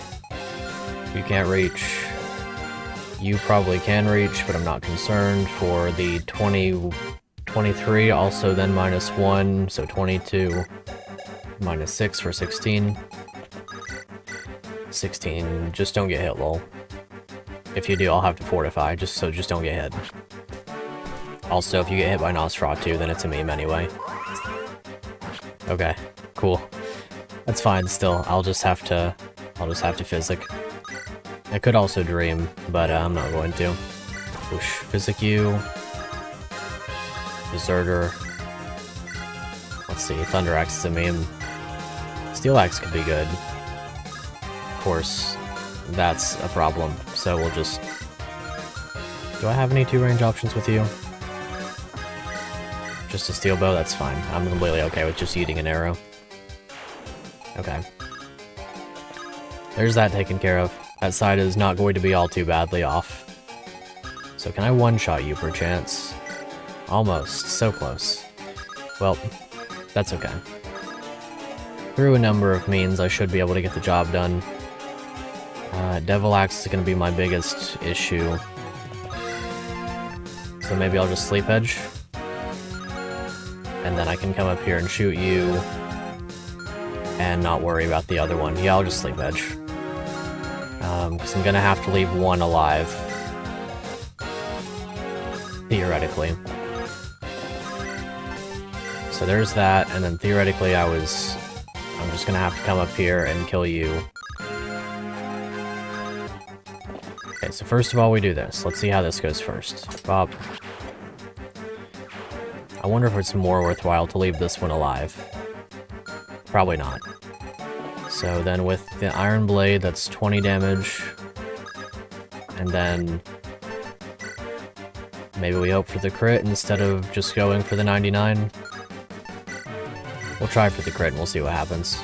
You can't reach. You probably can reach, but I'm not concerned. For the 23, also then -1, so 22. -6 for 16. 16, just don't get hit, lol. If you do, I'll have to fortify, just don't get hit. Also, if you get hit by Nosferatu, then it's a meme anyway. Okay, cool. That's fine still, I'll just have to physic. I could also dream, but I'm not going to. Whoosh, physic you. Deserter. Let's see, Thunder Axe is a meme. Steel Axe could be good. Of course, that's a problem, so we'll just... Do I have any 2-range options with you? Just a steel bow, that's fine. I'm completely okay with just eating an arrow. Okay. There's that taken care of. That side is not going to be all too badly off. So can I one-shot you, perchance? Almost. So close. Well, that's okay. Through a number of means, I should be able to get the job done. Devil Axe is going to be my biggest issue. So maybe I'll just Sleep Edge. And then I can come up here and shoot you. And not worry about the other one. Yeah, I'll just Sleep Edge. Because I'm going to have to leave one alive. Theoretically. So there's that, and then theoretically I'm just going to have to come up here and kill you. Okay, so first of all we do this. Let's see how this goes first. Bob. I wonder if it's more worthwhile to leave this one alive. Probably not. So then with the Iron Blade, that's 20 damage. And then... maybe we hope for the crit instead of just going for the 99. We'll try for the crit and we'll see what happens.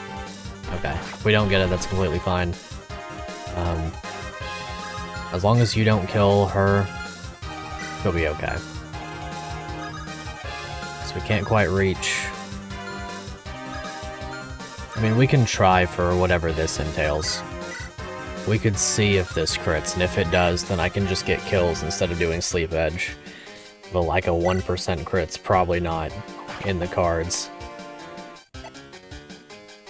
Okay, if we don't get it, that's completely fine. As long as you don't kill her, you'll be okay. So we can't quite reach. I mean, we can try for whatever this entails. We could see if this crits, and if it does, then I can just get kills instead of doing Sleep Edge. But like a 1% crit's probably not in the cards.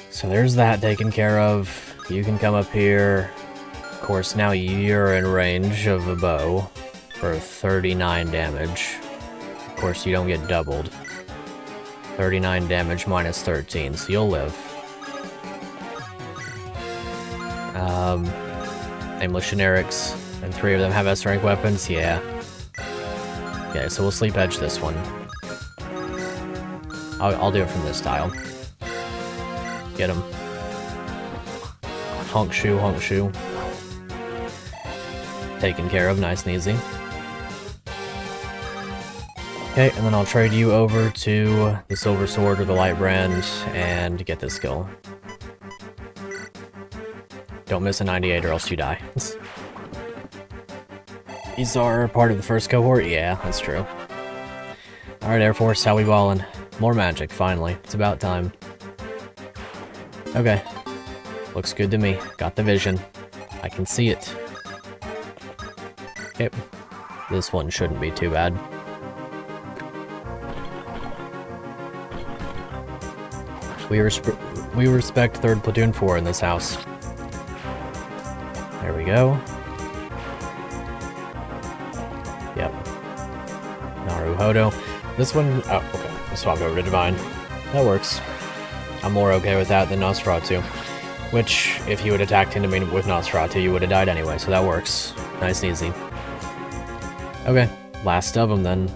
So there's that taken care of. You can come up here. Of course, now you're in range of a bow for 39 damage. Of course, you don't get doubled. 39 damage minus 13, so you'll live. Nameless generics, and 3 of them have S-rank weapons, yeah. Okay, so we'll Sleep Edge this one. I'll do it from this style. Get him. Honk shoe, honk shoe. Taken care of, nice and easy. Okay, and then I'll trade you over to the Silver Sword or the Light Brand and get this skill. Don't miss a 98 or else you die. These are part of the first cohort? Yeah, that's true. Alright, Air Force, how we ballin'? More magic, finally. It's about time. Okay. Looks good to me. Got the vision. I can see it. Okay. This one shouldn't be too bad. We respect 3rd Platoon 4 in this house. There we go. Yep. Naruhodo. This one... oh, okay. I swapped over to Divine. That works. I'm more okay with that than Nosferatu. Which, if you had attacked into me with Nosferatu, you would have died anyway, so that works. Nice and easy. Okay. Last of them, then.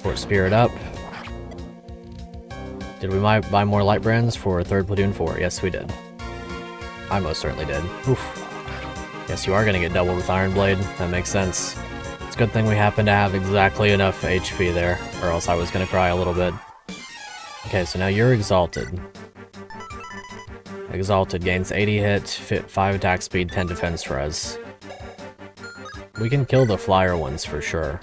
Port Spirit up. Did we buy more Light Brands for 3rd Platoon 4? Yes, we did. I most certainly did. Oof. Yes, you are going to get doubled with Iron Blade. That makes sense. It's a good thing we happen to have exactly enough HP there, or else I was going to cry a little bit. Okay, so now you're exalted. Exalted gains 80 hit, 5 attack speed, 10 defense res. We can kill the flyer ones for sure.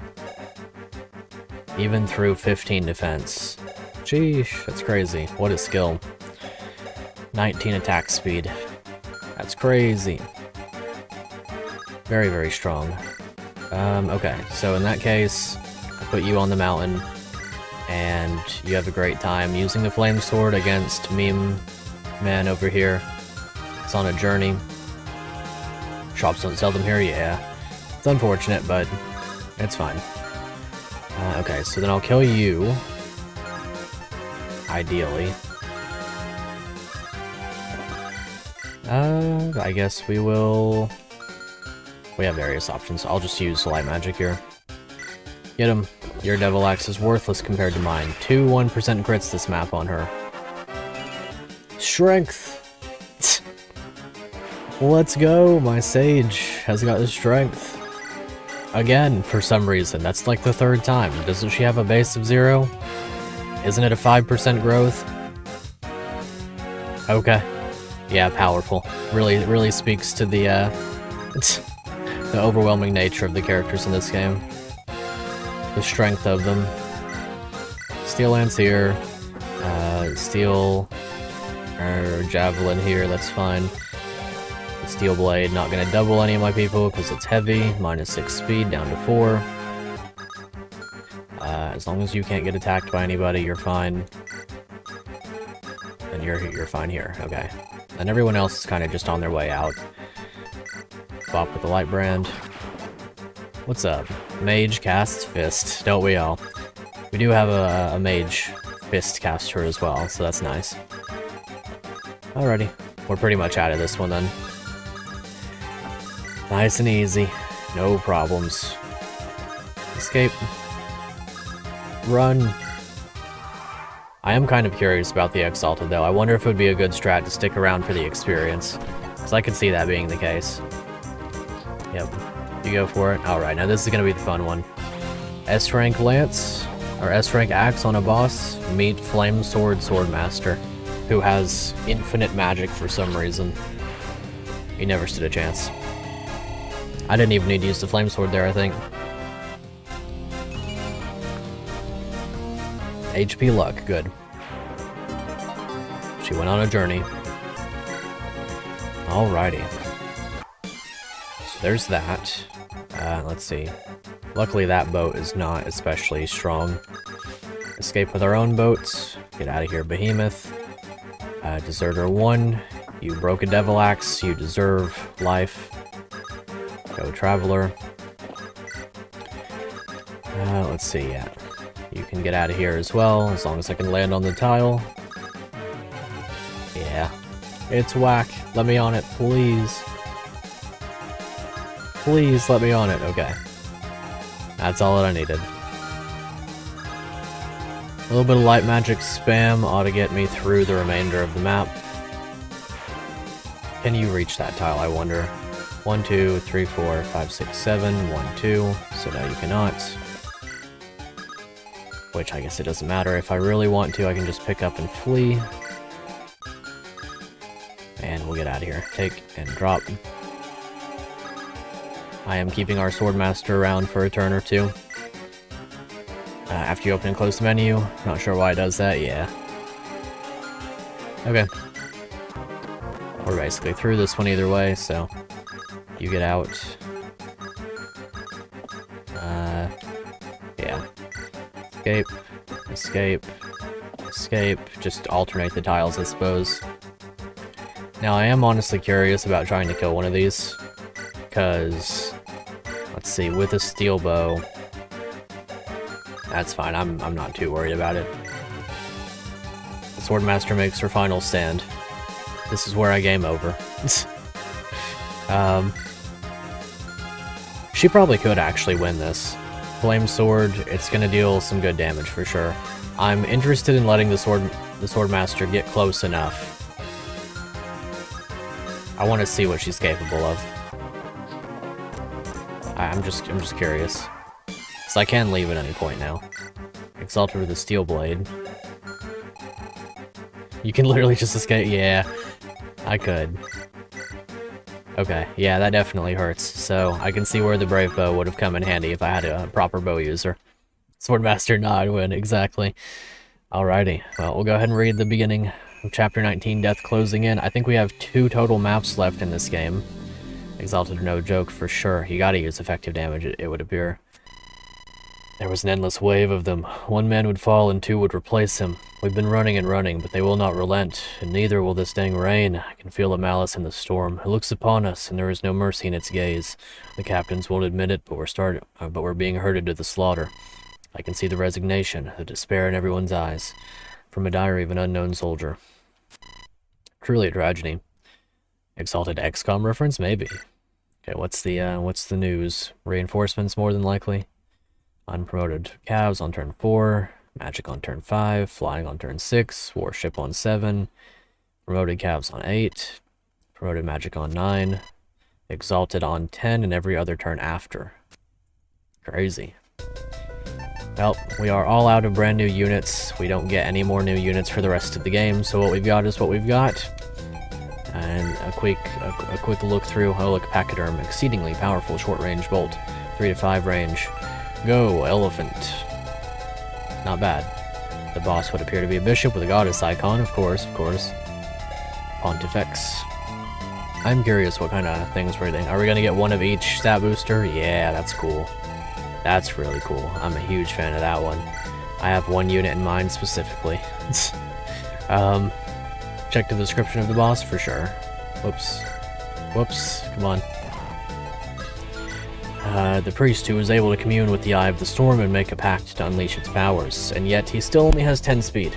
Even through 15 defense. Sheesh, that's crazy. What a skill. 19 attack speed. That's crazy. Very, very strong. Okay, so in that case, I put you on the mountain, and you have a great time using the flame sword against Meme Man over here. It's on a journey. Shops don't sell them here, yeah. It's unfortunate, but it's fine. Okay, so then I'll kill you. Ideally. I guess we will... We have various options. I'll just use light magic here. Get him. Your Devil Axe is worthless compared to mine. 2 1% crits this map on her. Strength! Let's go! My Sage has got the strength. Again, for some reason. That's like the 3rd time. Doesn't she have a base of 0? Isn't it a 5% growth? Okay. Yeah, powerful. Really speaks to the overwhelming nature of the characters in this game. The strength of them. Steel Lance here. Steel... or Javelin here, that's fine. Steel Blade, not gonna double any of my people because it's heavy. -6 speed, down to 4. As long as you can't get attacked by anybody, you're fine. And you're fine here, okay. And everyone else is kind of just on their way out. Bop with the Light Brand. What's up? Mage casts Fist, don't we all? We do have a Mage Fist caster as well, so that's nice. Alrighty, we're pretty much out of this one then. Nice and easy, no problems. Escape. Run. I am kind of curious about the Exalted though. I wonder if it would be a good strat to stick around for the experience. Because I could see that being the case. Yep. You go for it. Alright, now this is going to be the fun one. S-rank Lance, or S-rank Axe on a boss, meet Flame Sword Swordmaster, who has infinite magic for some reason. He never stood a chance. I didn't even need to use the Flame Sword there, I think. HP luck, good. She went on a journey. Alrighty. So there's that. Let's see. Luckily that boat is not especially strong. Escape with our own boats. Get out of here, Behemoth. Deserter 1. You broke a Devil Axe. You deserve life. Go Traveler. Let's see, yeah. You can get out of here as well, as long as I can land on the tile. Yeah. It's whack. Let me on it, please. Please let me on it. Okay. That's all that I needed. A little bit of light magic spam ought to get me through the remainder of the map. Can you reach that tile, I wonder? 1, 2, 3, 4, 5, 6, 7, 1, 2. So now you cannot. Which I guess it doesn't matter. If I really want to, I can just pick up and flee. And we'll get out of here. Take and drop. I am keeping our Swordmaster around for a turn or two. After you open and close the menu. Not sure why it does that, yeah. Okay. We're basically through this one either way, so... You get out. Yeah. Escape. Escape. Escape. Just alternate the tiles, I suppose. Now, I am honestly curious about trying to kill one of these. Because... Let's see, with a steel bow... That's fine, I'm not too worried about it. The Swordmaster makes her final stand. This is where I game over. She probably could actually win this. Flame Sword, it's gonna deal some good damage for sure. I'm interested in letting the Swordmaster get close enough. I want to see what she's capable of. I'm just curious. So I can leave at any point now. Exalted with a Steel Blade. You can literally just escape, yeah. I could. Okay, yeah, that definitely hurts. So I can see where the Brave Bow would have come in handy if I had a proper bow user. Swordmaster, no, I'd win, exactly. Alrighty, well, we'll go ahead and read the beginning of Chapter 19, Death Closing In. I think we have 2 total maps left in this game. Exalted or no joke, for sure. You gotta use effective damage, it would appear. There was an endless wave of them. One man would fall and 2 would replace him. We've been running and running, but they will not relent, and neither will this dang rain. I can feel the malice in the storm. It looks upon us, and there is no mercy in its gaze. The captains won't admit it, but we're being herded to the slaughter. I can see the resignation, the despair in everyone's eyes. From a diary of an unknown soldier. Truly a tragedy. Exalted XCOM reference? Maybe. Okay, what's the news? Reinforcements, more than likely. Unpromoted calves on turn 4. Magic on turn 5, flying on turn 6, warship on 7, promoted calves on 8, promoted magic on 9, exalted on 10, and every other turn after. Crazy. Well, we are all out of brand new units. We don't get any more new units for the rest of the game, so what we've got is what we've got. And a quick look through. Oh look, Pachyderm, exceedingly powerful short-range bolt, 3 to 5 range. Go, elephant. Not bad. The boss would appear to be a bishop with a goddess icon, of course. Pontifex. I'm curious what kind of things we're getting. Are we gonna get one of each stat booster? Yeah, that's cool. That's really cool. I'm a huge fan of that one. I have one unit in mind specifically. Check the description of the boss for sure. Whoops, come on. The priest who was able to commune with the Eye of the Storm and make a pact to unleash its powers, and yet he still only has 10 speed.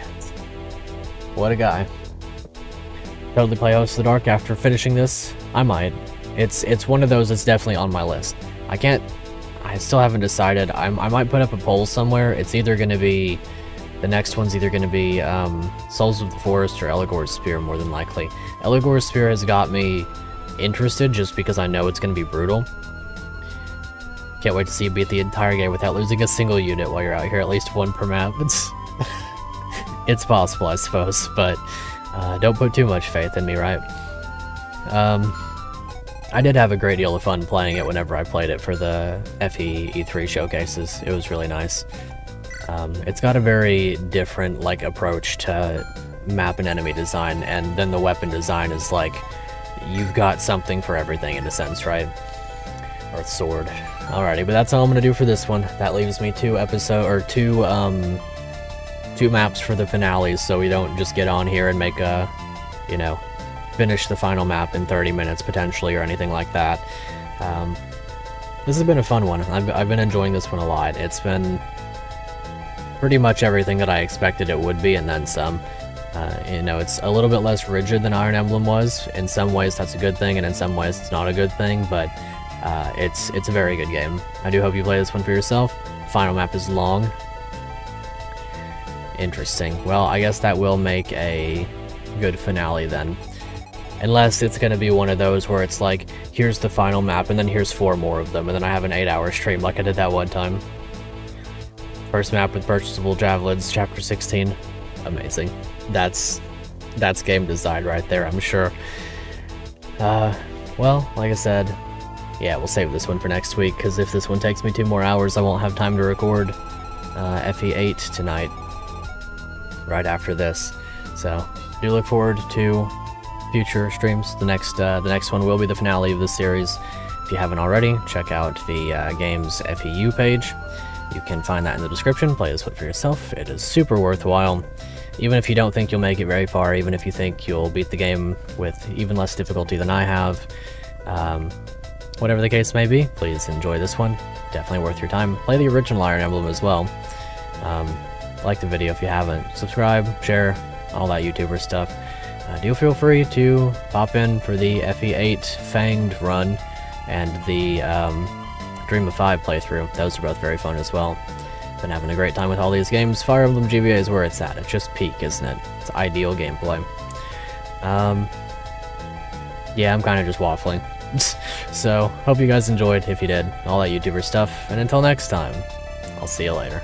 What a guy. Totally play Host of the Dark after finishing this? I might. It's one of those that's definitely on my list. I still haven't decided. I might put up a poll somewhere. It's either going to be, the next one's either going to be Souls of the Forest or Eligor's Spear, more than likely. Eligor's Spear has got me interested just because I know it's going to be brutal. Can't wait to see you beat the entire game without losing a single unit while you're out here, at least 1 per map. It's possible, I suppose, but don't put too much faith in me, right? I did have a great deal of fun playing it whenever I played it for the FE E3 showcases. It was really nice. It's got a very different approach to map and enemy design, and then the weapon design is like, you've got something for everything in a sense, right? Or sword. Alrighty, but that's all I'm gonna do for this one. That leaves me 2 maps for the finales, so we don't just get on here and make a, finish the final map in 30 minutes potentially or anything like that. This has been a fun one. I've been enjoying this one a lot. It's been pretty much everything that I expected it would be, and then some. It's a little bit less rigid than Iron Emblem was. In some ways that's a good thing, and in some ways it's not a good thing, but it's a very good game. I do hope you play this one for yourself. Final map is long. Interesting. Well, I guess that will make a good finale then. Unless it's going to be one of those where it's like, here's the final map, and then here's 4 more of them, and then I have an 8-hour stream like I did that one time. First map with purchasable javelins, chapter 16. Amazing. That's game design right there, I'm sure. Well, like I said, yeah, we'll save this one for next week, because if this one takes me 2 more hours, I won't have time to record FE8 tonight, right after this. So, do look forward to future streams. The next one will be the finale of this series. If you haven't already, check out the game's FEU page. You can find that in the description. Play this one for yourself. It is super worthwhile. Even if you don't think you'll make it very far, even if you think you'll beat the game with even less difficulty than I have, whatever the case may be, please enjoy this one. Definitely worth your time. Play the original Iron Emblem as well. Like the video if you haven't. Subscribe, share, all that YouTuber stuff. Do feel free to pop in for the FE8 Fanged run and the Dream of 5 playthrough. Those are both very fun as well. Been having a great time with all these games. Fire Emblem GBA is where it's at. It's just peak, isn't it? It's ideal gameplay. Yeah, I'm kind of just waffling. So, hope you guys enjoyed. If you did, all that YouTuber stuff. And until next time, I'll see you later.